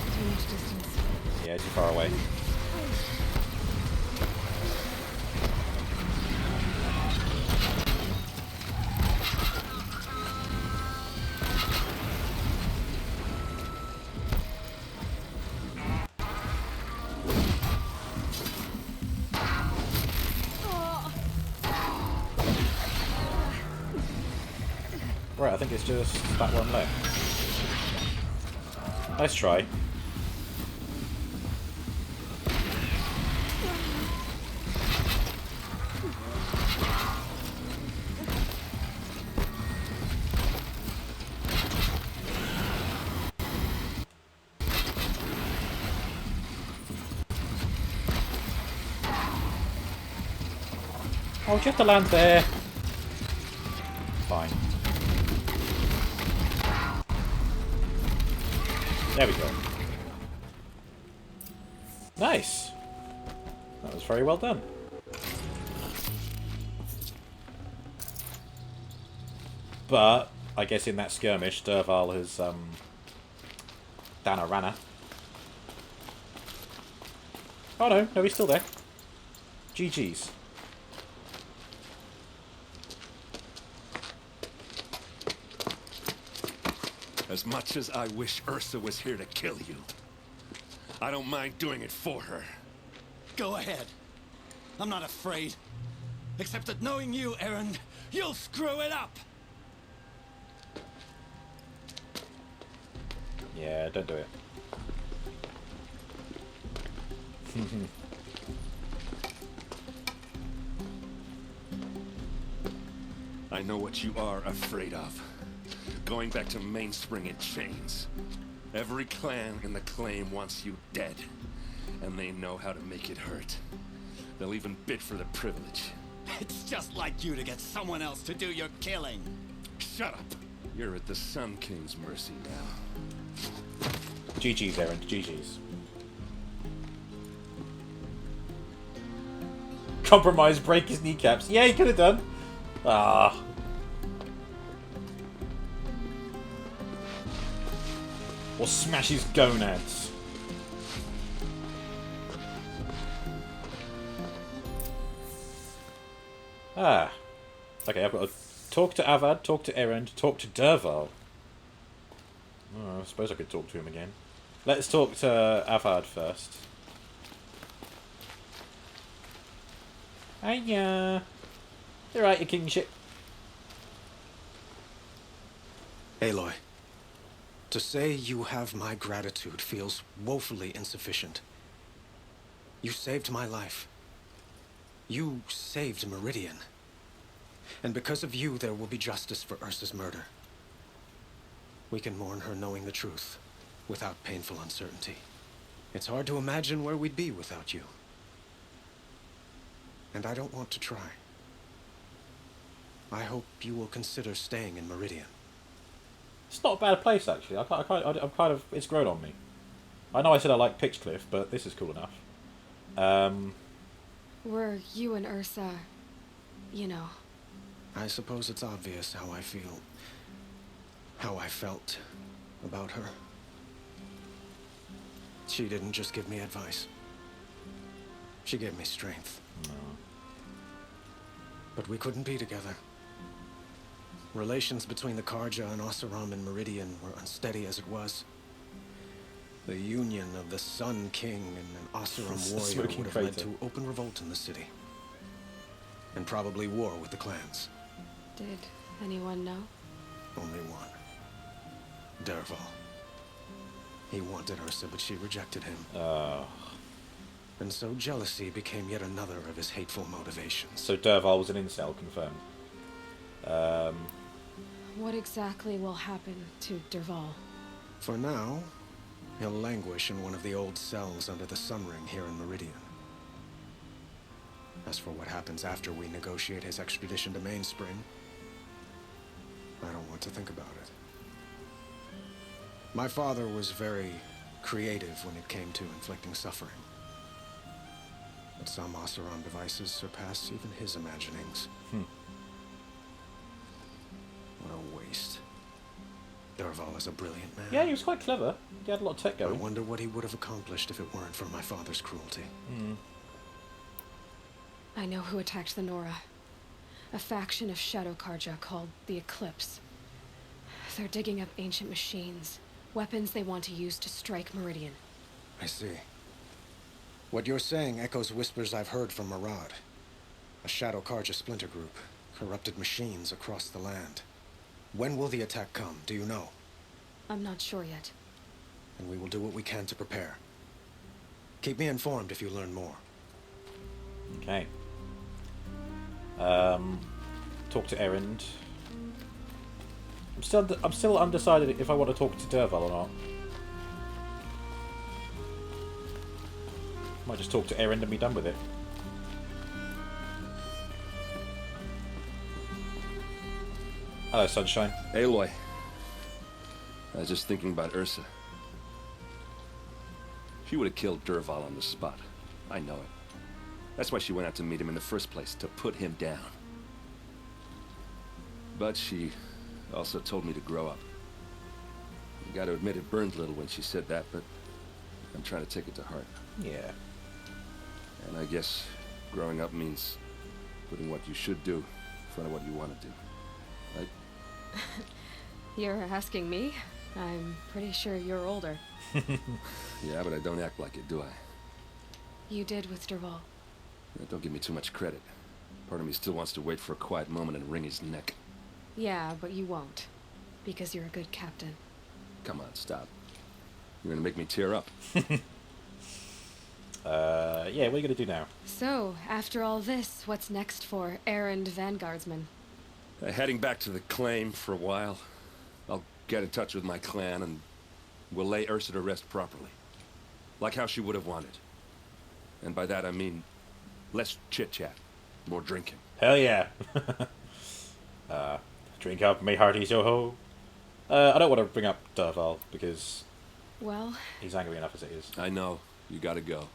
Too much distance. Yeah, too far away. Right, I think it's just that one left. Nice try. Oh, do you have to land there? Fine. There we go. Nice! That was very well done. But, I guess in that skirmish, Dervahl has, done a runner. Oh no, no, he's still there. GG's. As much as I wish ERSA was here to kill you, I don't mind doing it for her. Go ahead. I'm not afraid. Except that knowing you, Aaron, you'll screw it up! Yeah, don't do it. I know what you are afraid of. Going back to Mainspring in chains. Every clan in the claim wants you dead. And they know how to make it hurt. They'll even bid for the privilege. It's just like you to get someone else to do your killing. Shut up! You're at the Sun King's mercy now. GG's, Aaron. GG's. Compromise, break his kneecaps. Yeah, he could have done. Ah. Or smash his gonads. Ah. Okay, I've got to talk to Avad, talk to Erend, talk to Dervahl. Oh, I suppose I could talk to him again. Let's talk to Avad first. Hiya. You're right, your kingship. Aloy, to say you have my gratitude feels woefully insufficient. You saved my life. You saved Meridian. And because of you, there will be justice for Ursa's murder. We can mourn her knowing the truth, without painful uncertainty. It's hard to imagine where we'd be without you. And I don't want to try. I hope you will consider staying in Meridian. It's not a bad place, actually. I'm kind of... It's grown on me. I know I said I like Pitchcliff, but this is cool enough. Were you and Ursa, you know... I suppose it's obvious how I feel. How I felt about her. She didn't just give me advice. She gave me strength. No. But we couldn't be together. Relations between the Karja and Oseram and Meridian were unsteady as it was. The union of the Sun King and an Oseram warrior would have led to open revolt in the city. And probably war with the clans. Did anyone know? Only one. Dervahl. He wanted Ursa, but she rejected him. And so jealousy became yet another of his hateful motivations. So Dervahl was an incel, confirmed. What exactly will happen to Dervahl? For now, he'll languish in one of the old cells under the Sun Ring here in Meridian. As for what happens after we negotiate his extradition to Mainspring, I don't want to think about it. My father was very creative when it came to inflicting suffering. But some Oseram devices surpass even his imaginings. What a waste. Dervahl is a brilliant man. Yeah, he was quite clever. He had a lot of tech going. I wonder what he would have accomplished if it weren't for my father's cruelty. I know who attacked the Nora. A faction of Shadow Karja called the Eclipse. They're digging up ancient machines. Weapons they want to use to strike Meridian. I see. What you're saying echoes whispers I've heard from Murad. A Shadow Karja splinter group. Corrupted machines across the land. When will the attack come? Do you know? I'm not sure yet. And we will do what we can to prepare. Keep me informed if you learn more. Okay. Talk to Erend. I'm still undecided if I want to talk to Dervahl or not. Might just talk to Erend and be done with it. Hello, Sunshine. Aloy. I was just thinking about Ursa. She would have killed Dervahl on the spot. I know it. That's why she went out to meet him in the first place, to put him down. But she also told me to grow up. You gotta admit it burned a little when she said that, but I'm trying to take it to heart. Yeah. And I guess growing up means putting what you should do in front of what you want to do. Right? You're asking me? I'm pretty sure you're older. Yeah, but I don't act like it, do I? You did with Dervahl. Don't give me too much credit. Part of me still wants to wait for a quiet moment and wring his neck. Yeah, but you won't. Because you're a good captain. Come on, stop. You're gonna make me tear up. Yeah, what are you gonna do now? So, after all this, what's next for Erend Vanguardsman? Heading back to the claim for a while. I'll get in touch with my clan and we'll lay Ursa to rest properly. Like how she would have wanted. And by that I mean less chit-chat, more drinking. Hell yeah. Drink up, me hearties, yo-ho. I don't want to bring up Dervahl because... Well... he's angry enough as it is. I know. You gotta go.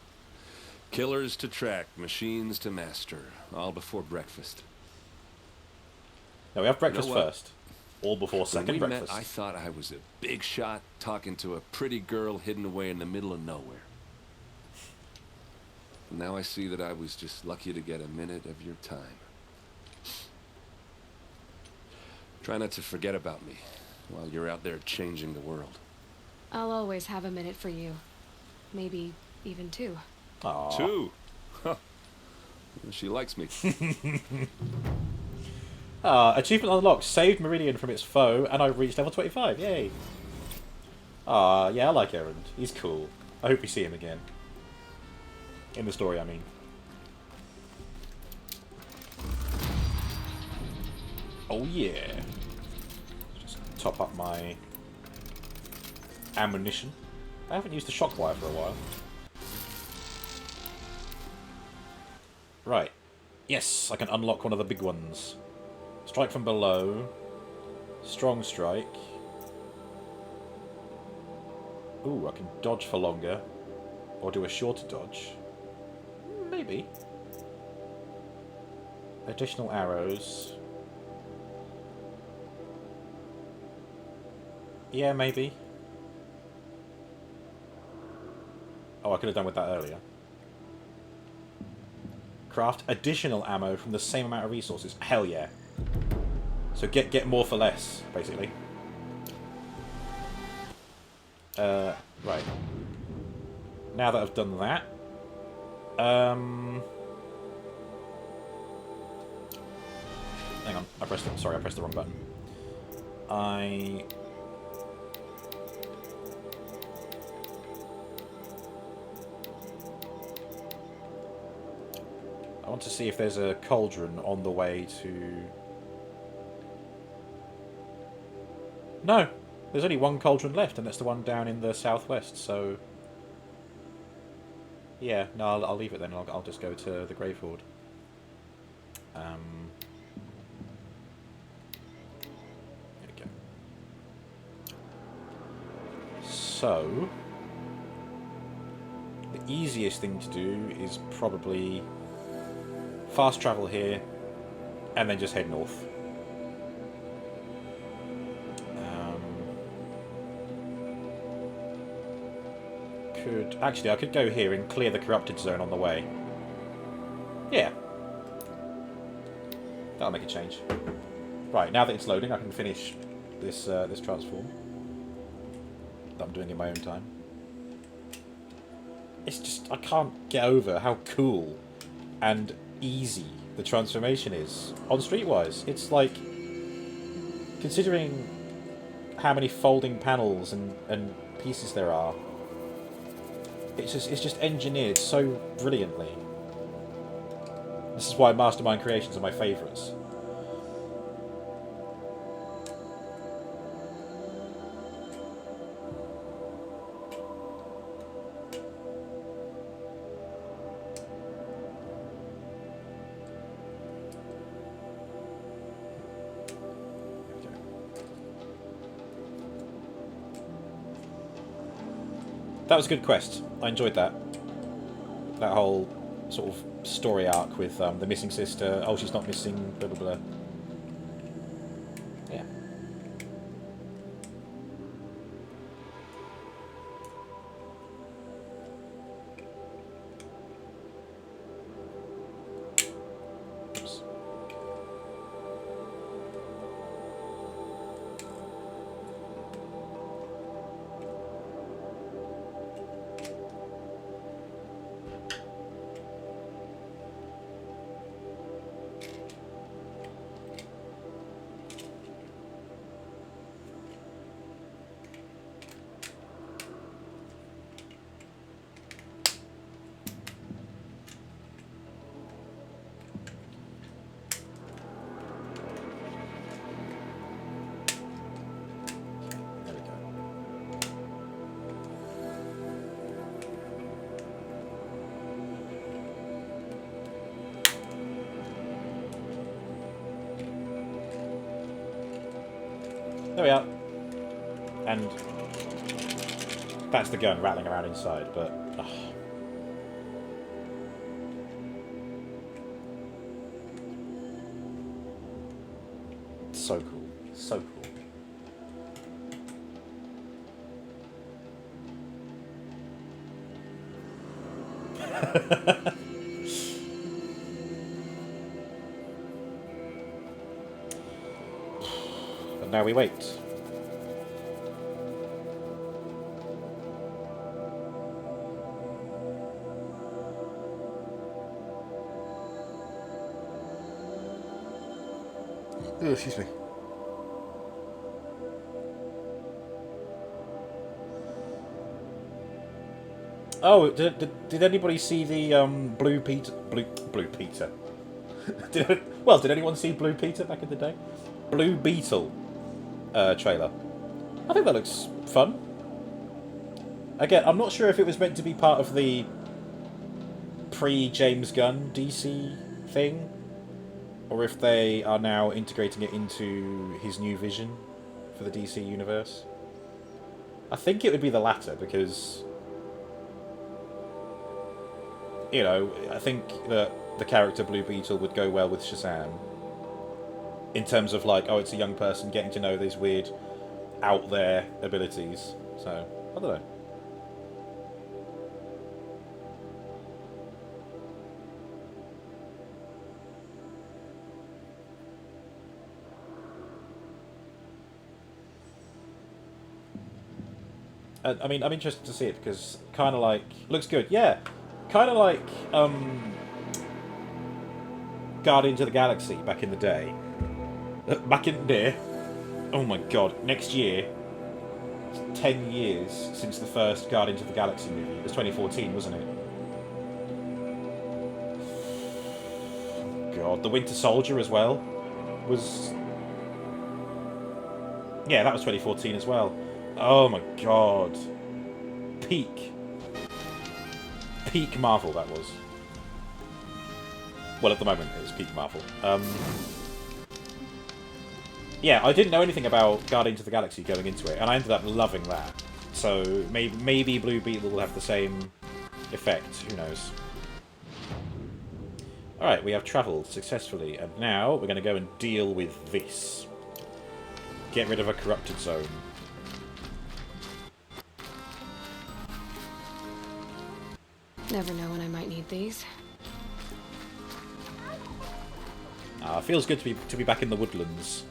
Killers to track, machines to master. All before breakfast. No, we have breakfast You know what? first. All before second when we breakfast. Met, I thought I was a big shot talking to a pretty girl hidden away in the middle of nowhere. Now I see that I was just lucky to get a minute of your time. Try not to forget about me while you're out there changing the world. I'll always have a minute for you. Maybe even two. Aww. 2? Huh. She likes me. Achievement unlocked. Saved Meridian from its foe, and I've reached level 25. Yay. Yeah, I like Erend. He's cool. I hope we see him again. In the story, I mean. Oh yeah. Just top up my ammunition. I haven't used the shockwire for a while. Right. Yes, I can unlock one of the big ones. Strike from below. Strong strike. Ooh, I can dodge for longer. Or do a shorter dodge. Maybe. Additional arrows. Yeah, maybe. Oh, I could have done with that earlier. Craft additional ammo from the same amount of resources. Hell yeah. So get more for less, basically. Right. Now that I've done that, hang on. I pressed the wrong button. I want to see if there's a cauldron on the way to... No! There's only one cauldron left, and that's the one down in the southwest, so... Yeah, no, I'll leave it then. I'll just go to the Grave Horde. There we go. So... the easiest thing to do is probably... fast travel here, and then just head north. Actually, I could go here and clear the corrupted zone on the way. Yeah. That'll make a change. Right, now that it's loading, I can finish this this transform that I'm doing in my own time. It's just, I can't get over how cool and easy the transformation is on Streetwise. It's like, considering how many folding panels and pieces there are, it's just engineered so brilliantly. This is why Mastermind Creations are my favourites. That was a good quest. I enjoyed that. That whole sort of story arc with the missing sister. Oh, she's not missing, blah, blah, blah. Yeah. Oops. There we are. And that's the gun rattling around inside, but... ugh. So cool. So cool. now we wait. Oh, excuse me. Oh, did anybody see the Blue Peter? Blue Peter. Did anyone see Blue Peter back in the day? Blue Beetle trailer. I think that looks fun. Again, I'm not sure if it was meant to be part of the pre-James Gunn DC thing, or if they are now integrating it into his new vision for the DC universe. I think it would be the latter, because, you know, I think that the character Blue Beetle would go well with Shazam. In terms of, like, oh, it's a young person getting to know these weird, out there abilities. So, I don't know. I mean, I'm interested to see it because kind of like looks good. Yeah, kind of like Guardians of the Galaxy back in the day. Back in there. Oh my God! Next year, it's 10 years since the first Guardians of the Galaxy movie. It was 2014, wasn't it? God, the Winter Soldier as well was. Yeah, that was 2014 as well. Oh my God. Peak Marvel, that was. Well, at the moment, it was peak Marvel. Yeah, I didn't know anything about Guardians of the Galaxy going into it, and I ended up loving that. So, maybe Blue Beetle will have the same effect, who knows. Alright, we have travelled successfully, and now we're going to go and deal with this. Get rid of a corrupted zone. Never know when I might need these. Feels good to be back in the woodlands.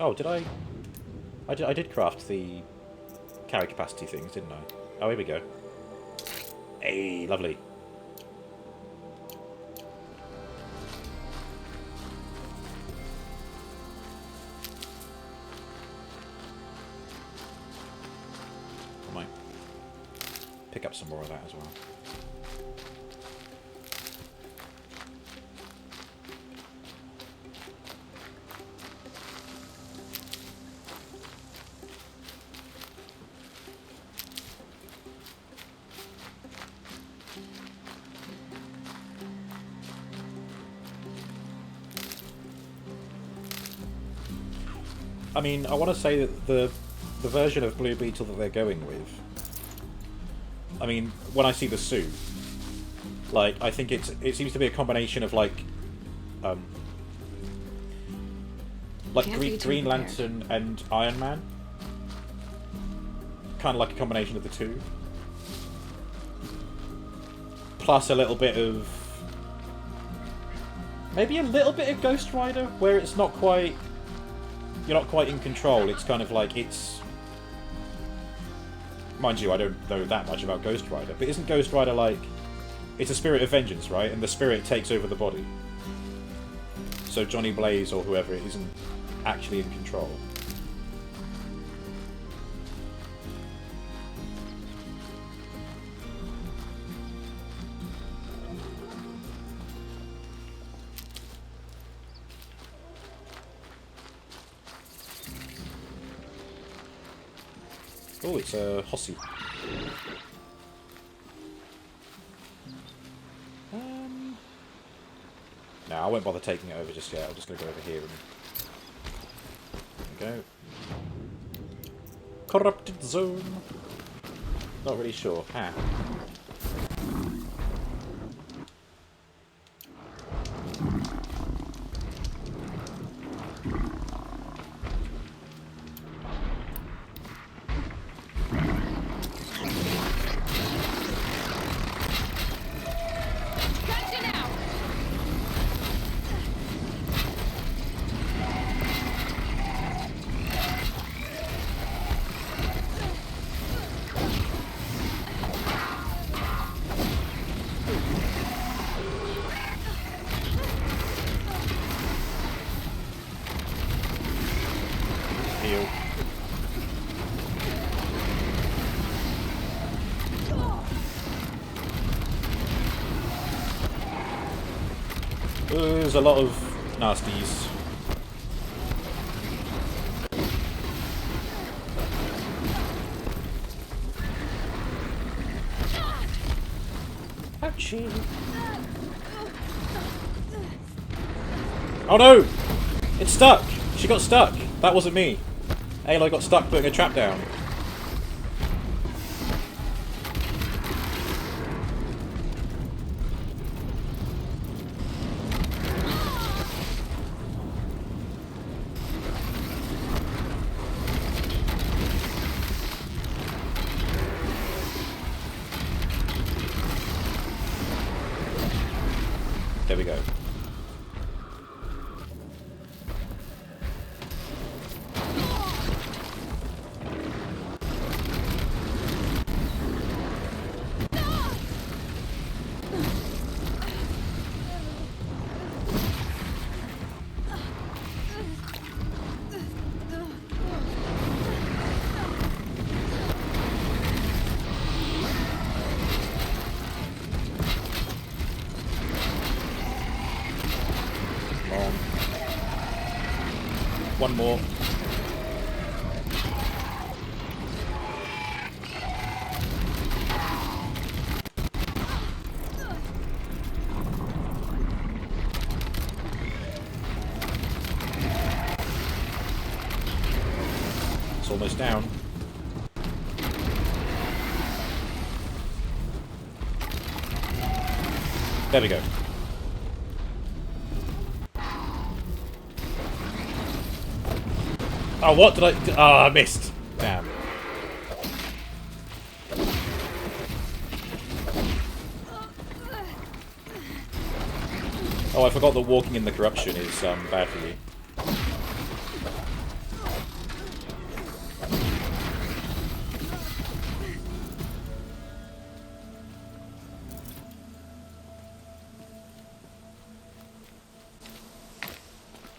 Oh, did I did craft the carry capacity things, didn't I? Oh, here we go. Hey, lovely. I might pick up some more of that as well. I mean, I want to say that the version of Blue Beetle that they're going with, I mean, when I see the suit, like, I think it seems to be a combination of, like Green Lantern and Iron Man. Kind of like a combination of the two. Plus a little bit of... maybe a little bit of Ghost Rider, where it's not quite... you're not quite in control. It's kind of like it's... mind you, I don't know that much about Ghost Rider, but isn't Ghost Rider like... it's a spirit of vengeance, right? And the spirit takes over the body. So Johnny Blaze or whoever isn't actually in control. Oh, it's a Hossie. No, I won't bother taking it over just yet. I'm just going to go over here and... there we go. Corrupted zone. Not really sure. Heal. There's a lot of nasties. Ouchie. Oh no! It's stuck! She got stuck! That wasn't me. Aloy got stuck putting a trap down. There we go. One more. It's almost down. There we go. Oh, what did I... Oh, I missed. Damn. Oh, I forgot that walking in the corruption is bad for you.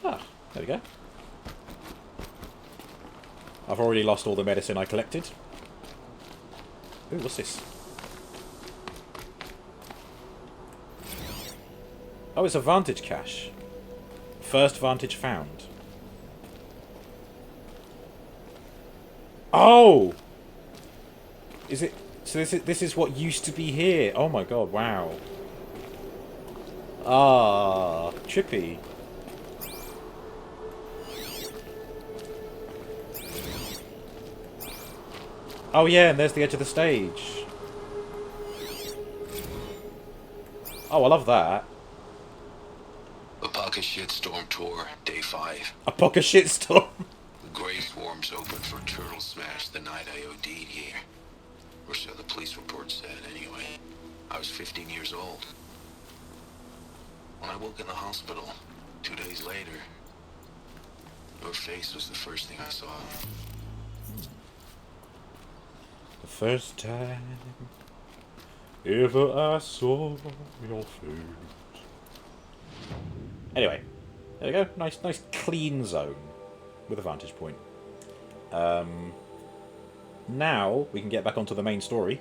Ah, there we go. I've already lost all the medicine I collected. Ooh, what's this? Oh, it's a vantage cache. First vantage found. Oh! Is it... So this is what used to be here. Oh my god, wow. Ah, trippy. Oh yeah, and there's the edge of the stage. Oh, I love that. A pocket shitstorm tour, day 5. A pocket shitstorm. The grave swarms opened for turtle smash the night I OD'd here. Or so the police report said, anyway. I was 15 years old. When I woke in the hospital, 2 days later, your face was the first thing I saw. The first time ever I saw your face. Anyway, there we go. Nice clean zone with a vantage point. Now we can get back onto the main story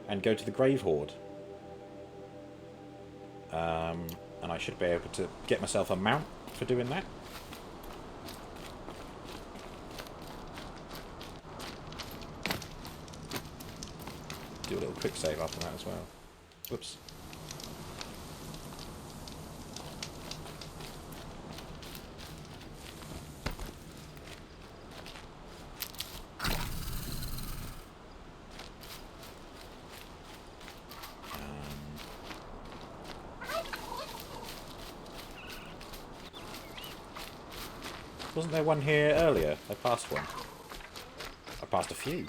and go to the Grave Horde. And I should be able to get myself a mount for doing that. Do a little quick save after that as well. Whoops. Wasn't there one here earlier? I passed one. I passed a few.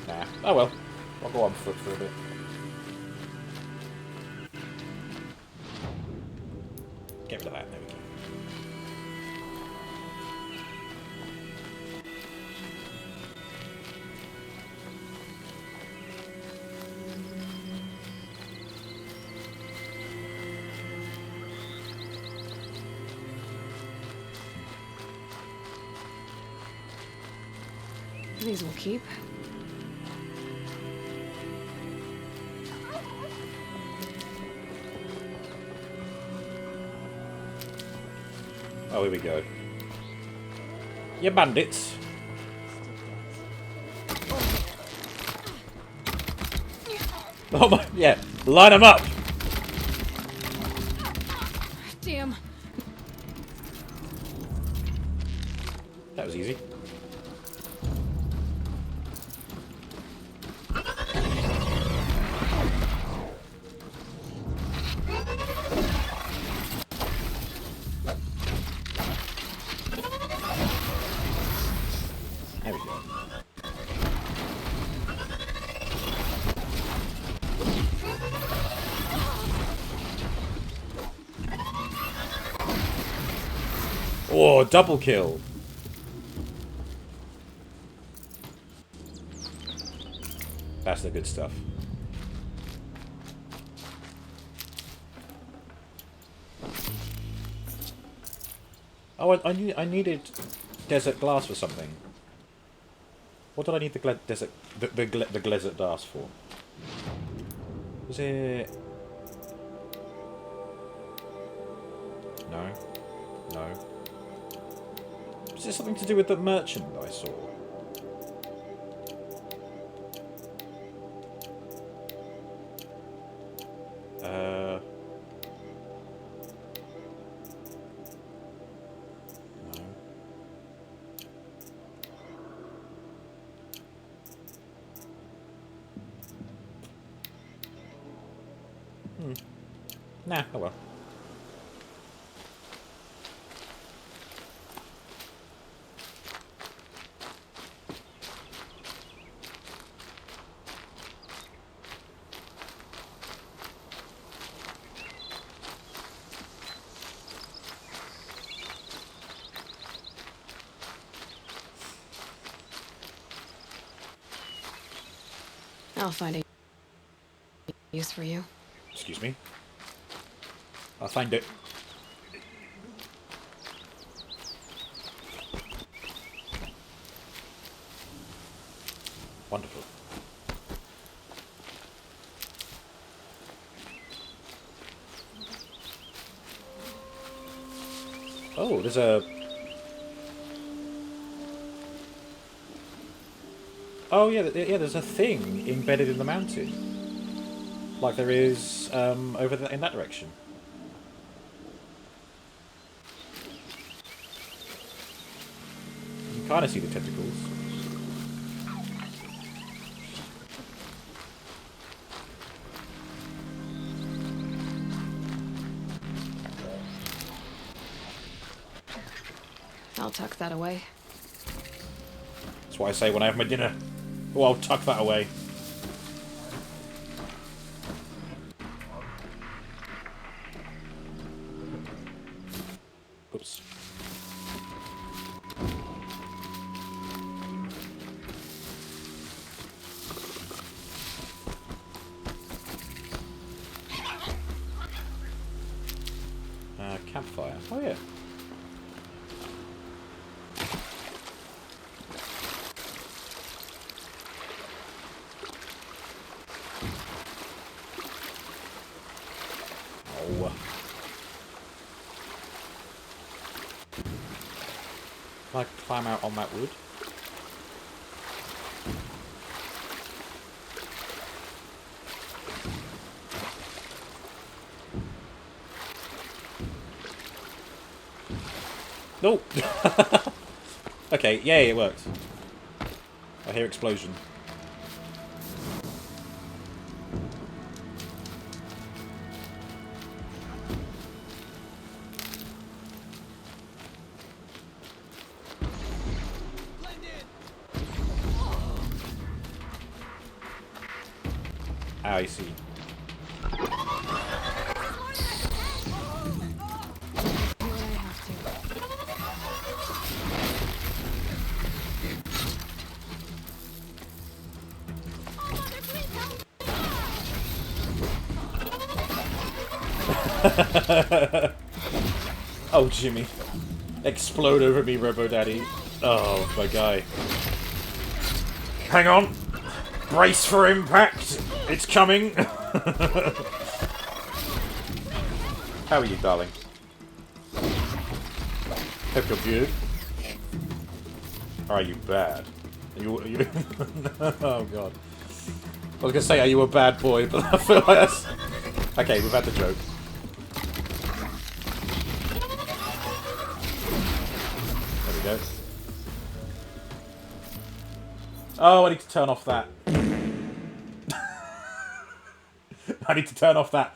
Nah. Oh well. I'll go on foot for a bit. Get rid of that. There we go. These will keep. Oh, here we go. You bandits. Oh my, yeah. Line them up. Damn. That was easy. There we go. Oh, double kill. That's the good stuff. Oh, I needed desert glass for something. What did I need the desert glass for? Was it? No. No. Was it something to do with the merchant that I saw? No. Nah, oh well. I'll find a use for you. Excuse me. I'll find it. Wonderful. Oh, there's a... Oh, yeah, there's a thing embedded in the mountain. Like there is over in that direction. You can kind of see the tentacles. I'll tuck that away. That's what I say when I have my dinner. Oh, I'll tuck that away. Oops. Campfire. Oh yeah. Oh. Can I climb out on that wood? Nope. Okay, yay, it worked. I hear explosion. Ah, I see. Oh, Jimmy. Explode over me, Robo Daddy. Oh, my guy. Hang on. Brace for impact. It's coming. How are you, darling? Hope you're good. Or are you bad? Are you oh, God. I was going to say, are you a bad boy? But I feel like that's... Okay, we've had the joke. There we go. Oh, I need to turn off that. I need to turn off that.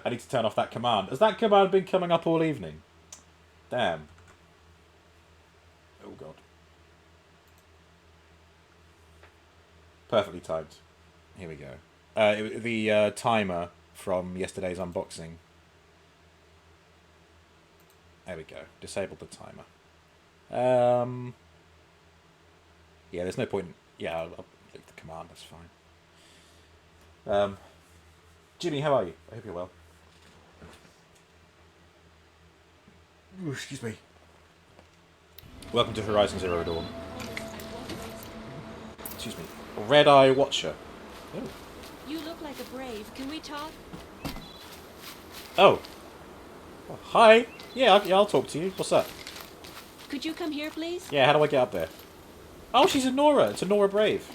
I need to turn off that command. Has that command been coming up all evening? Damn. Oh, God. Perfectly timed. Here we go. The timer from yesterday's unboxing. There we go. Disabled the timer. Yeah, there's no point... Yeah, I'll leave the command. That's fine. Jimmy, how are you? I hope you're well. Ooh, excuse me. Welcome to Horizon Zero Dawn. Excuse me. Red Eye Watcher. Oh. You look like a brave. Can we talk? Oh. Oh, hi. Yeah, I'll talk to you. What's up? Could you come here, please? Yeah, how do I get up there? Oh, she's a Nora. It's a Nora Brave.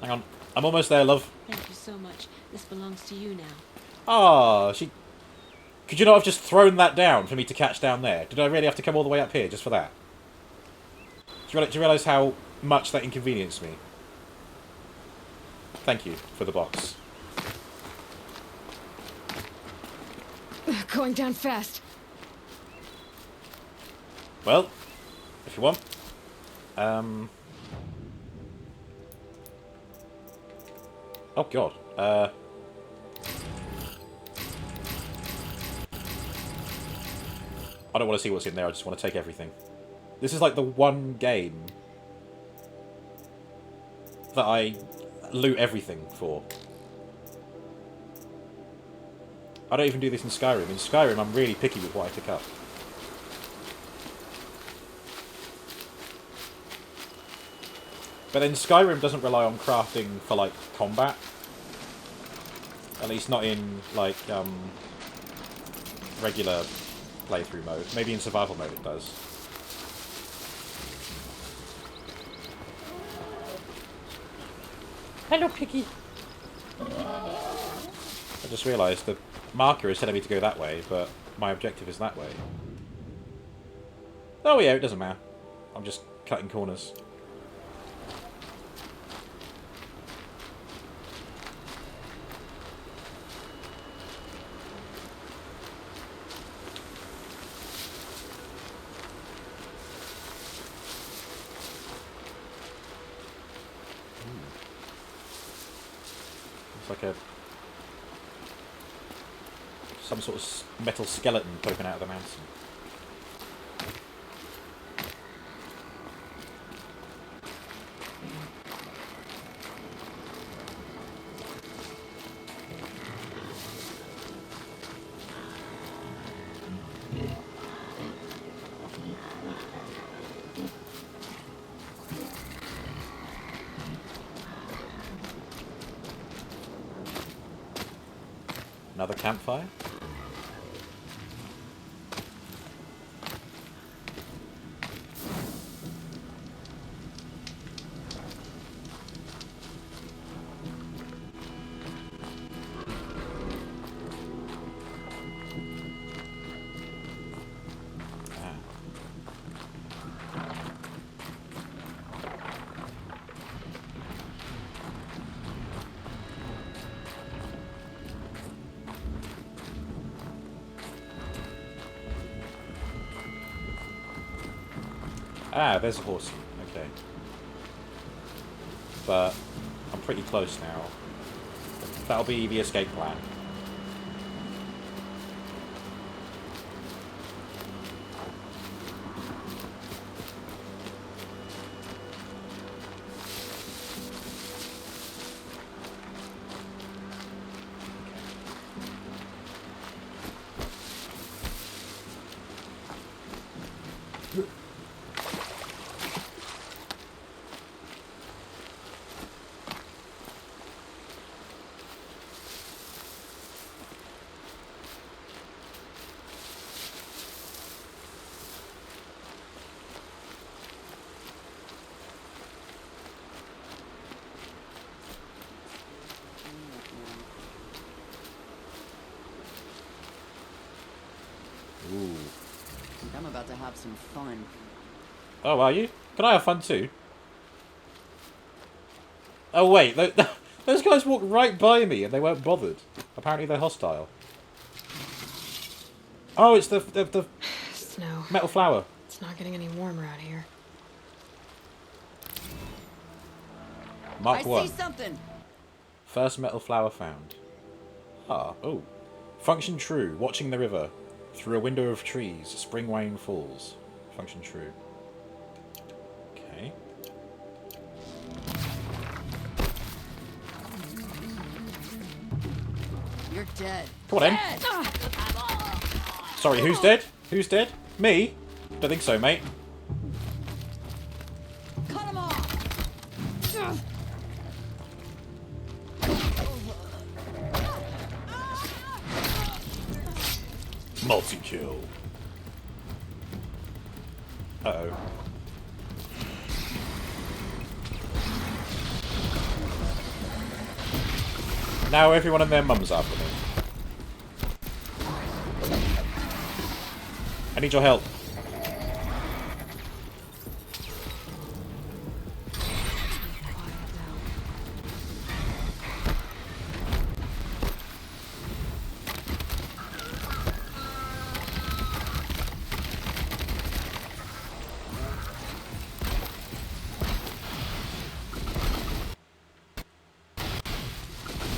Hang on. I'm almost there, love. Thank you so much. This belongs to you now. Ah, she... Could you not have just thrown that down for me to catch down there? Did I really have to come all the way up here just for that? Do you realise how much that inconvenienced me? Thank you for the box. Going down fast. Well, if you want. Oh, God. I don't want to see what's in there, I just want to take everything. This is like the one game that I loot everything for. I don't even do this in Skyrim. In Skyrim, I'm really picky with what I pick up. But then Skyrim doesn't rely on crafting for, like, combat. At least not in, like, regular playthrough mode. Maybe in survival mode it does. Hello, Piggy. I just realised the marker is telling me to go that way, but my objective is that way. Oh yeah, it doesn't matter. I'm just cutting corners. Like some sort of metal skeleton poking out of the mountain. Another campfire? Ah, there's a horse. Okay. but I'm pretty close now. That'll be the escape plan. Ooh. I'm about to have some fun. Oh, are you? Can I have fun too? Oh wait, those guys walked right by me and they weren't bothered. Apparently they're hostile. Oh, it's the Snow. metal flower. It's not getting any warmer out here. Mark 1. I see something. First metal flower found. Ah, oh. Function true. Watching the river. Through a window of trees. Spring rain falls. Function true. Okay. You're dead. Come on in. Sorry, who's dead? Who's dead? Me? Don't think so, mate. Cut him off. Multi-kill. Uh-oh. Now everyone and their mum's after me. I need your help.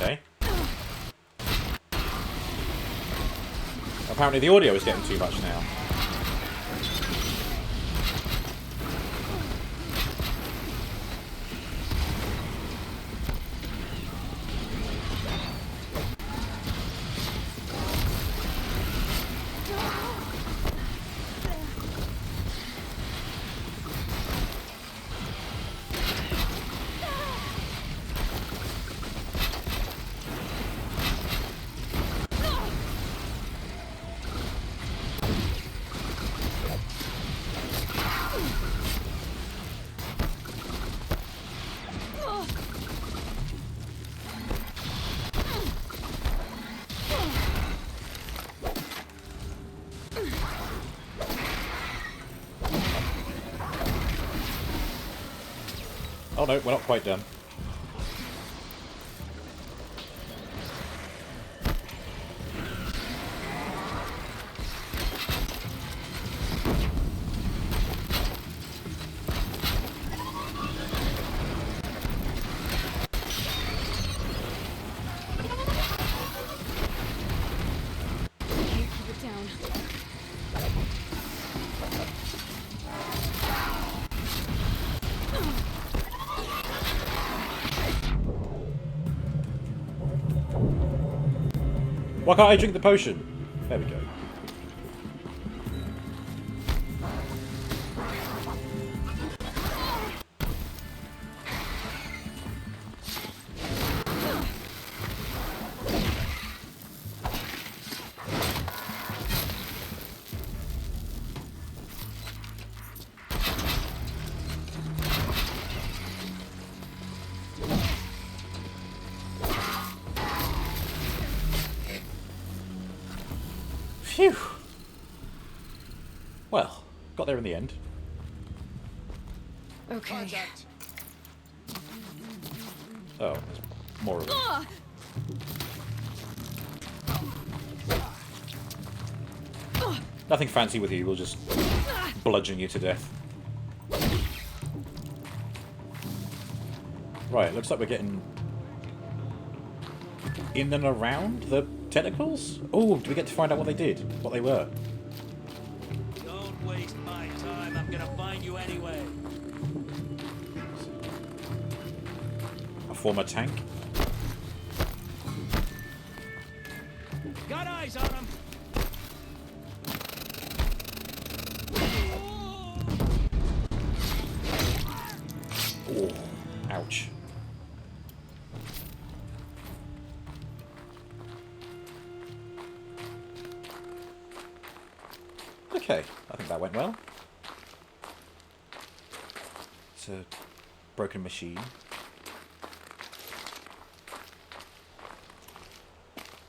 Okay. Apparently the audio is getting too much now. Oh no, we're not quite done. Keep it down. Why can't I drink the potion? There we go. Phew. Well, got there in the end. Okay. Oh, there's more of them. Nothing fancy with you, we'll just bludgeon you to death. Right, looks like we're getting in and around the tentacles? Oh, do we get to find out what they did? What they were? Don't waste my time. I'm gonna find you anyway. A former tank? Got eyes on him. Oh, ouch. Okay, I think that went well. It's a broken machine.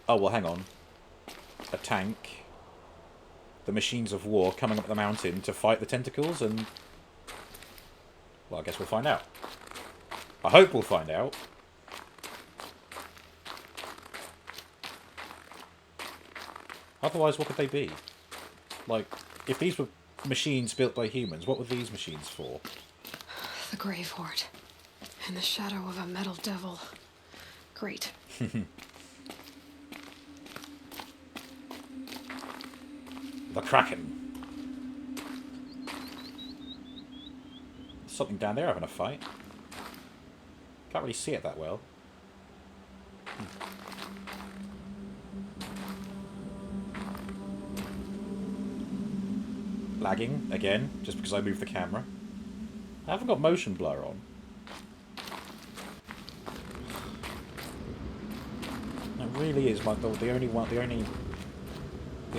Oh, well, hang on. A tank. The machines of war coming up the mountain to fight the tentacles and... Well, I guess we'll find out. I hope we'll find out. Otherwise, what could they be? Like, if these were machines built by humans, what were these machines for? The Grave Horde. In the shadow of a metal devil. Great. The Kraken. There's something down there having a fight. Can't really see it that well. Lagging, again, just because I moved the camera. I haven't got motion blur on. That really is the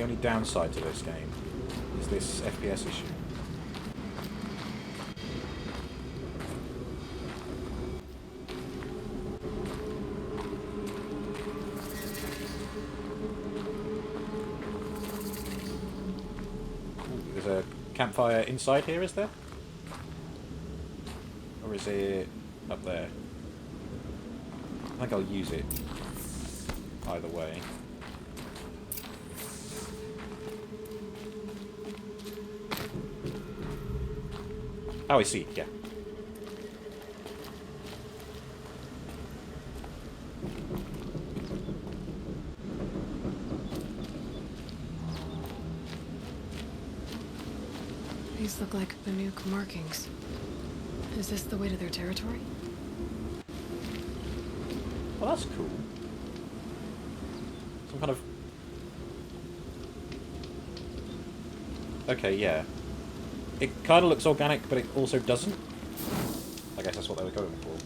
only downside to this game is this FPS issue. Ooh, there's a campfire inside here, is there? Or is it up there? I think I'll use it either way. Oh, I see, yeah. These look like Banuk markings. Is this the way to their territory? Well, that's cool. Some kind of... Okay, yeah. It kind of looks organic, but it also doesn't. I guess that's what they were going for.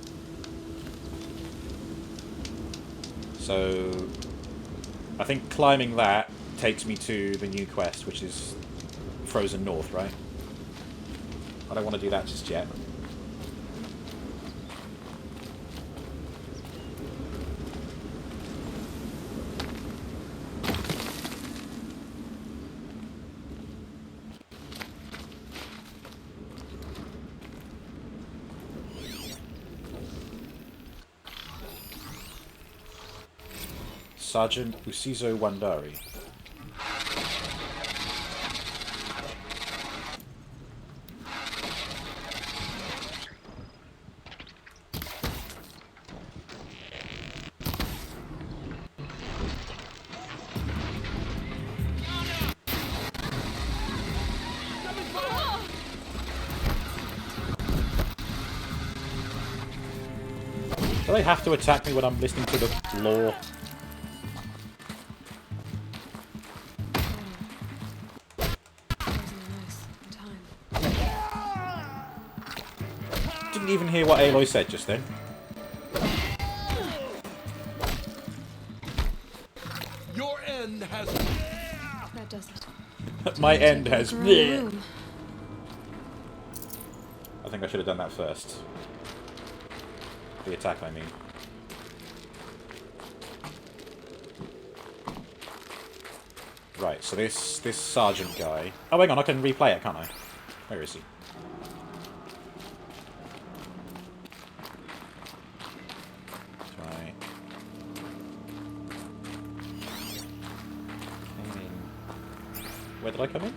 So... I think climbing that takes me to the new quest, which is Frozen North, right? I don't want to do that just yet. Sergeant Usizo Wandari. Do they have to attack me when I'm listening to the lore? Didn't even hear what Aloy said just then. Your end has... That does it. My end has... Look around the room. I think I should have done that first. The attack, I mean. Right, so this sergeant guy... Oh, hang on, I can replay it, can't I? Where is he? Right. Came in... Where did I come in?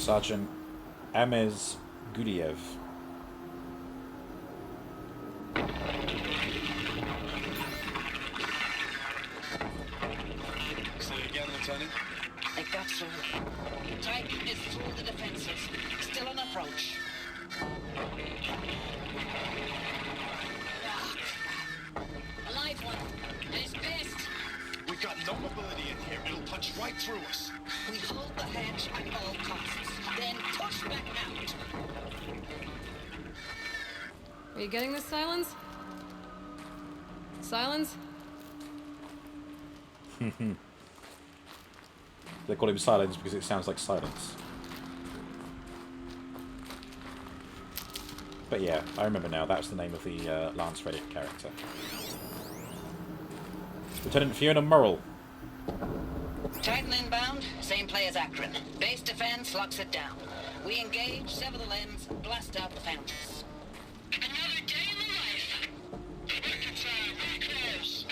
Sergeant Amez Gudiev. Say again, Lieutenant. I got through. Titan is through the defenses. Still on approach. A live one. And it's pissed. We got no mobility in here. It'll punch right through us. We hold the hedge at all costs. Then push back out. Are you getting this, Silence? Silence? They call him Silence because it sounds like silence. But yeah, I remember now. That's the name of the Lance Reddick character. Lieutenant Fiona Murrell. Titan inbound, same play as Akron. Base defense locks it down. We engage, sever the limbs, blast out the foundries. Another day in the life. Records are very close.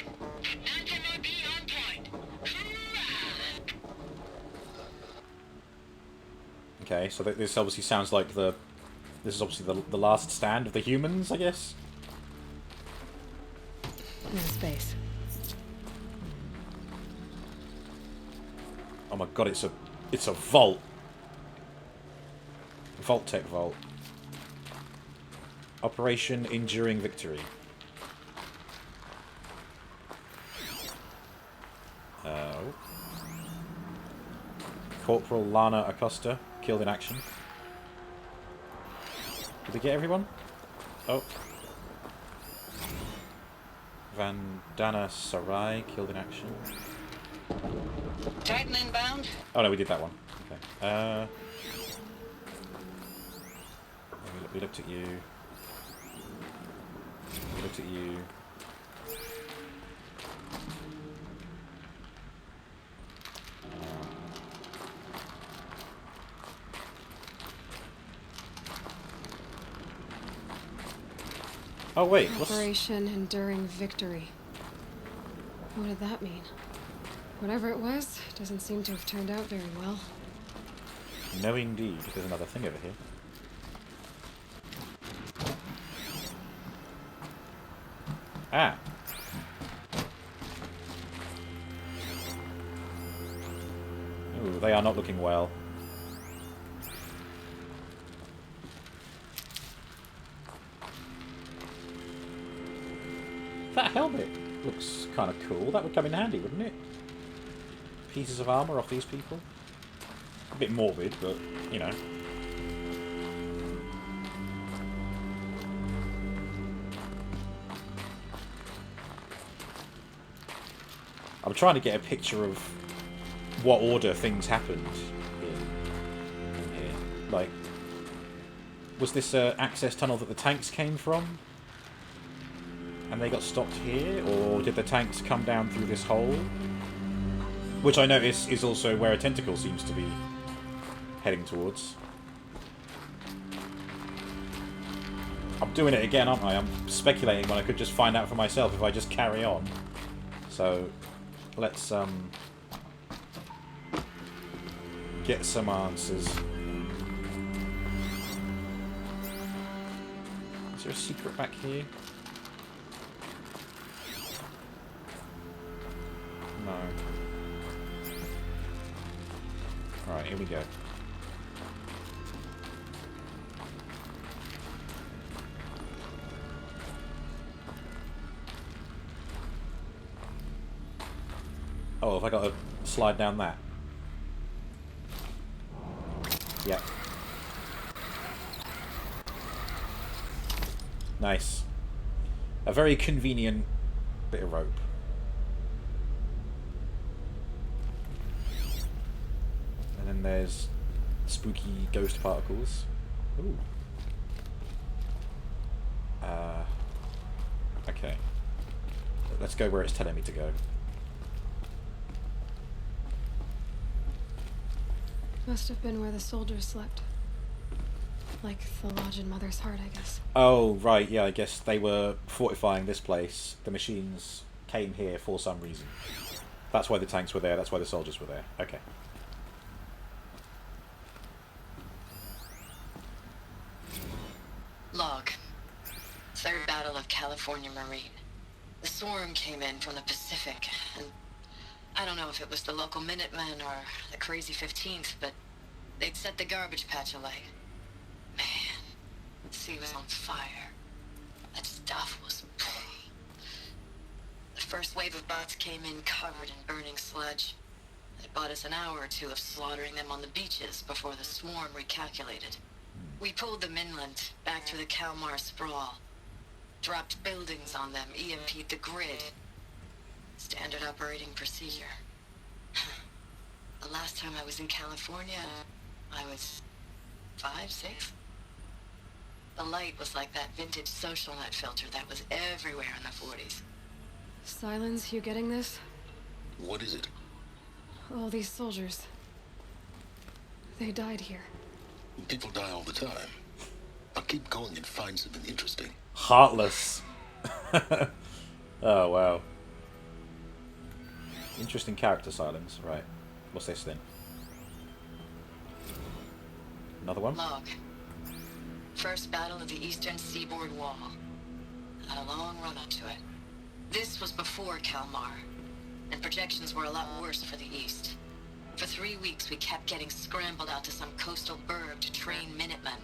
Anti-MOB on point. Hoorah! Okay, so this obviously sounds like the... This is obviously the last stand of the humans, I guess? No space. Oh my god, it's a vault. Vault-Tech vault. Operation Enduring Victory. Corporal Lana Acosta, killed in action. Did we get everyone? Oh. Vandana Sarai, killed in action. Titan inbound. Oh no, we did that one. Okay. We looked at you. We looked at you. Oh wait, Operation Enduring Victory. What did that mean? Whatever it was, doesn't seem to have turned out very well. No indeed. There's another thing over here. Ah. Ooh, they are not looking well. That helmet looks kind of cool. That would come in handy, wouldn't it? Pieces of armor off these people. A bit morbid, but, you know. I'm trying to get a picture of what order things happened in here. Like, was this an access tunnel that the tanks came from? And they got stopped here? Or did the tanks come down through this hole? Which I notice is also where a tentacle seems to be heading towards. I'm doing it again, aren't I? I'm speculating when I could just find out for myself if I just carry on. So, let's get some answers. Is there a secret back here? No. Alright, here we go. Oh, have I got to slide down that? Yep. Nice. A very convenient bit of rope. And then there's spooky ghost particles. Ooh. Okay. Let's go where it's telling me to go. Must have been where the soldiers slept. Like the lodge in Mother's Heart, I guess. Oh, right, yeah, I guess they were fortifying this place. The machines came here for some reason. That's why the tanks were there, that's why the soldiers were there. Okay. Log. Third Battle of California Marine. The swarm came in from the Pacific, and I don't know if it was the local Minutemen or the crazy 15th, but they'd set the garbage patch alight. Man, the sea was on fire. That stuff was... The first wave of bots came in covered in burning sludge. It bought us an hour or two of slaughtering them on the beaches before the swarm recalculated. We pulled them inland, back through the Kalmar sprawl. Dropped buildings on them, EMP'd the grid. Standard operating procedure. The last time I was in California, I was 5, 6? The light was like that vintage social net filter that was everywhere in the 40s. Silence, you getting this? What is it? All these soldiers. They died here. People die all the time. I'll keep going and find something interesting. Heartless. Oh, wow. Interesting character silence. Right. What's this then? Another one? Log. First battle of the Eastern Seaboard Wall. Had a long run up to it. This was before Kalmar, and projections were a lot worse for the East. For 3 weeks, we kept getting scrambled out to some coastal burg to train Minutemen.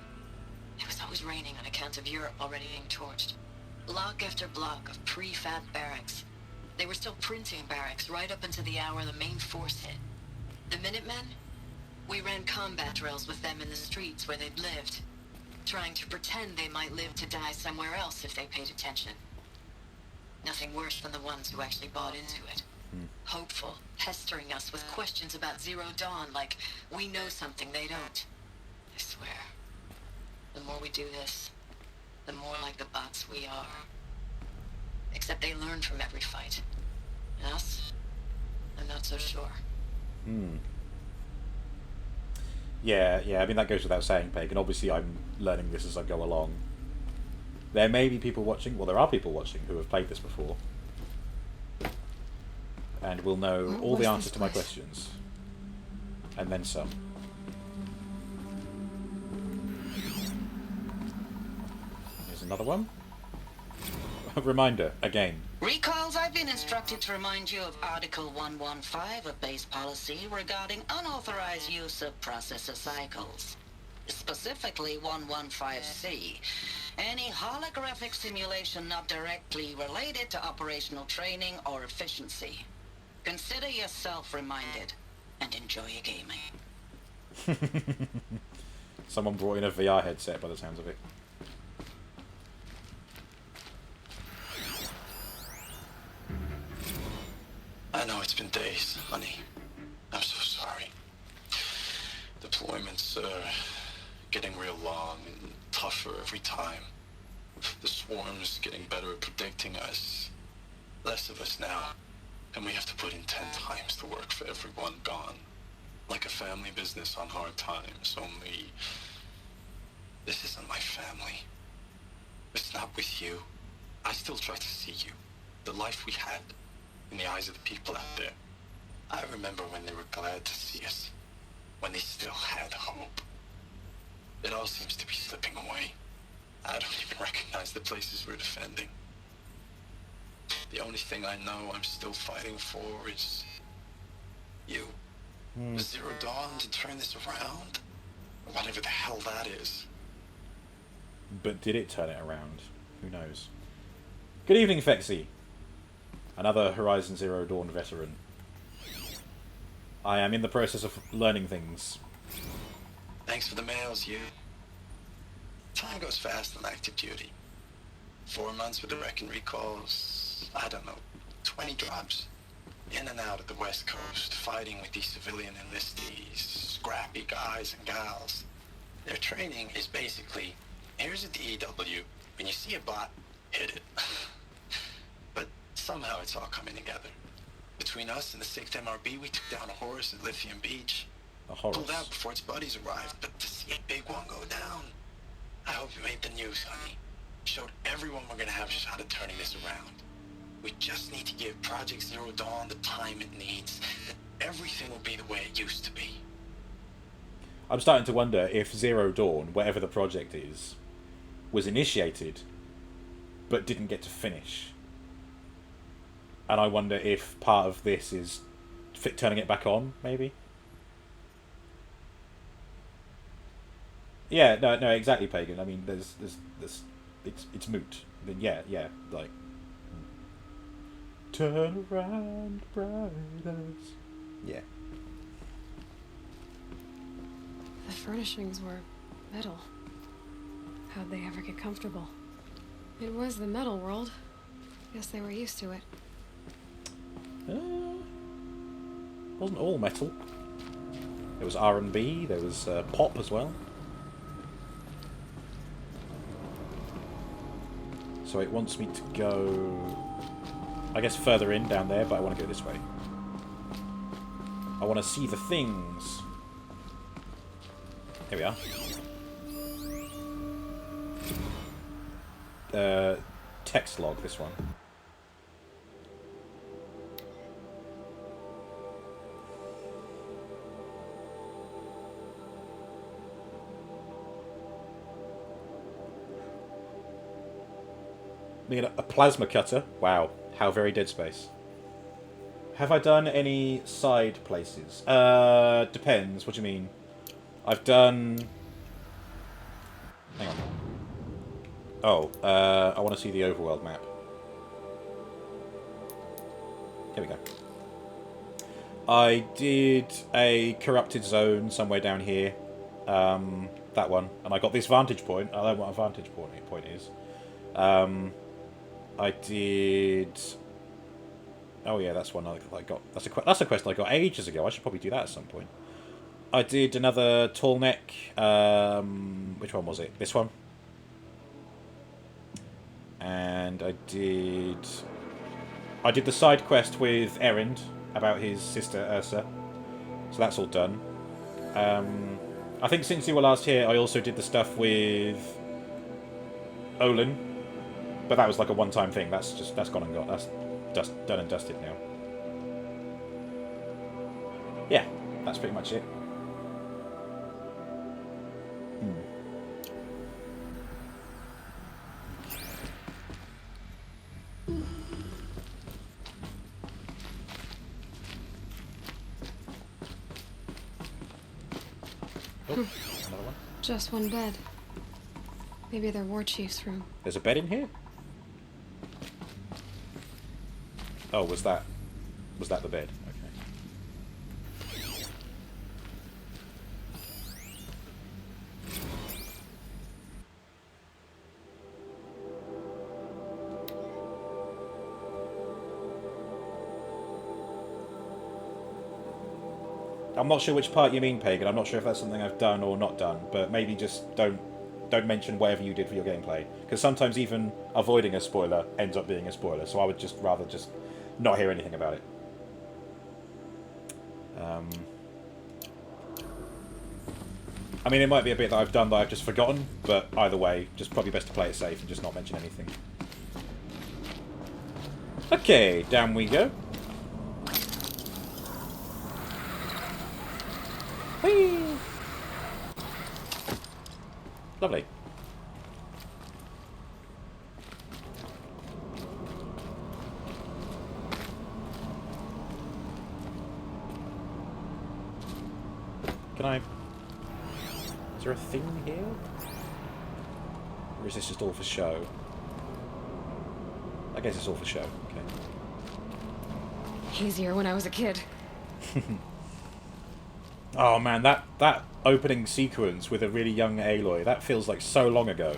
It was always raining on account of Europe already being torched. Block after block of prefab barracks. They were still printing barracks right up until the hour the main force hit. The Minutemen? We ran combat drills with them in the streets where they'd lived, trying to pretend they might live to die somewhere else if they paid attention. Nothing worse than the ones who actually bought into it. Hopeful, pestering us with questions about Zero Dawn like we know something they don't. I swear, the more we do this, the more like the bots we are. Except they learn from every fight. Us? I'm not so sure. Yeah, I mean, that goes without saying, Peg, and obviously I'm learning this as I go along. There may be people watching, well, there are people watching who have played this before, and will know all the answers to my questions. And then some. Here's another one. Reminder, again. Recalls, I've been instructed to remind you of Article 115 of base policy regarding unauthorized use of processor cycles. Specifically 115C. Any holographic simulation not directly related to operational training or efficiency. Consider yourself reminded and enjoy your gaming. Someone brought in a VR headset by the sounds of it. I know it's been days, honey. I'm so sorry. Deployments are getting real long and tougher every time. The swarm's getting better at predicting us. Less of us now. And we have to put in 10 times the work for everyone gone. Like a family business on hard times, only... This isn't my family. It's not with you. I still try to see you. The life we had. In the eyes of the people out there. I remember when they were glad to see us. When they still had hope. It all seems to be slipping away. I don't even recognize the places we're defending. The only thing I know I'm still fighting for is... you. Zero Dawn to turn this around? Or whatever the hell that is. But did it turn it around? Who knows? Good evening, Fexy. Another Horizon Zero Dawn veteran. I am in the process of learning things. Thanks for the mails, you. Time goes fast on active duty. 4 months with the wreck and recalls, I don't know, 20 drops. In and out of the West Coast, fighting with these civilian enlistees, scrappy guys and gals. Their training is basically, here's a DEW, when you see a bot, hit it. But somehow it's all coming together. Between us and the 6th MRB, we took down a Horus at Lithium Beach. A Horus. Pulled out before its buddies arrived, but to see a big one go down, I hope you made the news, honey. Showed everyone we're gonna have a shot at turning this around. We just need to give Project Zero Dawn the time it needs. Then everything will be the way it used to be. I'm starting to wonder if Zero Dawn, whatever the project is, was initiated, but didn't get to finish. And I wonder if part of this is turning it back on, maybe. Yeah, no, exactly, Pagan. I mean, there's it's moot. Then yeah, like turn around, bright eyes. Yeah. The furnishings were metal. How'd they ever get comfortable? It was the metal world. Guess they were used to it. Wasn't all metal. There was R&B. There was pop as well. So it wants me to go, I guess, further in down there, but I want to go this way. I want to see the things. Here we are. Text log, this one. We get a plasma cutter. Wow, how very Dead Space. Have I done any side places? Depends. What do you mean? I've done... Hang on. Oh, I want to see the overworld map. Here we go. I did a corrupted zone somewhere down here. That one. And I got this vantage point. I don't know what a vantage point is. I did... Oh yeah, that's one I got. That's a quest I got ages ago. I should probably do that at some point. I did another tall neck. Which one was it? This one. And I did the side quest with Erend about his sister Ursa. So that's all done. I think since you were last here, I also did the stuff with Olin. But that was like a one-time thing. That's gone and gone. That's done and dusted now. Yeah, that's pretty much it. Oh, another one. Just one bed. Maybe their war chief's room. There's a bed in here? Oh, was that the bed? Okay. I'm not sure which part you mean, Pagan. I'm not sure if that's something I've done or not done, but maybe just don't mention whatever you did for your gameplay, because sometimes even avoiding a spoiler ends up being a spoiler, so I would just rather just not hear anything about it. I mean, it might be a bit that I've done that I've just forgotten, but either way, just probably best to play it safe and just not mention anything. Okay, down we go. Whee! Lovely. Can I... Is there a thing here? Or is this just all for show? I guess it's all for show, okay. Easier when I was a kid. Oh man, that opening sequence with a really young Aloy, that feels like so long ago.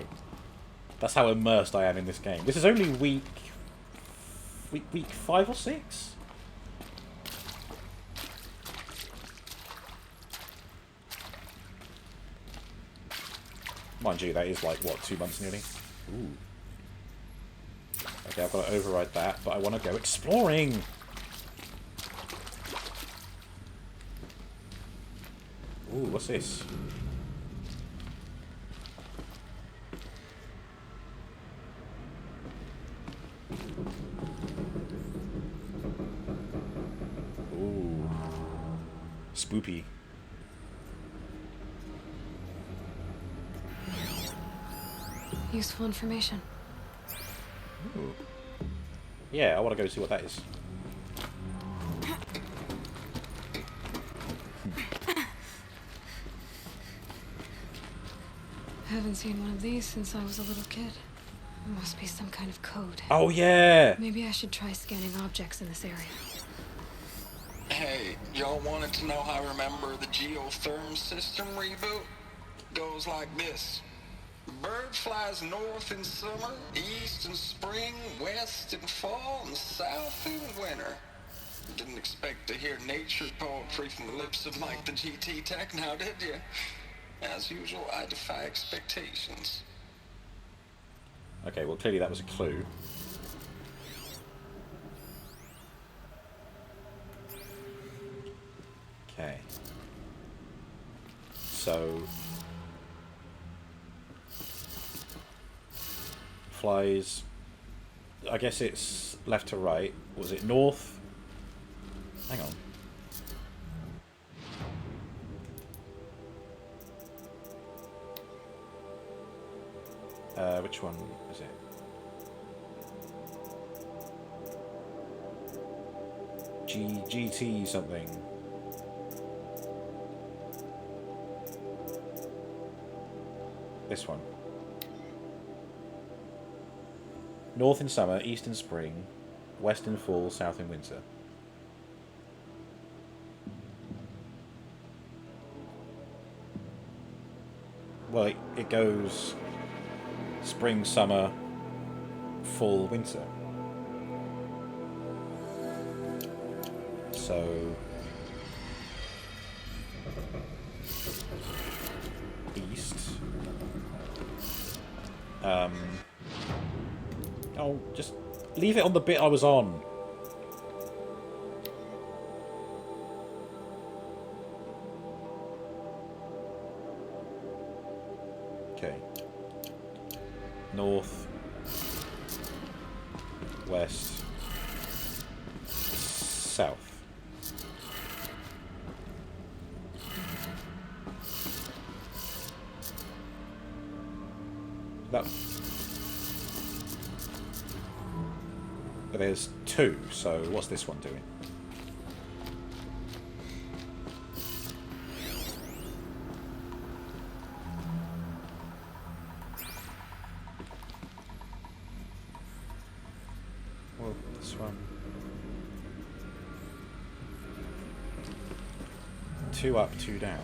That's how immersed I am in this game. This is only week 5 or 6? Mind you, that is like, what, 2 months nearly? Ooh. Okay, I've got to override that, but I want to go exploring! Ooh, what's this? Ooh. Spoopy. Useful information. Ooh. Yeah, I want to go see what that is. Haven't seen one of these since I was a little kid. Must be some kind of code. Oh, yeah! Maybe I should try scanning objects in this area. Hey, y'all wanted to know how I remember the geotherm system reboot? Goes like this. Bird flies north in summer, east in spring, west in fall, and south in winter. Didn't expect to hear nature poetry from the lips of Mike the GT Tech now, did you? As usual, I defy expectations. Okay, well clearly that was a clue. Okay. So... flies... I guess it's left to right. Was it north? Hang on. Which one is it? GT something. This one. North in summer, east in spring, west in fall, south in winter. Well, it goes spring, summer, fall, winter. So east. Oh, just leave it on the bit I was on. Okay. North, west, south. That. But there's two, so what's this one doing? Well, this one. Two up, two down.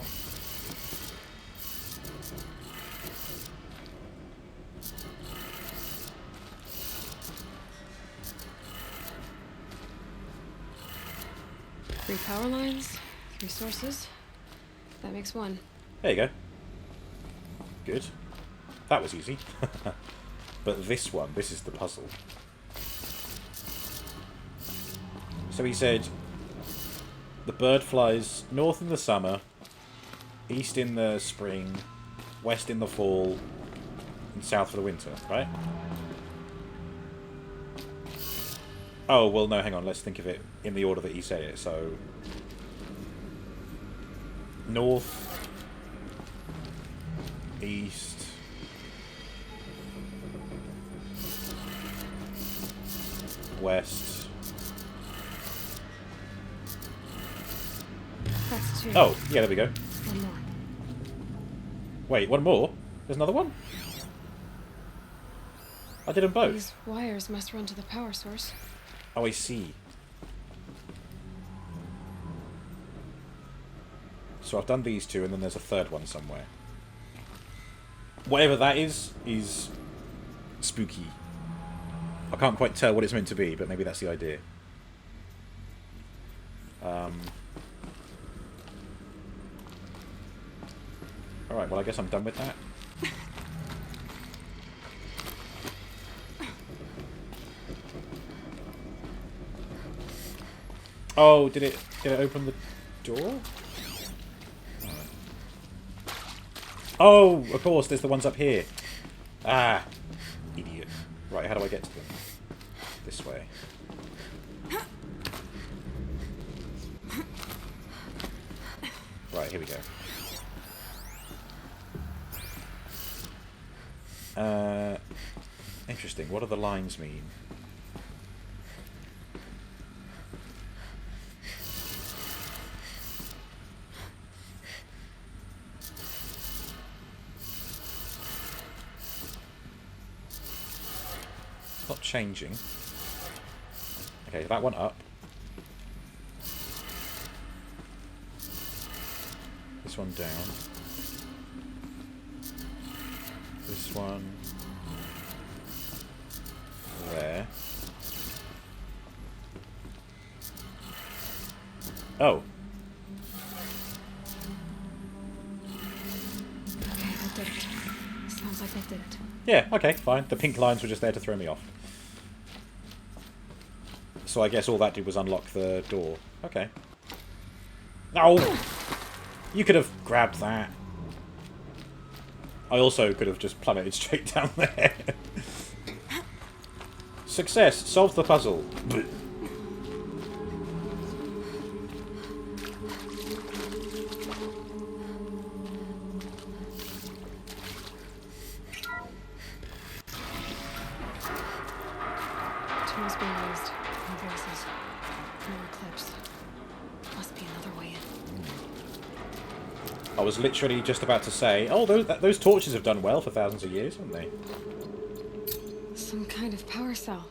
Three power lines, three sources. That makes one. There you go. Good. That was easy. But this one, this is the puzzle. So he said, the bird flies north in the summer, east in the spring, west in the fall, and south for the winter, right? Oh, well, no, hang on. Let's think of it in the order that he said it. So, north, east, west. That's two. Oh, yeah, there we go. One more. Wait, one more? There's another one? I did them both. These wires must run to the power source. Oh, I see. So I've done these two, and then there's a third one somewhere. Whatever that is spooky. I can't quite tell what it's meant to be, but maybe that's the idea. Alright, well I guess I'm done with that. Oh, did it open the door? Oh, of course, there's the ones up here. Ah, idiot. Right, how do I get to them? This way. Right, here we go. Interesting. What do the lines mean? It's not changing. Okay, that one up. This one down. This one there. Oh. Okay, that did it. Sounds like that did it. Yeah, okay, fine. The pink lines were just there to throw me off. So I guess all that did was unlock the door. Okay. No! You could have grabbed that. I also could have just plummeted straight down there. Success! Solve the puzzle. Tools being used. No voices. No eclipse. Must be another way in. I was literally just about to say, oh, those torches have done well for thousands of years, haven't they? Some kind of power cell.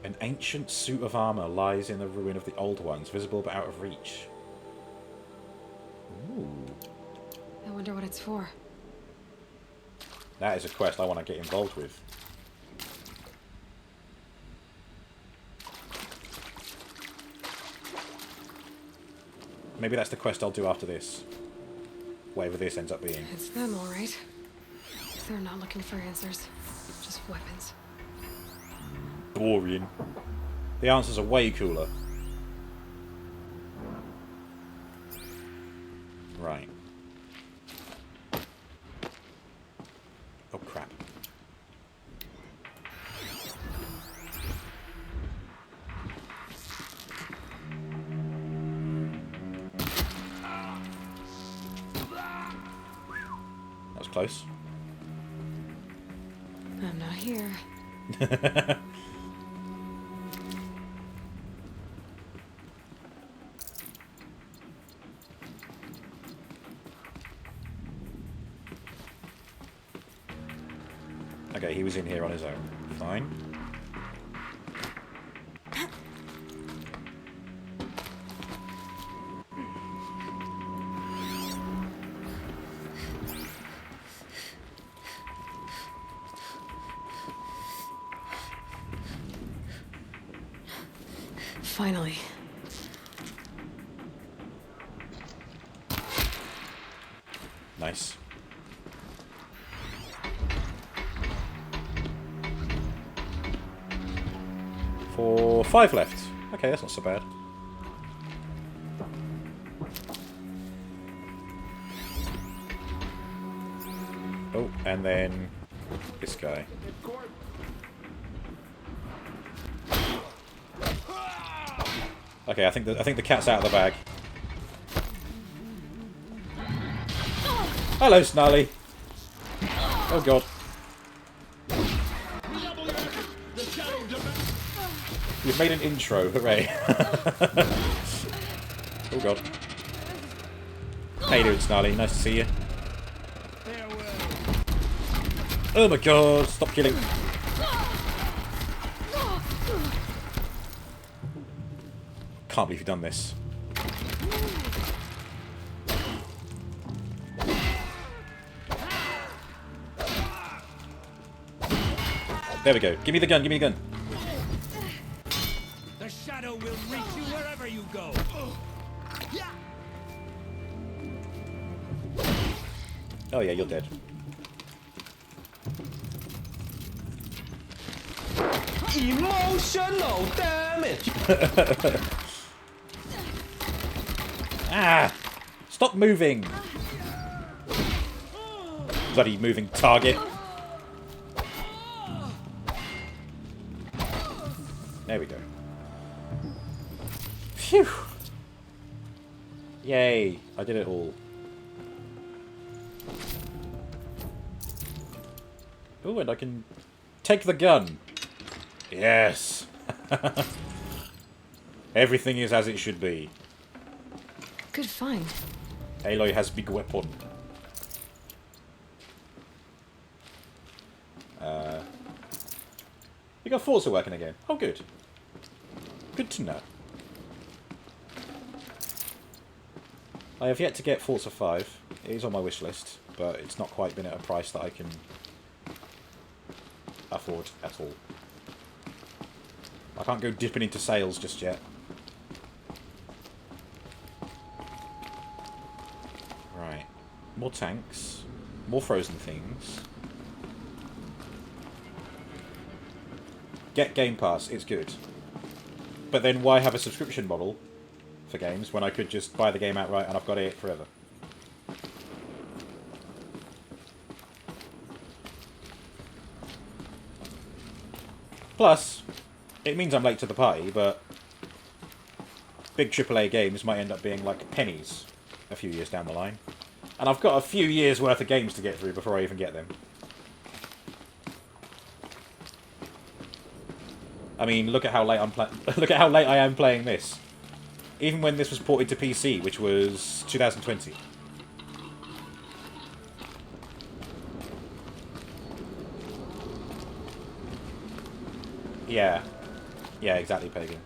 An ancient suit of armor lies in the ruin of the old ones, visible but out of reach. Ooh. I wonder what it's for. That is a quest I want to get involved with. Maybe that's the quest I'll do after this. Whatever this ends up being. It's them, all right. They're not looking for answers. Just weapons. Boring. The answers are way cooler. Right. Oh, crap. That was close. I'm not here. Okay, he was in here on his own. Fine. Finally. Nice. For 5 left. Okay, that's not so bad. Oh, and then this guy. Okay, I think the cat's out of the bag. Hello, Snarly. Oh god. You've made an intro, hooray. Oh god. How you doing, Snarly? Nice to see you. Oh my god, stop killing. Can't believe you've done this. There we go. Give me the gun, give me the gun. The shadow will reach you wherever you go. Oh yeah, you're dead. Emotional damage! Ah! Stop moving! Bloody moving target. There we go. Phew! Yay! I did it all. Ooh, and I can take the gun. Yes. Everything is as it should be. Good find. Aloy has big weapon. You got Forza working again. Oh, good. Good to know. I have yet to get Forza 5. It is on my wish list, but it's not quite been at a price that I can afford at all. I can't go dipping into sales just yet. Right. More tanks. More frozen things. Get Game Pass. It's good. But then why have a subscription model for games when I could just buy the game outright and I've got it forever? Plus, it means I'm late to the party, but big AAA games might end up being like pennies a few years down the line. And I've got a few years worth of games to get through before I even get them. I mean, look at how late look at how late I am playing this. Even when this was ported to PC, which was 2020. Yeah. Yeah, exactly, Pagan.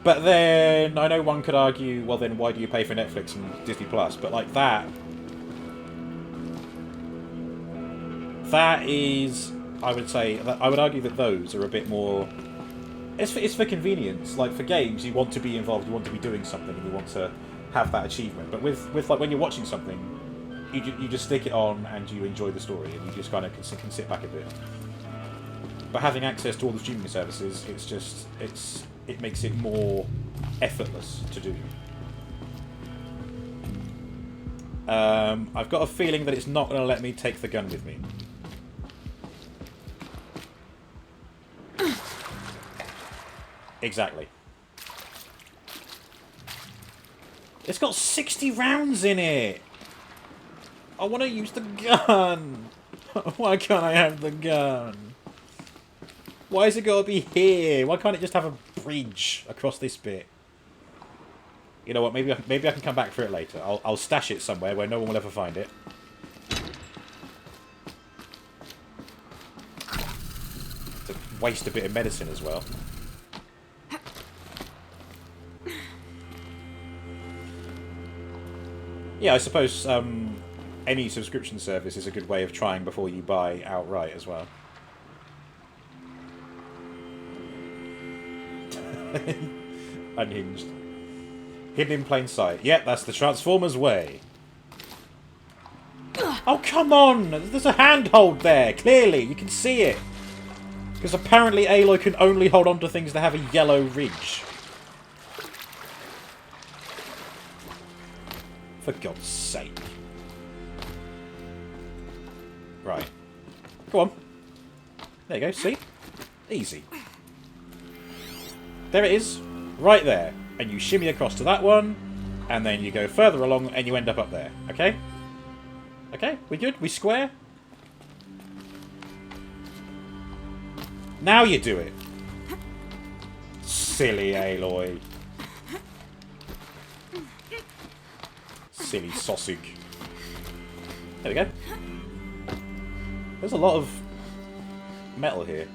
But then, I know one could argue, well then, why do you pay for Netflix and Disney Plus? But like that is, I would say, I would argue that those are a bit more. It's for convenience. Like for games, you want to be involved, you want to be doing something, and you want to have that achievement. But with like when you're watching something, you just stick it on and you enjoy the story, and you just kind of can sit back a bit. But having access to all the streaming services, it makes it more effortless to do. I've got a feeling that it's not going to let me take the gun with me. Exactly. It's got 60 rounds in it! I want to use the gun! Why can't I have the gun? Why has it got to be here? Why can't it just have a bridge across this bit? You know what, maybe I can come back for it later. I'll stash it somewhere where no one will ever find it. To waste a bit of medicine as well. Yeah, I suppose any subscription service is a good way of trying before you buy outright as well. Unhinged. Hidden in plain sight. Yep, that's the Transformers way. Oh, come on! There's a handhold there, clearly. You can see it. Because apparently Aloy can only hold on to things that have a yellow ridge. For God's sake. Right. Go on. There you go, see? Easy. There it is. Right there. And you shimmy across to that one. And then you go further along and you end up there. Okay? Okay? We good? We square? Now you do it. Silly Aloy. Silly sausage. There we go. There's a lot of metal here.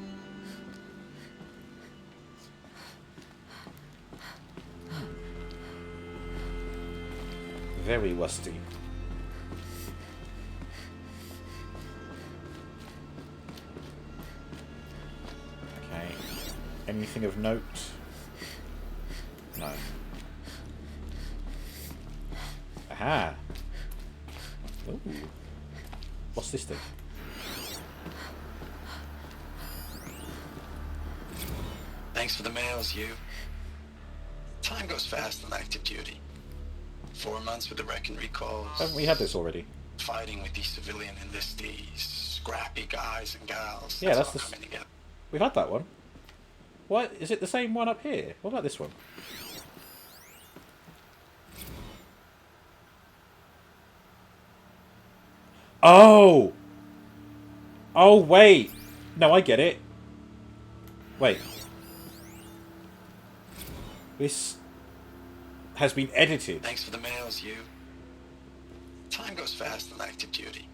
Very rusty. Okay. Anything of note? No. Aha! Ooh. What's this thing? Thanks for the mails, you. Time goes fast on active duty. 4 months with the wreck and recalls. Haven't we had this already? Fighting with these civilian enlistees, scrappy guys and gals. Yeah, that's all the. coming together. We've had that one. What is it? The same one up here? What about this one? Oh! Oh, wait! No, I get it. Wait. This has been edited. Thanks for the mails, you. Time goes fast on active duty.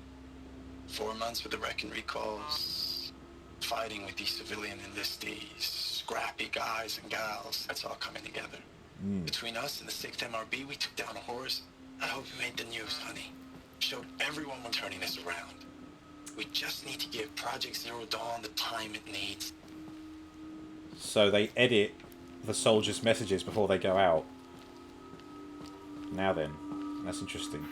4 months with the wreck and recalls. Fighting with these civilian enlistees. Scrappy guys and gals. That's all coming together. Between us and the 6th MRB, we took down a horse. I hope you made the news, honey. Showed everyone we're turning this around. We just need to give Project Zero Dawn the time it needs. So they edit the soldiers' messages before they go out. Now then, that's interesting.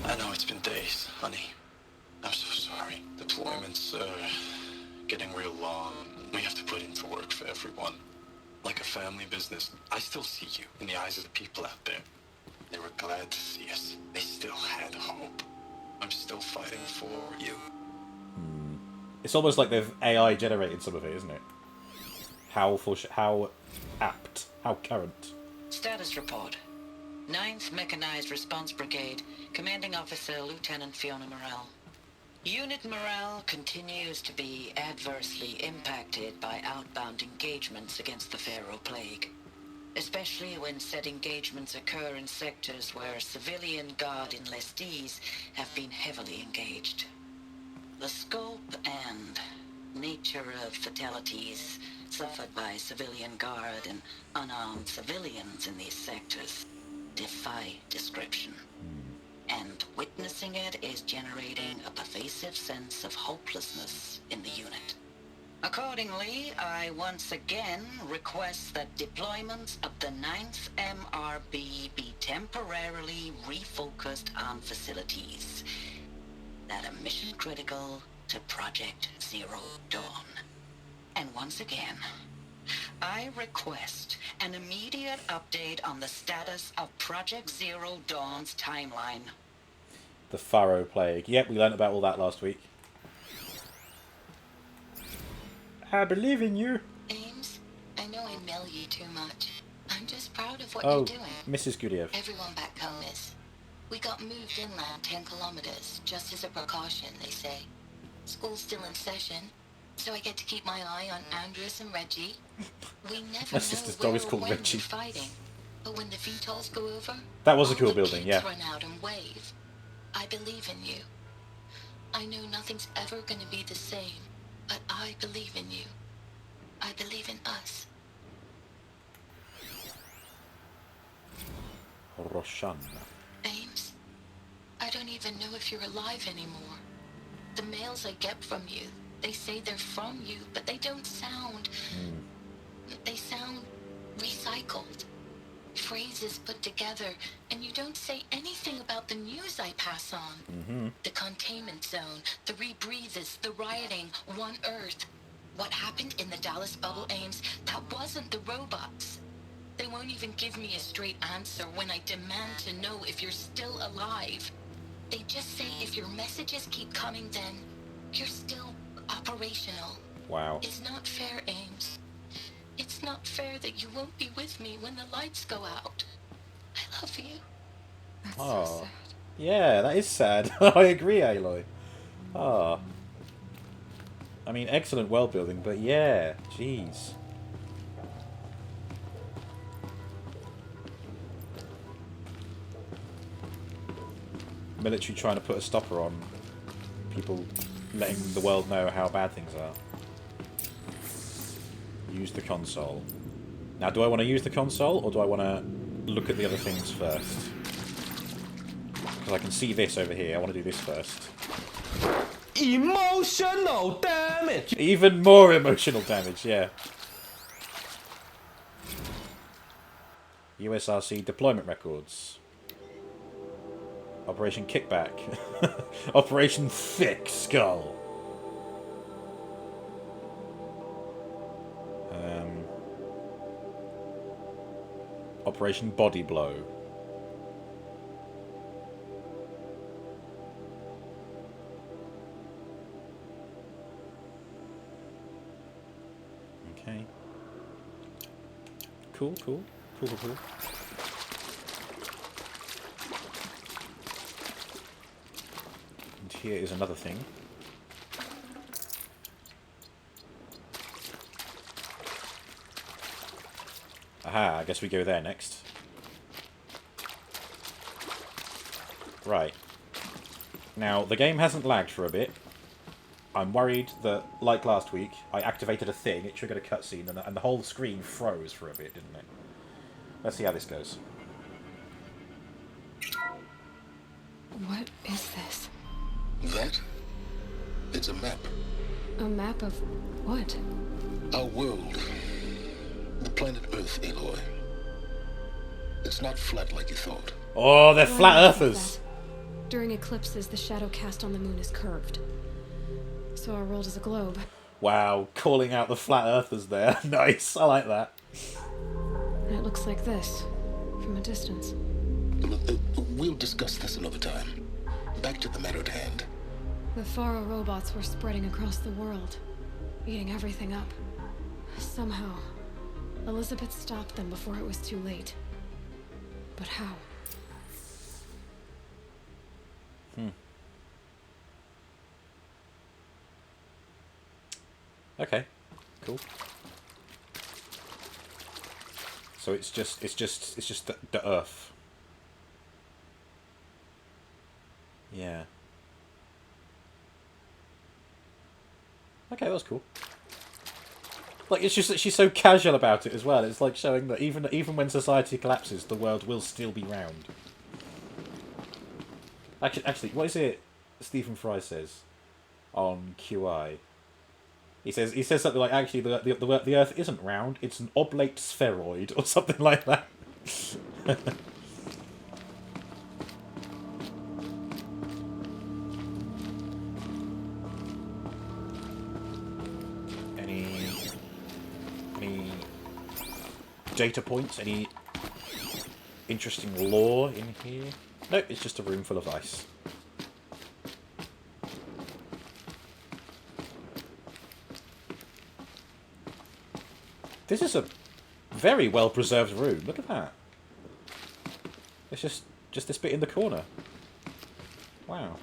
I know it's been days, honey. I'm so sorry. Deployment's, getting real long. We have to put in for work for everyone. Like a family business. I still see you in the eyes of the people out there. They were glad to see us. They still had hope. I'm still fighting for you. It's almost like they've AI generated some of it, isn't it? How apt, how current. Status report. 9th Mechanized Response Brigade, Commanding Officer Lieutenant Fiona Morrell. Unit morale continues to be adversely impacted by outbound engagements against the Pharaoh Plague, especially when said engagements occur in sectors where civilian guard enlistees have been heavily engaged. The scope and nature of fatalities suffered by civilian guard and unarmed civilians in these sectors defy description. And witnessing it is generating a pervasive sense of hopelessness in the unit. Accordingly, I once again request that deployments of the 9th MRB be temporarily refocused on facilities that are mission critical to Project Zero Dawn. And once again, I request an immediate update on the status of Project Zero Dawn's timeline. The Pharaoh Plague. Yep, we learnt about all that last week. I believe in you. Ames, I know I mail you too much. I'm just proud of what Oh, you're doing. Mrs. Gudiev. Everyone back home is. We got moved inland 10 kilometers, just as a precaution, they say. School's still in session, so I get to keep my eye on Andres and Reggie. We never My sister's know dog is where or called when Reggie. we're fighting. But when the VTOLs go over, That was a all cool the building, kids yeah. run out and wave. I believe in you. I know nothing's ever gonna be the same, but I believe in you. I believe in us. Roshan. Ames, I don't even know if you're alive anymore. The mails I get from you, they say they're from you, but they don't sound... They sound recycled. Phrases put together, and you don't say anything about the news I pass on. The containment zone, the rebreathers, the rioting, One Earth. What happened in the Dallas bubble, Ames, that wasn't the robots. They won't even give me a straight answer when I demand to know if you're still alive. They just say if your messages keep coming, then you're still operational. Wow. It's not fair, Ames. It's not fair that you won't be with me when the lights go out. I love you. Oh. Yeah, that is sad. I agree, Aloy. Ah. I mean, excellent world building, but yeah, jeez. Military trying to put a stopper on people letting the world know how bad things are. Use the console. Now, do I want to use the console, or do I want to look at the other things first? Because I can see this over here. I want to do this first. Emotional damage! Even more emotional damage, yeah. USRC deployment records. Operation Kickback. Operation Thick Skull. Operation Body Blow. Okay. Cool, cool. Cool, cool, cool. here is another thing. Aha, I guess we go there next. Right. Now, the game hasn't lagged for a bit. I'm worried that, like last week, I activated a thing, it triggered a cutscene, and the whole screen froze for a bit, didn't it? Let's see how this goes. What is this? That? It's a map. A map of what? Our world. The planet Earth, Aloy. It's not flat like you thought. Oh, they're Why flat do I think earthers! that? During eclipses, the shadow cast on the moon is curved. So our world is a globe. Wow, calling out the flat earthers there. Nice, I like that. And it looks like this, from a distance. We'll discuss this another time. Back to the matter at hand. The Faro robots were spreading across the world, eating everything up. Somehow, Elizabeth stopped them before it was too late. But how? Okay, cool. So it's just the Earth. Yeah. Okay, that was cool. Like, it's just that she's so casual about it as well. It's like showing that even when society collapses, the world will still be round. Actually, what is it Stephen Fry says on QI? He says something like, actually, the Earth isn't round, it's an oblate spheroid, or something like that. Any data points? Any interesting lore in here? Nope, it's just a room full of ice. This is a very well preserved room. Look at that. It's just this bit in the corner. Wow.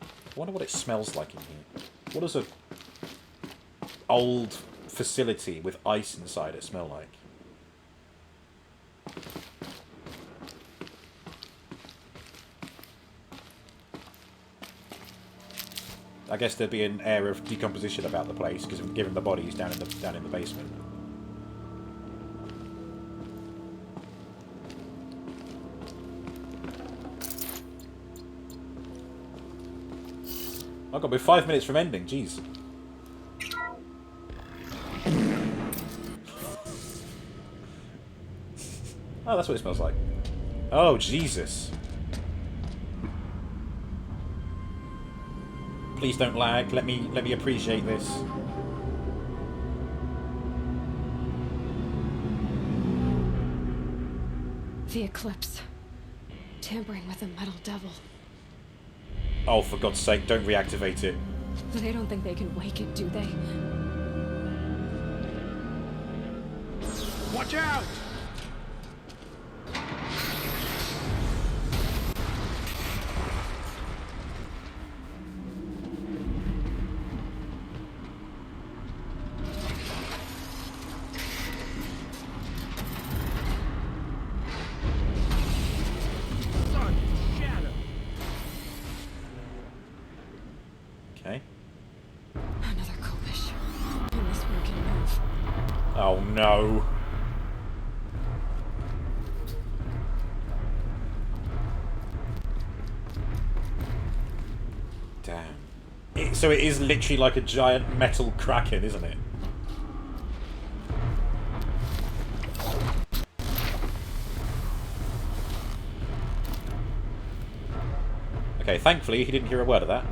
I wonder what it smells like in here. What does a old facility with ice inside it smell like? I guess there'd be an air of decomposition about the place, because given the bodies down in the basement. Oh god, we're 5 minutes from ending, jeez. Oh, that's what it smells like. Oh, Jesus. Please don't lag. Let me appreciate this. The eclipse. Tampering with the metal devil. Oh, for God's sake, don't reactivate it. They don't think they can wake it, do they? Watch out! Okay. Another Kopish. And this one can move. Oh no. Damn. So it is literally like a giant metal kraken, isn't it? Okay, thankfully he didn't hear a word of that.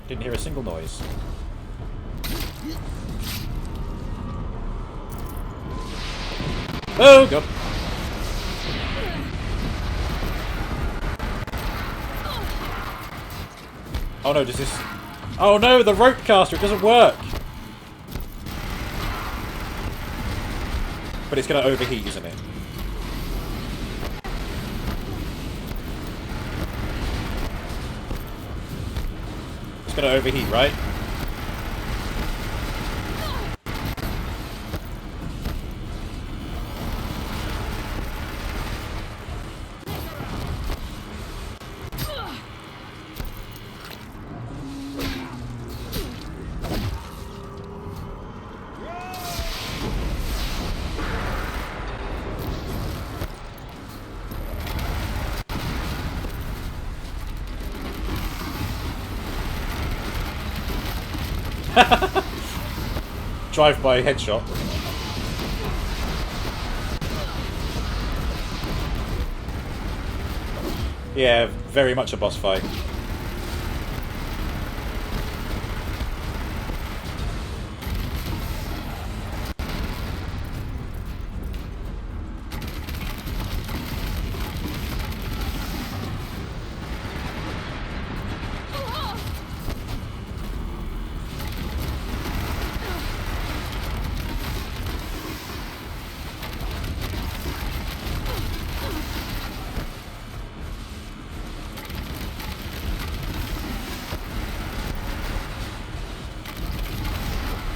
Didn't hear a single noise. Oh god. Oh no, does this... Oh no, the rope caster, it doesn't work! But it's gonna overheat, isn't it? It's gonna overheat, right? Drive-by headshot. Yeah, very much a boss fight.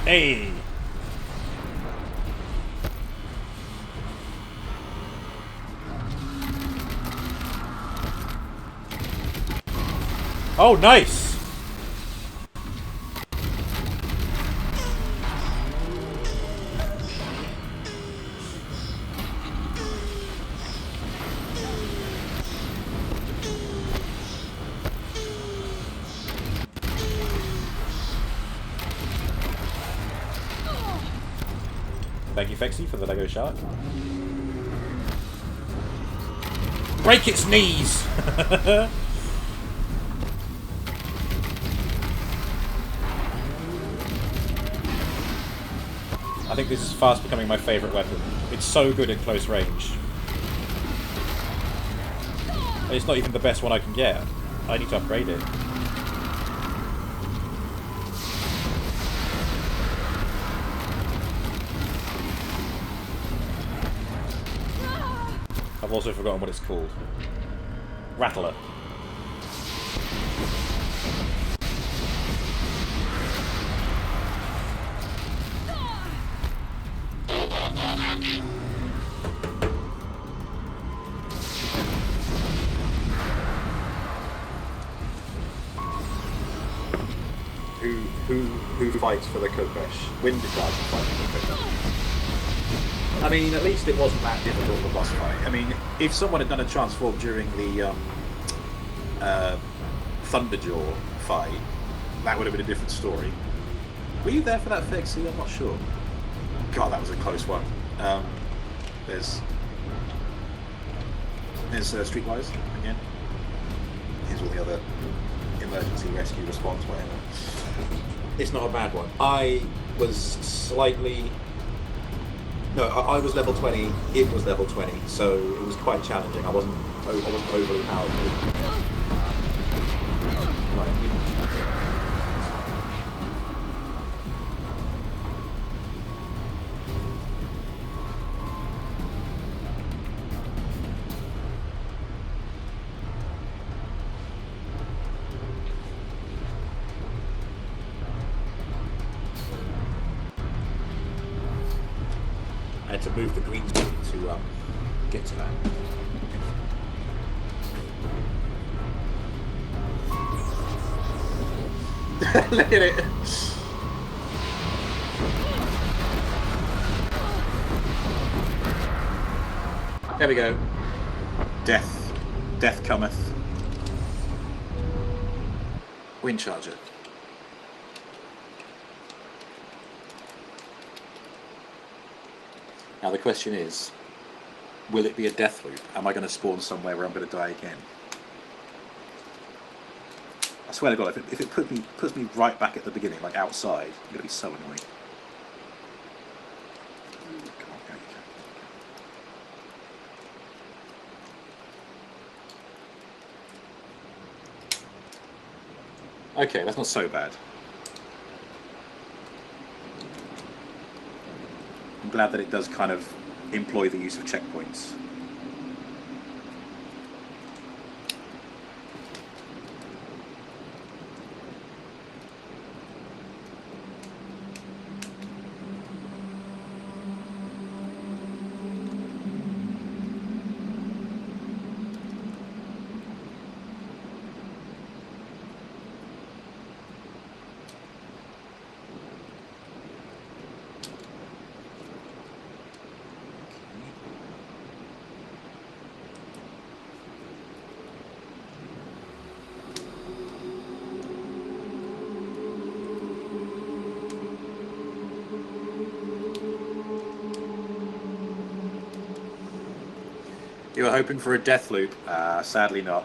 Hey! Oh, nice! Thank you, Fexy, for the Lego shark. Break its knees! I think this is fast becoming my favourite weapon. It's so good at close range. And it's not even the best one I can get. I need to upgrade it. I've also forgotten what it's called. Rattler. Who fights for the Kokesh? Wind Charge fights for the Kokesh. I mean, at least it wasn't that difficult of a boss fight. I mean, if someone had done a transform during the Thunderjaw fight, that would have been a different story. Were you there for that, Fexy? I'm not sure. God, that was a close one. There's Streetwise again. Here's all the other emergency rescue response, whatever. It's not a bad one. I was slightly... No, I was level 20, it was level 20, so it was quite challenging. I wasn't overly powerful. I had to move the green screen to get to that. Look at it. There we go. Death cometh. Wind Charger. Now the question is, will it be a death loop? Am I going to spawn somewhere where I'm going to die again? I swear to God, if it puts me right back at the beginning, like outside, I'm going to be so annoyed. Come on, go. Okay, that's not so bad. I'm glad that it does kind of employ the use of checkpoints. You were hoping for a death loop. Sadly not.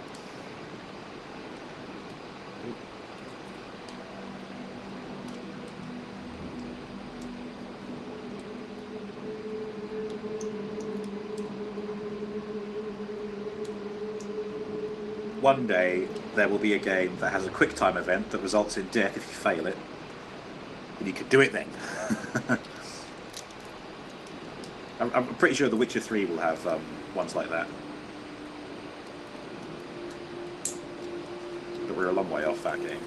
One day, there will be a game that has a quick time event that results in death if you fail it. And you could do it then. I'm pretty sure The Witcher 3 will have ones like that. But we're a long way off that game.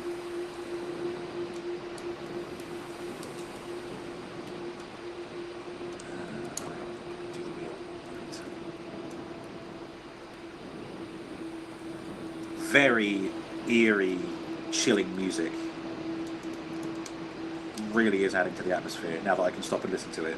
Very eerie, chilling music. Really is adding to the atmosphere now that I can stop and listen to it.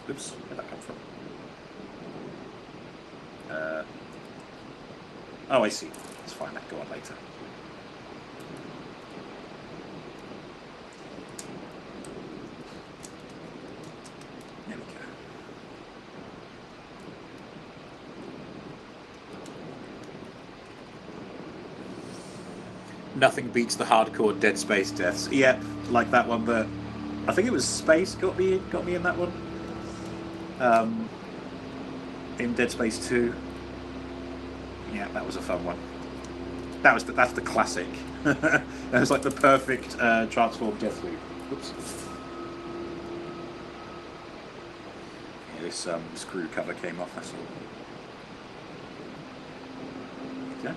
Oops, where'd that come from? Oh, I see. It's fine, I can go on later. There we go. Nothing beats the hardcore Dead Space deaths. Yeah, like that one, but I think it was Space got me in that one. In Dead Space 2. Yeah, that was a fun one. That's the classic. That was like the perfect transform death loop. Oops. Yeah, this screw cover came off, that's all. Okay.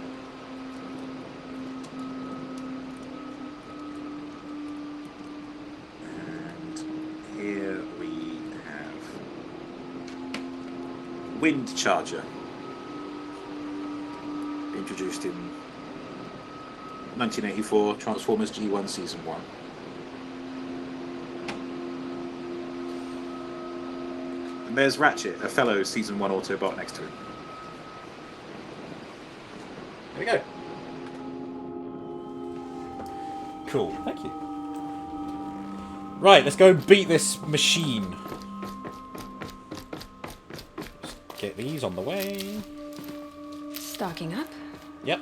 And here we have Wind Charger. Introduced in 1984, Transformers G1 Season 1. And there's Ratchet, a fellow Season 1 Autobot next to him. There we go. Cool, thank you. Right, let's go and beat this machine. Just get these on the way. Stocking up? Yep.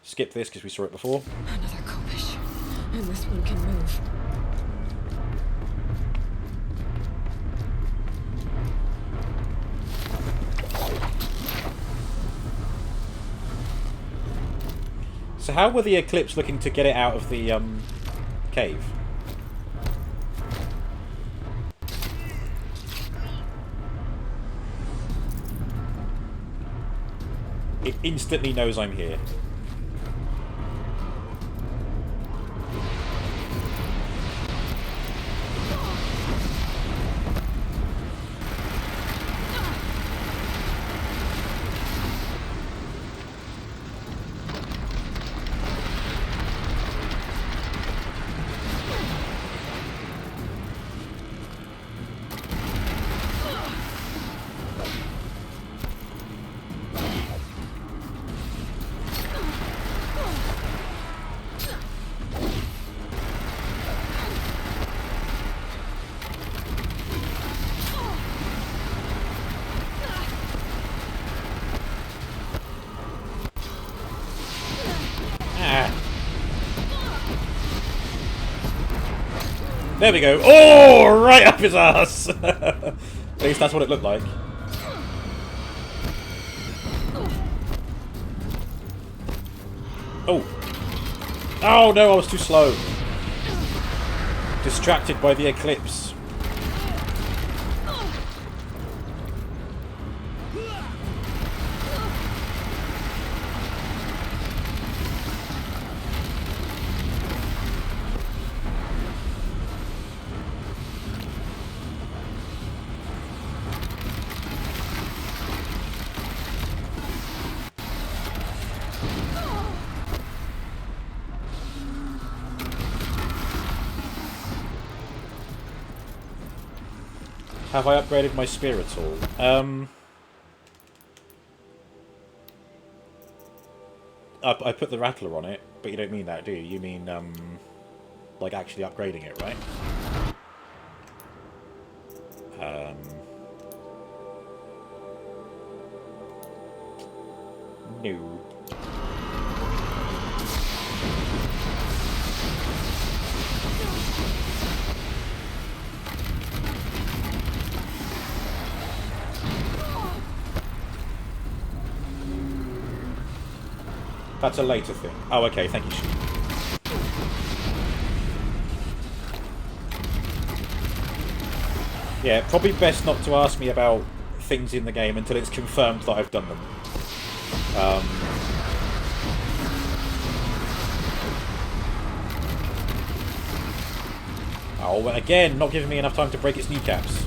Skip this because we saw it before. Another Kopish. And this one can move. So how were the Eclipse looking to get it out of the cave? It instantly knows I'm here. There we go. Oh, right up his ass. At least that's what it looked like. Oh. Oh no, I was too slow. Distracted by the Eclipse. Have I upgraded my spear at all? I put the rattler on it, but you don't mean that, do you? You mean, like actually upgrading it, right? No. That's a later thing. Oh, okay, thank you, Sheep. Yeah, probably best not to ask me about things in the game until it's confirmed that I've done them. Oh, and again, not giving me enough time to break its kneecaps.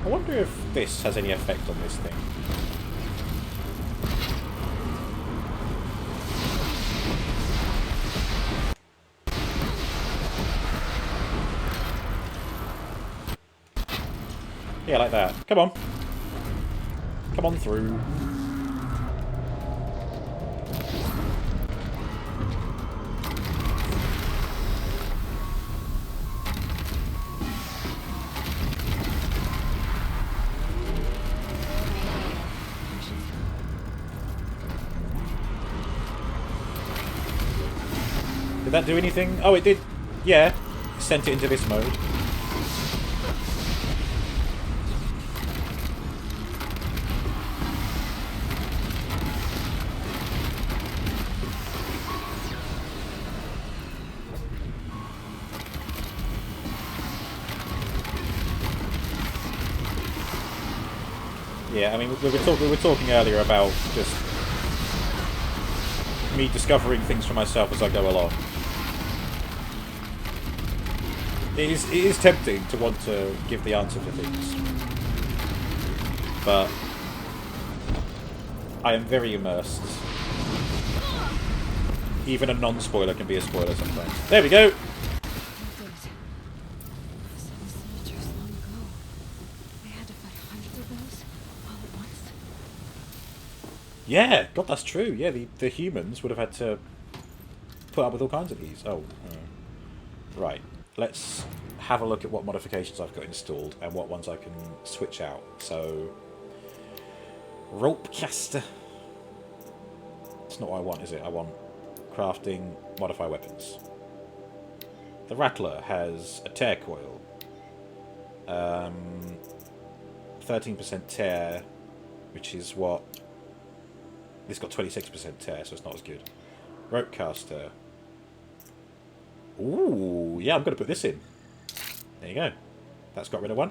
I wonder if this has any effect on this thing. Yeah, like that. Come on. Come on through. Did that do anything? Oh, it did. Yeah. Sent it into this mode. Yeah, I mean, we were talking earlier about just me discovering things for myself as I go along. It is tempting to want to give the answer for things, but I am very immersed. Even a non-spoiler can be a spoiler sometimes. There we go! Yeah, God, that's true. Yeah, the humans would have had to put up with all kinds of these. Oh, right. Let's have a look at what modifications I've got installed and what ones I can switch out. So, rope caster. That's not what I want, is it? I want crafting, modify weapons. The rattler has a tear coil, 13% tear, which is what. This got 26% tear, so it's not as good. Rope caster. Ooh, yeah, I'm going to put this in. There you go. That's got rid of one.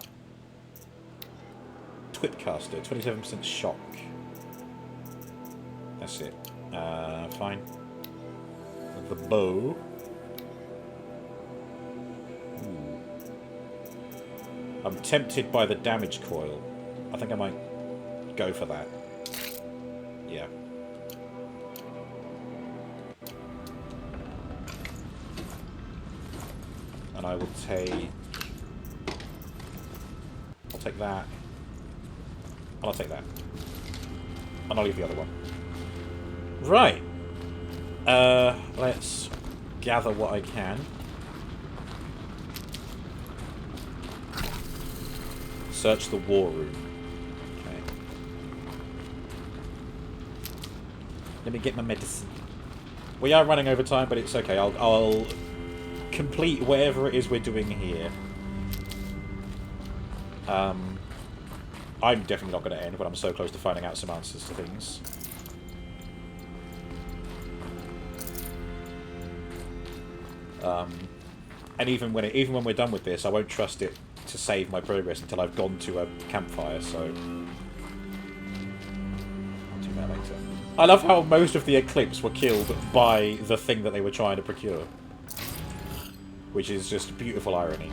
Twip caster, 27% shock. That's it. Fine. The bow. Ooh. I'm tempted by the damage coil. I think I might go for that. Yeah. And I will take... I'll take that. And I'll take that. And I'll leave the other one. Right. Let's gather what I can. Search the war room. Okay. Let me get my medicine. We are running over time, but it's okay. I'll complete whatever it is we're doing here. I'm definitely not going to end when I'm so close to finding out some answers to things. And even when we're done with this, I won't trust it to save my progress until I've gone to a campfire. So I'll do that later. I love how most of the Eclipse were killed by the thing that they were trying to procure, which is just beautiful irony.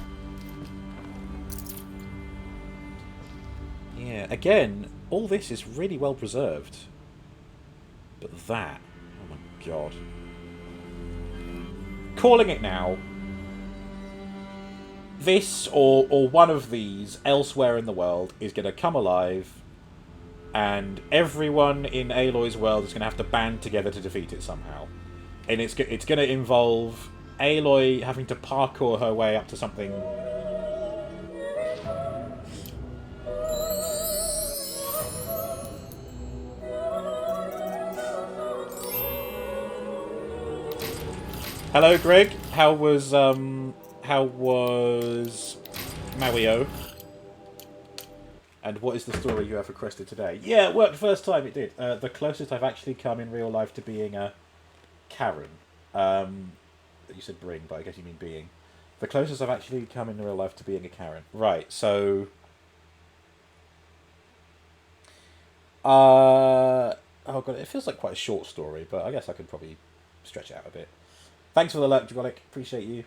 Yeah, again, all this is really well preserved. But that... Oh my god. Calling it now. This, or one of these, elsewhere in the world, is going to come alive, and everyone in Aloy's world is going to have to band together to defeat it somehow. And it's going to involve Aloy having to parkour her way up to something... Hello, Greg. How was Mario? And what is the story you have requested today? Yeah, it worked first time, it did. The closest I've actually come in real life to being a Karen. You said bring, but I guess you mean being. The closest I've actually come in real life to being a Karen. Right, so... oh god, it feels like quite a short story, but I guess I could probably stretch it out a bit. Thanks for the alert, Dragonic. Appreciate you.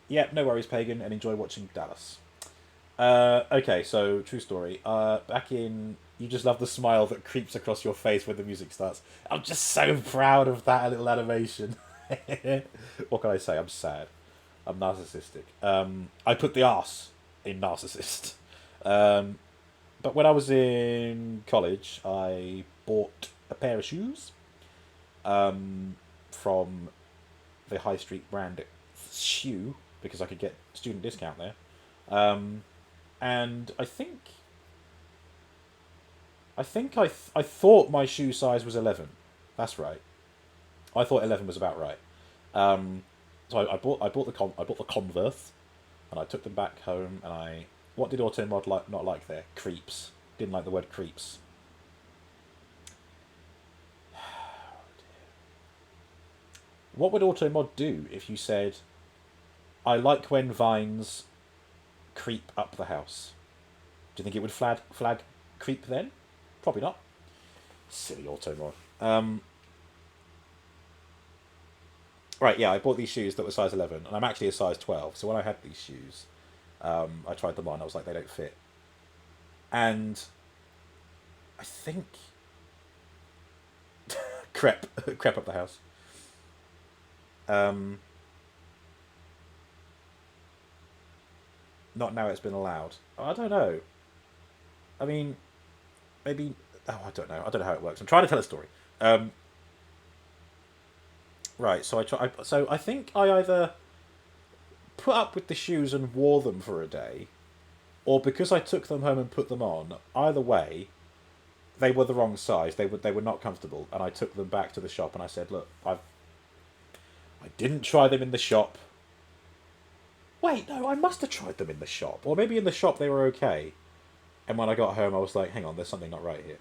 Yep, no worries, Pagan, and enjoy watching Dallas. Okay, so, true story. Back in... You just love the smile that creeps across your face when the music starts. I'm just so proud of that little animation. What can I say? I'm sad. I'm narcissistic. I put the arse in narcissist. But when I was in college, I bought a pair of shoes. From the high street brand Shoe, because I could get student discount there. And I think I thought my shoe size was 11. That's right. I thought 11 was about right. So I bought the Converse, and I took them back home. And what did Automod not like there? Creeps. Didn't like the word creeps. What would Automod do if you said, I like when vines creep up the house? Do you think it would flag creep then? Probably not. Silly Automod. Right, yeah, I bought these shoes that were size 11, and I'm actually a size 12. So when I had these shoes, I tried them on. I was like, they don't fit. And I think... creep up the house. Not now it's been allowed. I don't know. I mean, maybe... Oh, I don't know. I don't know how it works. I'm trying to tell a story. Right, so I think I either put up with the shoes and wore them for a day, or because I took them home and put them on, either way, they were the wrong size. They were not comfortable, and I took them back to the shop and I said, look, I didn't try them in the shop. Wait, no, I must have tried them in the shop. Or maybe in the shop they were okay. And when I got home, I was like, hang on, there's something not right here.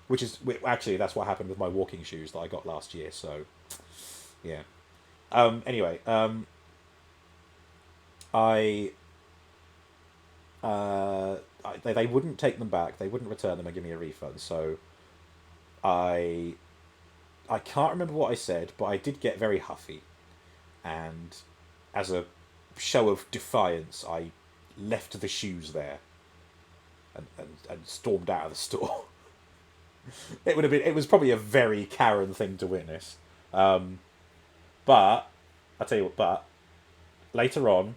Which is, actually, that's what happened with my walking shoes that I got last year, so... Yeah. Anyway, they wouldn't take them back. They wouldn't return them and give me a refund. So I can't remember what I said, but I did get very huffy. And as a show of defiance, I left the shoes there and stormed out of the store. It was probably a very Karen thing to witness. But I tell you what, but later on,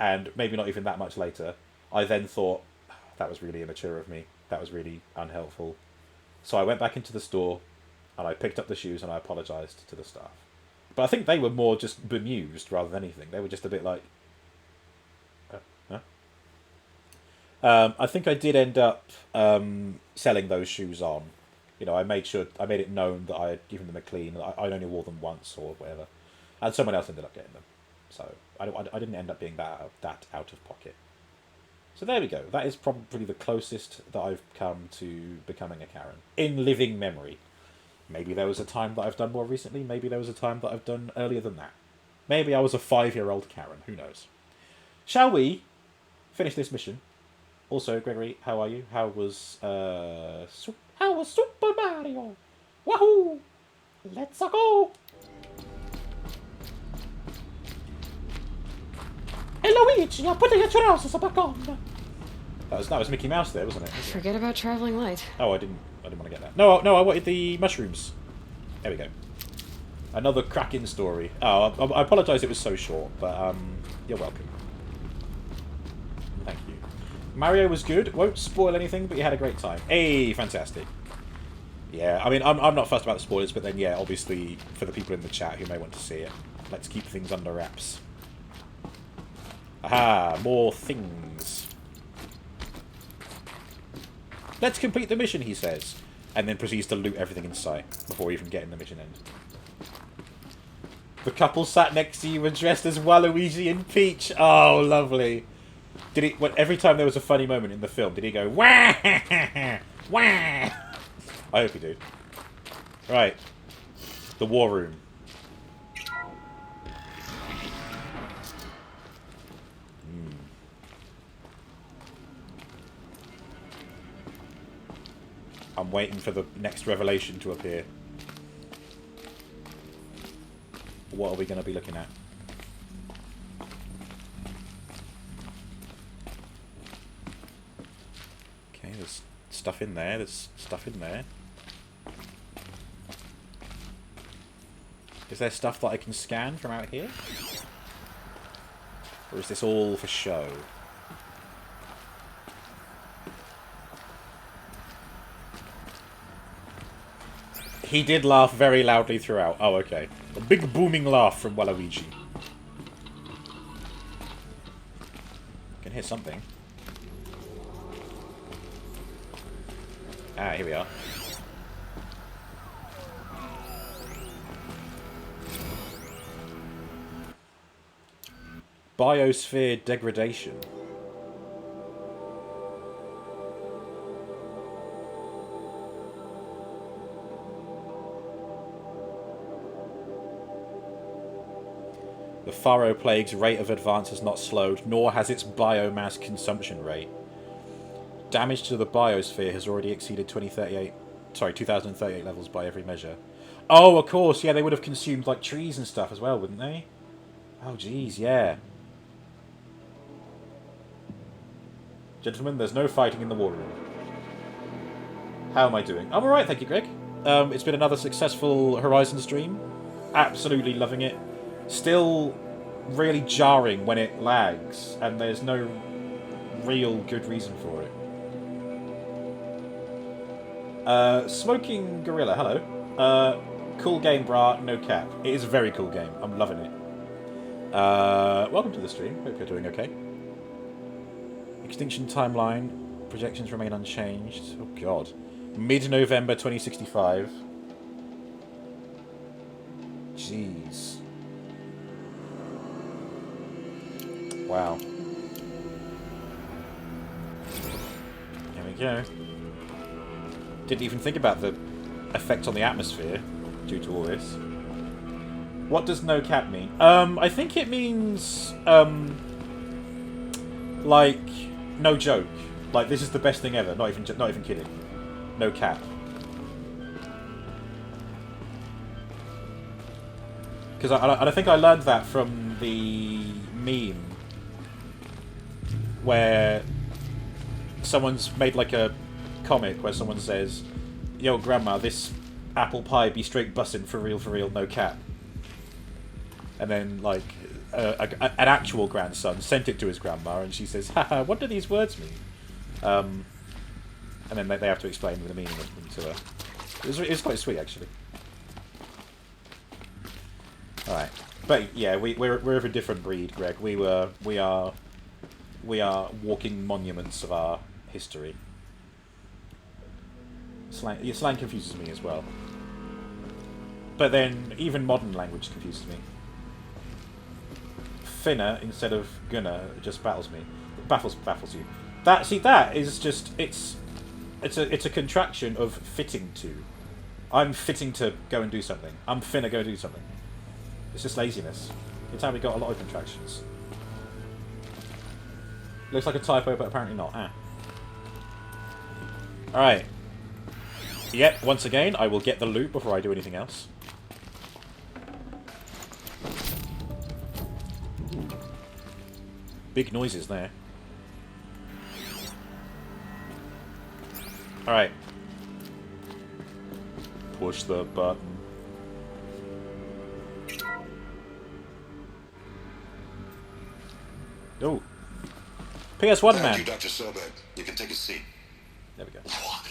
and maybe not even that much later, I then thought, oh, that was really immature of me. That was really unhelpful. So I went back into the store and I picked up the shoes and I apologised to the staff. But I think they were more just bemused rather than anything. They were just a bit like, huh? I think I did end up selling those shoes on. You know, I made it known that I had given them a clean. I only wore them once or whatever, and someone else ended up getting them. So I didn't end up being that out of pocket. So there we go. That is probably the closest that I've come to becoming a Karen in living memory. Maybe there was a time that I've done more recently. Maybe there was a time that I've done earlier than that. Maybe I was a 5-year-old Karen. Who knows? Shall we finish this mission? Also, Gregory, how are you? How was Super Mario? Wahoo! Let's go! Hey Luigi, put your trousers back on. That was Mickey Mouse there, wasn't it? Forget about traveling light. Oh, I didn't want to get that. No, I wanted the mushrooms. There we go. Another cracking story. Oh, I apologise it was so short, but you're welcome. Thank you. Mario was good. Won't spoil anything, but you had a great time. Hey, fantastic. Yeah, I mean, I'm not fussed about the spoilers, but then, yeah, obviously, for the people in the chat who may want to see it, let's keep things under wraps. Aha, more things. Let's complete the mission, he says, and then proceeds to loot everything in sight before even getting the mission end. The couple sat next to you were dressed as Waluigi and Peach. Oh, lovely. Did he? Every time there was a funny moment in the film, did he go wah wah? I hope he did. Right, the war room. I'm waiting for the next revelation to appear. What are we going to be looking at? Okay, there's stuff in there. There's stuff in there. Is there stuff that I can scan from out here? Or is this all for show? He did laugh very loudly throughout. Oh, okay. A big booming laugh from Waluigi. I can hear something. Ah, here we are. Biosphere degradation. The Faro Plague's rate of advance has not slowed, nor has its biomass consumption rate. Damage to the biosphere has already exceeded 2038 levels by every measure. Oh, of course, yeah, they would have consumed, like, trees and stuff as well, wouldn't they? Oh, jeez, yeah. Gentlemen, there's no fighting in the war room. How am I doing? I'm alright, thank you, Greg. It's been another successful Horizon stream. Absolutely loving it. Still really jarring when it lags, and there's no real good reason for it. Smoking Gorilla, hello. Cool game, brah, no cap. It is a very cool game. I'm loving it. Welcome to the stream. Hope you're doing okay. Extinction timeline. Projections remain unchanged. Oh, God. Mid-November 2065. Jeez. Wow. There we go. Didn't even think about the effect on the atmosphere due to all this. What does no cap mean? I think it means, like, no joke. Like, this is the best thing ever. Not even kidding. No cap. Because I think I learned that from the meme where someone's made like a comic where someone says, "Yo, grandma, this apple pie be straight bussin' for real, no cap." And then, like, an actual grandson sent it to his grandma, and she says, "Haha, what do these words mean?" And then they have to explain the meaning of them to her. It was quite sweet, actually. All right, but yeah, we're of a different breed, Greg. We are walking monuments of our history. Slang confuses me as well. But then even modern language confuses me. Finna instead of gonna just baffles me. Baffles you. That is just it's a contraction of fitting to. I'm fitting to go and do something. I'm finna go do something. It's just laziness. It's how we got a lot of contractions. Looks like a typo, but apparently not. Alright. Yep, once again, I will get the loot before I do anything else. Big noises there. Alright. Push the button. Oh. PS1 Thank man. you, Dr. Sobek. You can take a seat. There we go. What?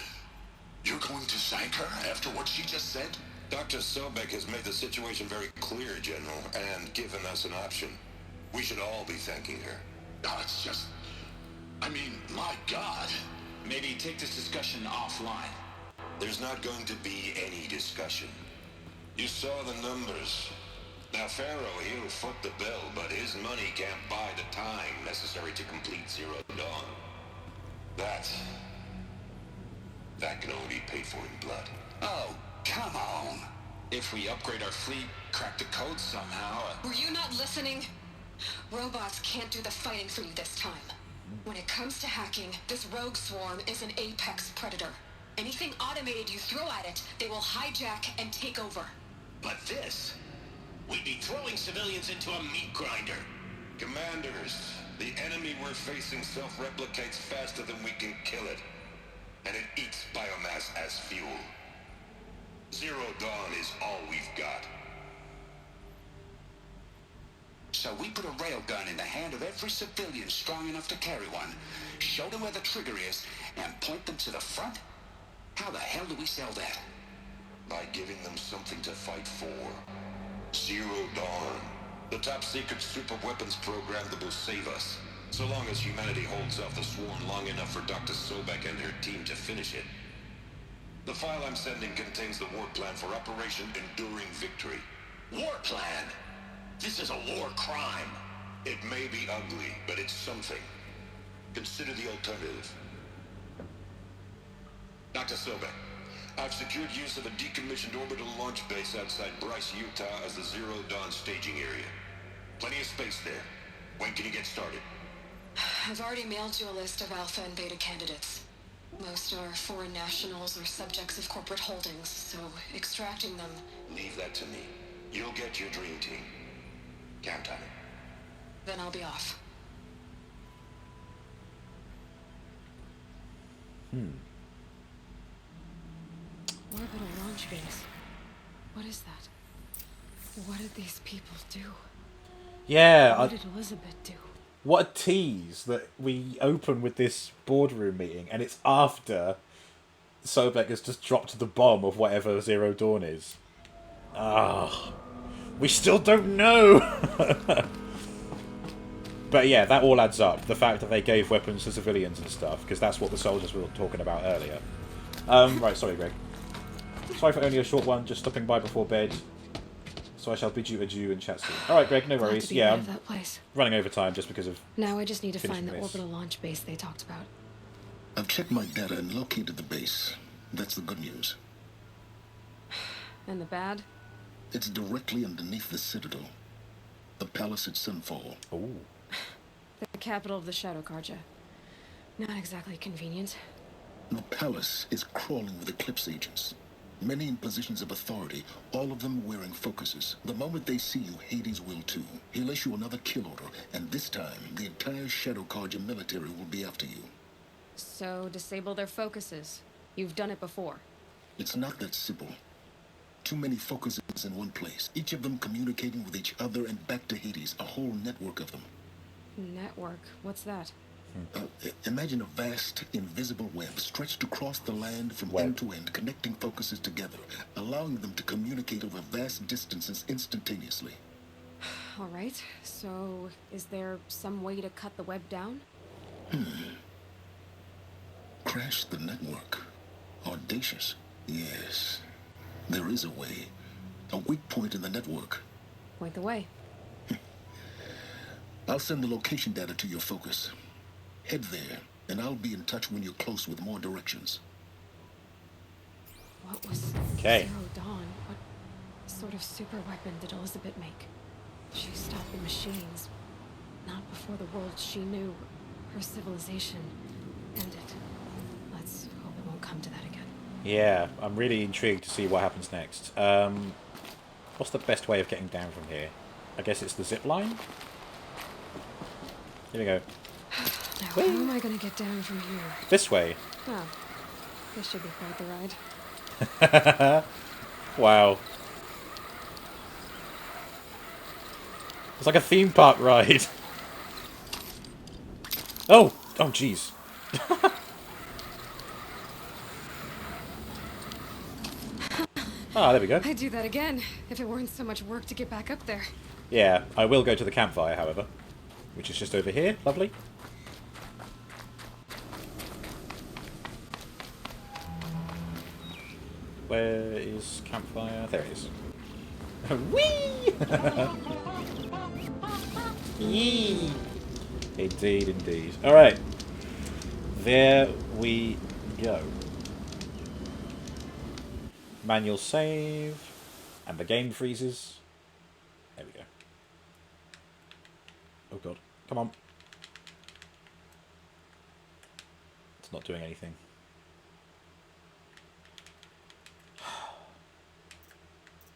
You're going to thank her after what she just said? Dr. Sobek has made the situation very clear, General, and given us an option. We should all be thanking her. No, it's just... I mean, my God. Maybe take this discussion offline. There's not going to be any discussion. You saw the numbers. Now, Pharaoh, he'll foot the bill, but his money can't buy the time necessary to complete Zero Dawn. That can only be paid for in blood. Oh, come on. If we upgrade our fleet, crack the code somehow... Were you not listening? Robots can't do the fighting for you this time. When it comes to hacking, this rogue swarm is an apex predator. Anything automated you throw at it, they will hijack and take over. But this... We'd be throwing civilians into a meat grinder. Commanders, the enemy we're facing self-replicates faster than we can kill it. And it eats biomass as fuel. Zero Dawn is all we've got. So we put a railgun in the hand of every civilian strong enough to carry one, show them where the trigger is, and point them to the front? How the hell do we sell that? By giving them something to fight for. Zero Dawn. The top-secret super-weapons program that will save us. So long as humanity holds off the swarm long enough for Dr. Sobek and her team to finish it. The file I'm sending contains the war plan for Operation Enduring Victory. War plan? This is a war crime. It may be ugly, but it's something. Consider the alternative. Dr. Sobek, I've secured use of a decommissioned orbital launch base outside Bryce, Utah as the Zero Dawn staging area. Plenty of space there. When can you get started? I've already mailed you a list of alpha and beta candidates. Most are foreign nationals or subjects of corporate holdings, so extracting them... Leave that to me. You'll get your dream team. Count on it. Then I'll be off. Orbital launch base. What is that? What did these people do? Yeah. What did Elizabeth do? What a tease that we open with this boardroom meeting, and it's after Sobek has just dropped the bomb of whatever Zero Dawn is. Ah, we still don't know. But yeah, that all adds up. The fact that they gave weapons to civilians and stuff, because that's what the soldiers were talking about earlier. Right, sorry, Greg. Sorry for only a short one, just stopping by before bed. So I shall bid you adieu and chat soon. Alright, Greg, no worries. Yeah, I'm that place. running over time just because of... Now I just need to find the this. orbital launch base they talked about. I've checked my data and located the base. That's the good news. And the bad? It's directly underneath the Citadel. The palace at Sunfall. Ooh. The capital of the Shadow Karja. Not exactly convenient. The palace is crawling with Eclipse agents. Many in positions of authority, all of them wearing focuses. The moment they see you, Hades will too. He'll issue another kill order, and this time, the entire Shadow Karja military will be after you. So, disable their focuses. You've done it before. It's not that simple. Too many focuses in one place, each of them communicating with each other and back to Hades, a whole network of them. Network? What's that? Imagine a vast, invisible web stretched across the land from end to end, connecting focuses together, allowing them to communicate over vast distances instantaneously. Alright, so is there some way to cut the web down? Crash the network. Audacious. Yes, there is a way. A weak point in the network. Point the way. I'll send the location data to your focus. Head there, and I'll be in touch when you're close with more directions. What was Zero Dawn? What sort of super weapon did Elizabeth make? She stopped the machines. Not before the world she knew, her civilization, ended. Let's hope it won't come to that again. Yeah, I'm really intrigued to see what happens next. What's the best way of getting down from here? I guess it's the zip line? Here we go. Now, how am I going to get down from here? This way. Oh. This should be quite the ride. Wow. It's like a theme park ride. Oh! Oh, jeez. Ah, there we go. I'd do that again, if it weren't so much work to get back up there. Yeah, I will go to the campfire, however. Which is just over here. Lovely. Where is campfire? There it is. Whee! Yee! Indeed, indeed. Alright. There we go. Manual save. And the game freezes. There we go. Oh god. Come on. It's not doing anything.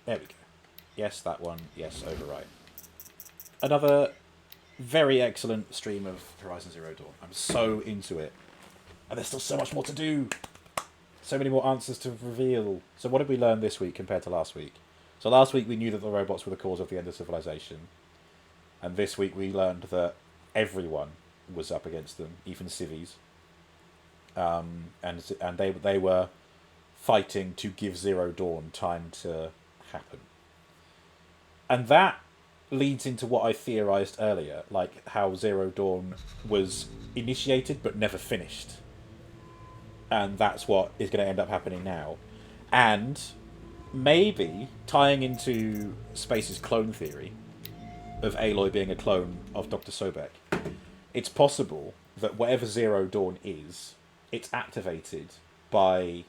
There we go. Yes, that one. Yes, overwrite. Another very excellent stream of Horizon Zero Dawn. I'm so into it. And there's still so much more to do. So many more answers to reveal. So what did we learn this week compared to last week? So last week we knew that the robots were the cause of the end of civilization. And this week we learned that everyone was up against them, even civvies. And they were fighting to give Zero Dawn time to happen. And that leads into what I theorized earlier, like how Zero Dawn was initiated but never finished. And that's what is going to end up happening now. And maybe tying into Space's clone theory of Aloy being a clone of Dr. Sobek, it's possible that whatever Zero Dawn is, it's activated by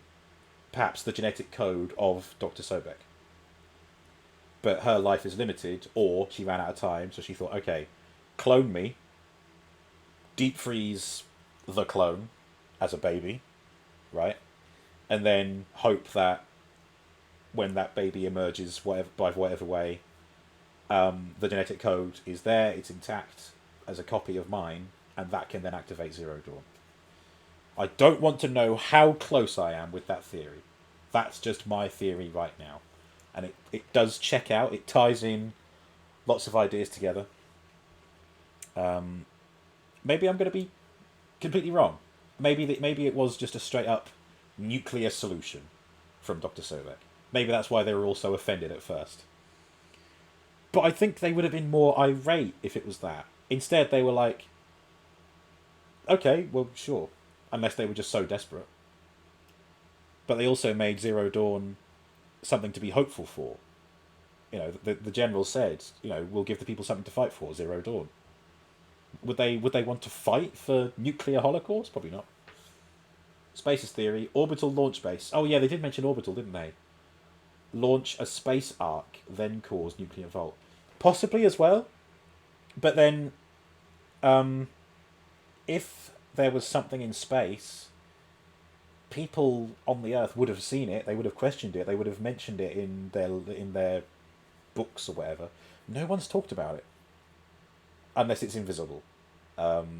perhaps the genetic code of Dr. Sobek. But her life is limited, or she ran out of time, so she thought, okay, clone me, deep freeze the clone as a baby, right? And then hope that when that baby emerges, by whatever way, the genetic code is there, it's intact as a copy of mine, and that can then activate Zero Dawn. I don't want to know how close I am with that theory. That's just my theory right now. And it does check out. It ties in lots of ideas together. Maybe I'm going to be completely wrong. Maybe it was just a straight up nuclear solution from Dr. Sobek. Maybe that's why they were all so offended at first. But I think they would have been more irate if it was that. Instead, they were like, okay, well, sure. Unless they were just so desperate. But they also made Zero Dawn something to be hopeful for. You know, the general said, you know, we'll give the people something to fight for, Zero Dawn. Would they want to fight for nuclear holocaust? Probably not. Space's theory, orbital launch base. Oh yeah, they did mention orbital, didn't they? Launch a space arc, then cause nuclear volt. Possibly as well. But then, if there was something in space, people on the Earth would have seen it. They would have questioned it. They would have mentioned it in their books or whatever. No one's talked about it, unless it's invisible,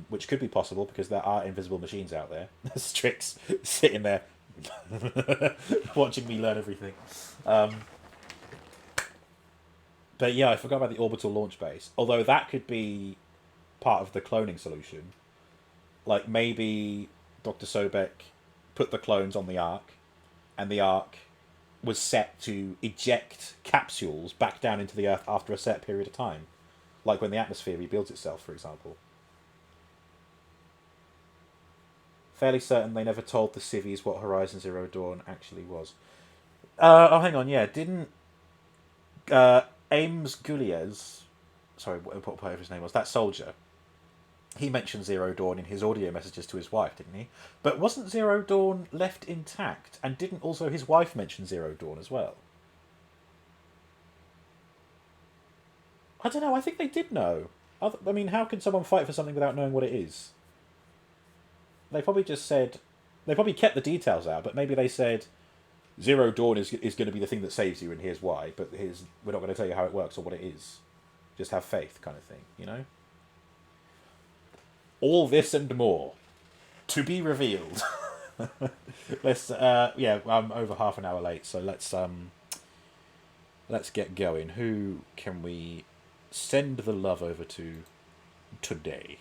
which could be possible because there are invisible machines out there. Strix sitting there, watching me learn everything. But yeah, I forgot about the orbital launch base. Although that could be part of the cloning solution. Like maybe Dr. Sobek put the clones on the Ark, and the Ark was set to eject capsules back down into the Earth after a set period of time. Like when the atmosphere rebuilds itself, for example. Fairly certain they never told the civvies what Horizon Zero Dawn actually was. Oh, hang on, yeah. Didn't Ames Gulliez, sorry, whatever his name was, that soldier, he mentioned Zero Dawn in his audio messages to his wife, didn't he? But wasn't Zero Dawn left intact? And didn't also his wife mention Zero Dawn as well? I don't know, I think they did know. I mean, how can someone fight for something without knowing what it is? They probably just said... They probably kept the details out, but maybe they said, Zero Dawn is going to be the thing that saves you, and here's why, but we're not going to tell you how it works or what it is. Just have faith, kind of thing, you know? All this and more to be revealed Let's yeah, I'm over half an hour late, so let's get going. Who can we send the love over to today?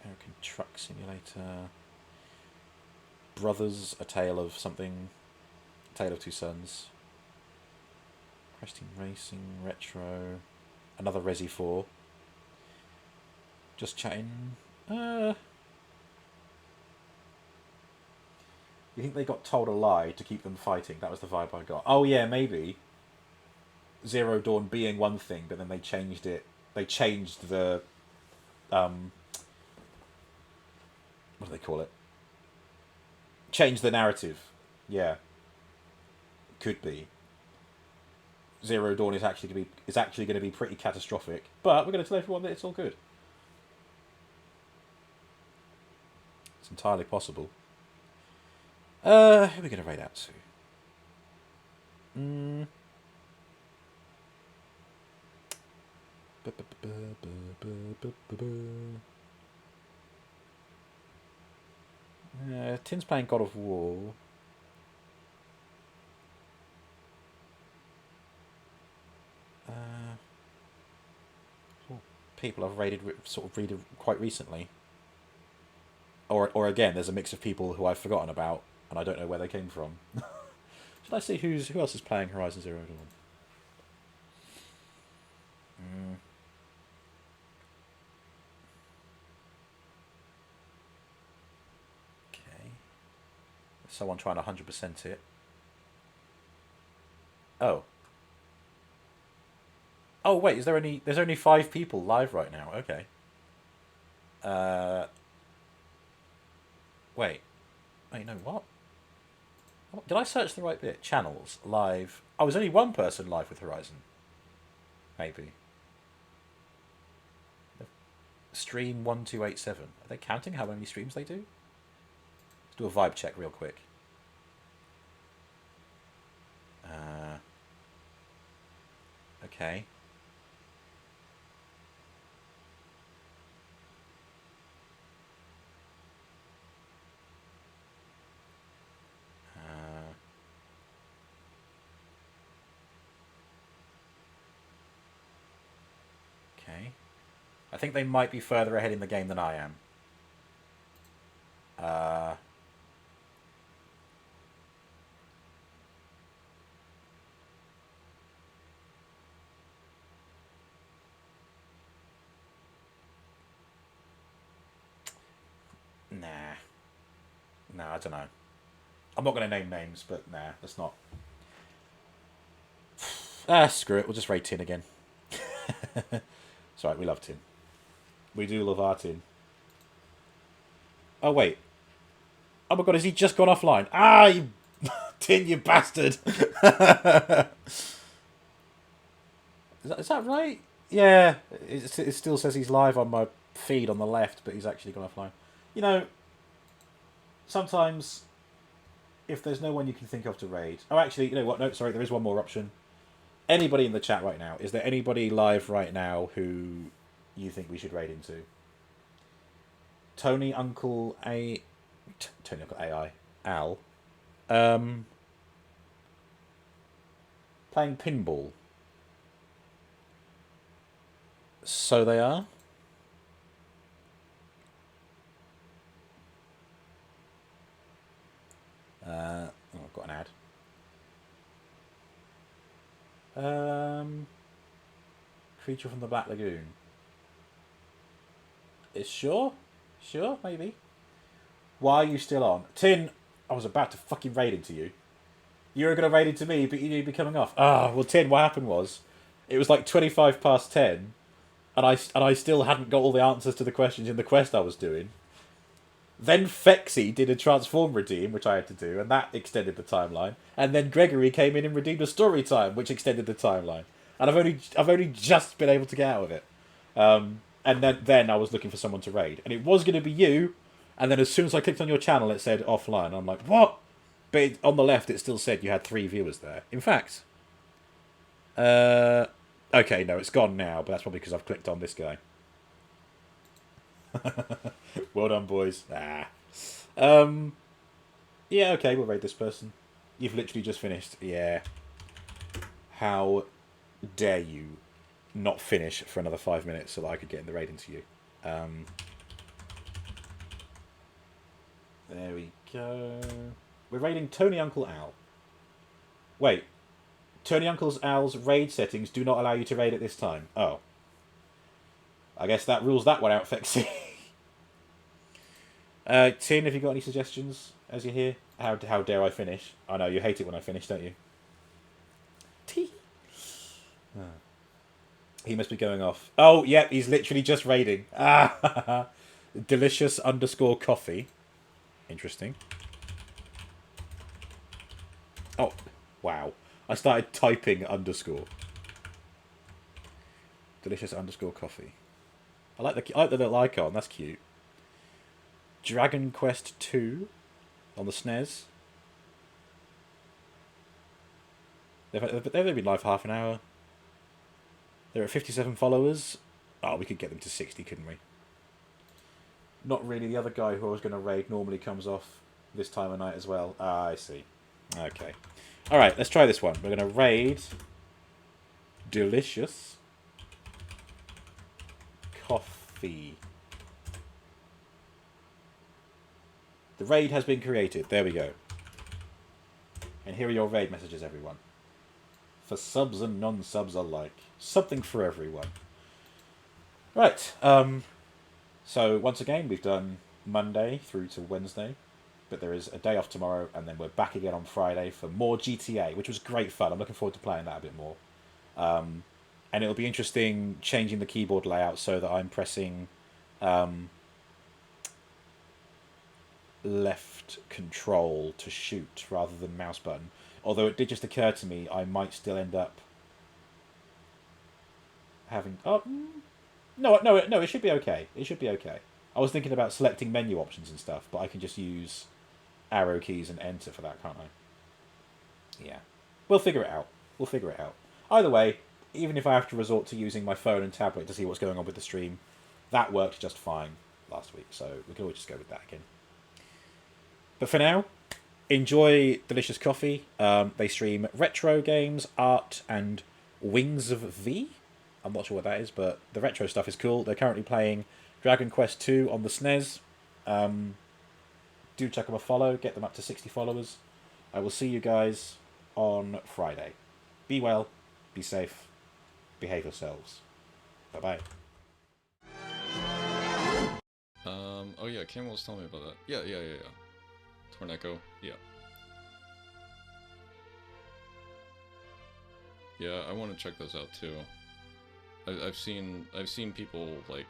American Truck Simulator. Brothers, A Tale of Something. A Tale of Two Sons. Crash Team Racing, Retro. Another Resi 4. Just chatting. You think they got told a lie to keep them fighting? That was the vibe I got. Oh yeah, maybe. Zero Dawn being one thing, but then they changed it. They changed the... what do they call it? Change the narrative. Yeah. Could be. Zero Dawn is actually going to be pretty catastrophic, but we're going to tell everyone that it's all good. It's entirely possible. Who are we going to raid out to? Tin's playing God of War. People I've raided quite recently. Or again, there's a mix of people who I've forgotten about and I don't know where they came from. Should I see who else is playing Horizon Zero Dawn? Okay. Someone trying to 100% it. Oh. Oh wait, there's only 5 people live right now. Okay. Wait, no, what? Did I search the right bit? Channels, live. Oh, there's only one person live with Horizon. Maybe. Stream 1287. Are they counting how many streams they do? Let's do a vibe check real quick. Okay. Okay. I think they might be further ahead in the game than I am. Nah, I don't know. I'm not going to name names, but nah, that's not. Screw it. We'll just raid Tin again. It's alright, we love Tin. We do love our Tin. Oh, wait. Oh my god, has he just gone offline? Ah, you... Tin, you bastard! Is that right? Yeah, it still says he's live on my feed on the left, but he's actually gone offline. You know, sometimes, if there's no one you can think of to raid... Oh, actually, you know what? No, sorry, there is one more option. Anybody in the chat right now? Is there anybody live right now who you think we should raid into? Tony Uncle AI. Al. Playing pinball. So they are. Oh, I've got an ad. Creature from the Black Lagoon. Sure, maybe. Why are you still on? Tin, I was about to fucking raid into you. You were going to raid into me, but you'd be coming off. Ah, well, Tin, what happened was, it was like 25 past 10, and I still hadn't got all the answers to the questions in the quest I was doing. Then Fexy did a transform redeem, which I had to do, and that extended the timeline. And then Gregory came in and redeemed a story time, which extended the timeline. And I've only just been able to get out of it. And then I was looking for someone to raid, and it was going to be you. And then as soon as I clicked on your channel, it said offline. I'm like, what? But on the left, it still said you had 3 viewers there. In fact, Okay, no, it's gone now, but that's probably because I've clicked on this guy. Well done, boys. Ah. Yeah, okay, we'll raid this person. You've literally just finished. Yeah. How dare you not finish for another 5 minutes so that I could get in the raid into you. There we go. We're raiding Tony Uncle Al. Wait. Tony Uncle Al's raid settings do not allow you to raid at this time. Oh. I guess that rules that one out, Fexy. Tin, have you got any suggestions as you're here? How dare I finish? I know, you hate it when I finish, don't you? Tee. He must be going off. Oh, yeah, he's literally just raiding. Ah, delicious _ coffee. Interesting. Oh, wow. I started typing _ delicious _ coffee. I like the little icon. That's cute. Dragon Quest 2 on the SNES. They've only been live for half an hour. They're at 57 followers. Oh, we could get them to 60, couldn't we? Not really. The other guy who I was going to raid normally comes off this time of night as well. Ah, I see. Okay. Alright, let's try this one. We're going to raid delicious coffee. The raid has been created. There we go. And here are your raid messages, everyone. For subs and non-subs alike. Something for everyone. Right. So, once again, we've done Monday through to Wednesday. But there is a day off tomorrow, and then we're back again on Friday for more GTA, which was great fun. I'm looking forward to playing that a bit more. And it'll be interesting changing the keyboard layout so that I'm pressing left control to shoot rather than mouse button. Although it did just occur to me I might still end up having... Oh, no, it should be okay. It should be okay. I was thinking about selecting menu options and stuff, but I can just use arrow keys and enter for that, can't I? Yeah. We'll figure it out. We'll figure it out. Either way, even if I have to resort to using my phone and tablet to see what's going on with the stream, that worked just fine last week, so we can always just go with that again. But for now, enjoy delicious coffee. They stream retro games, art, and Wings of V. I'm not sure what that is, but the retro stuff is cool. They're currently playing Dragon Quest 2 on the SNES. Do check them a follow. Get them up to 60 followers. I will see you guys on Friday. Be well. Be safe. Behave yourselves. Bye-bye. Oh yeah, Cam was telling me about that. Yeah. Torneco, yeah. Yeah, I want to check those out too. I've seen people like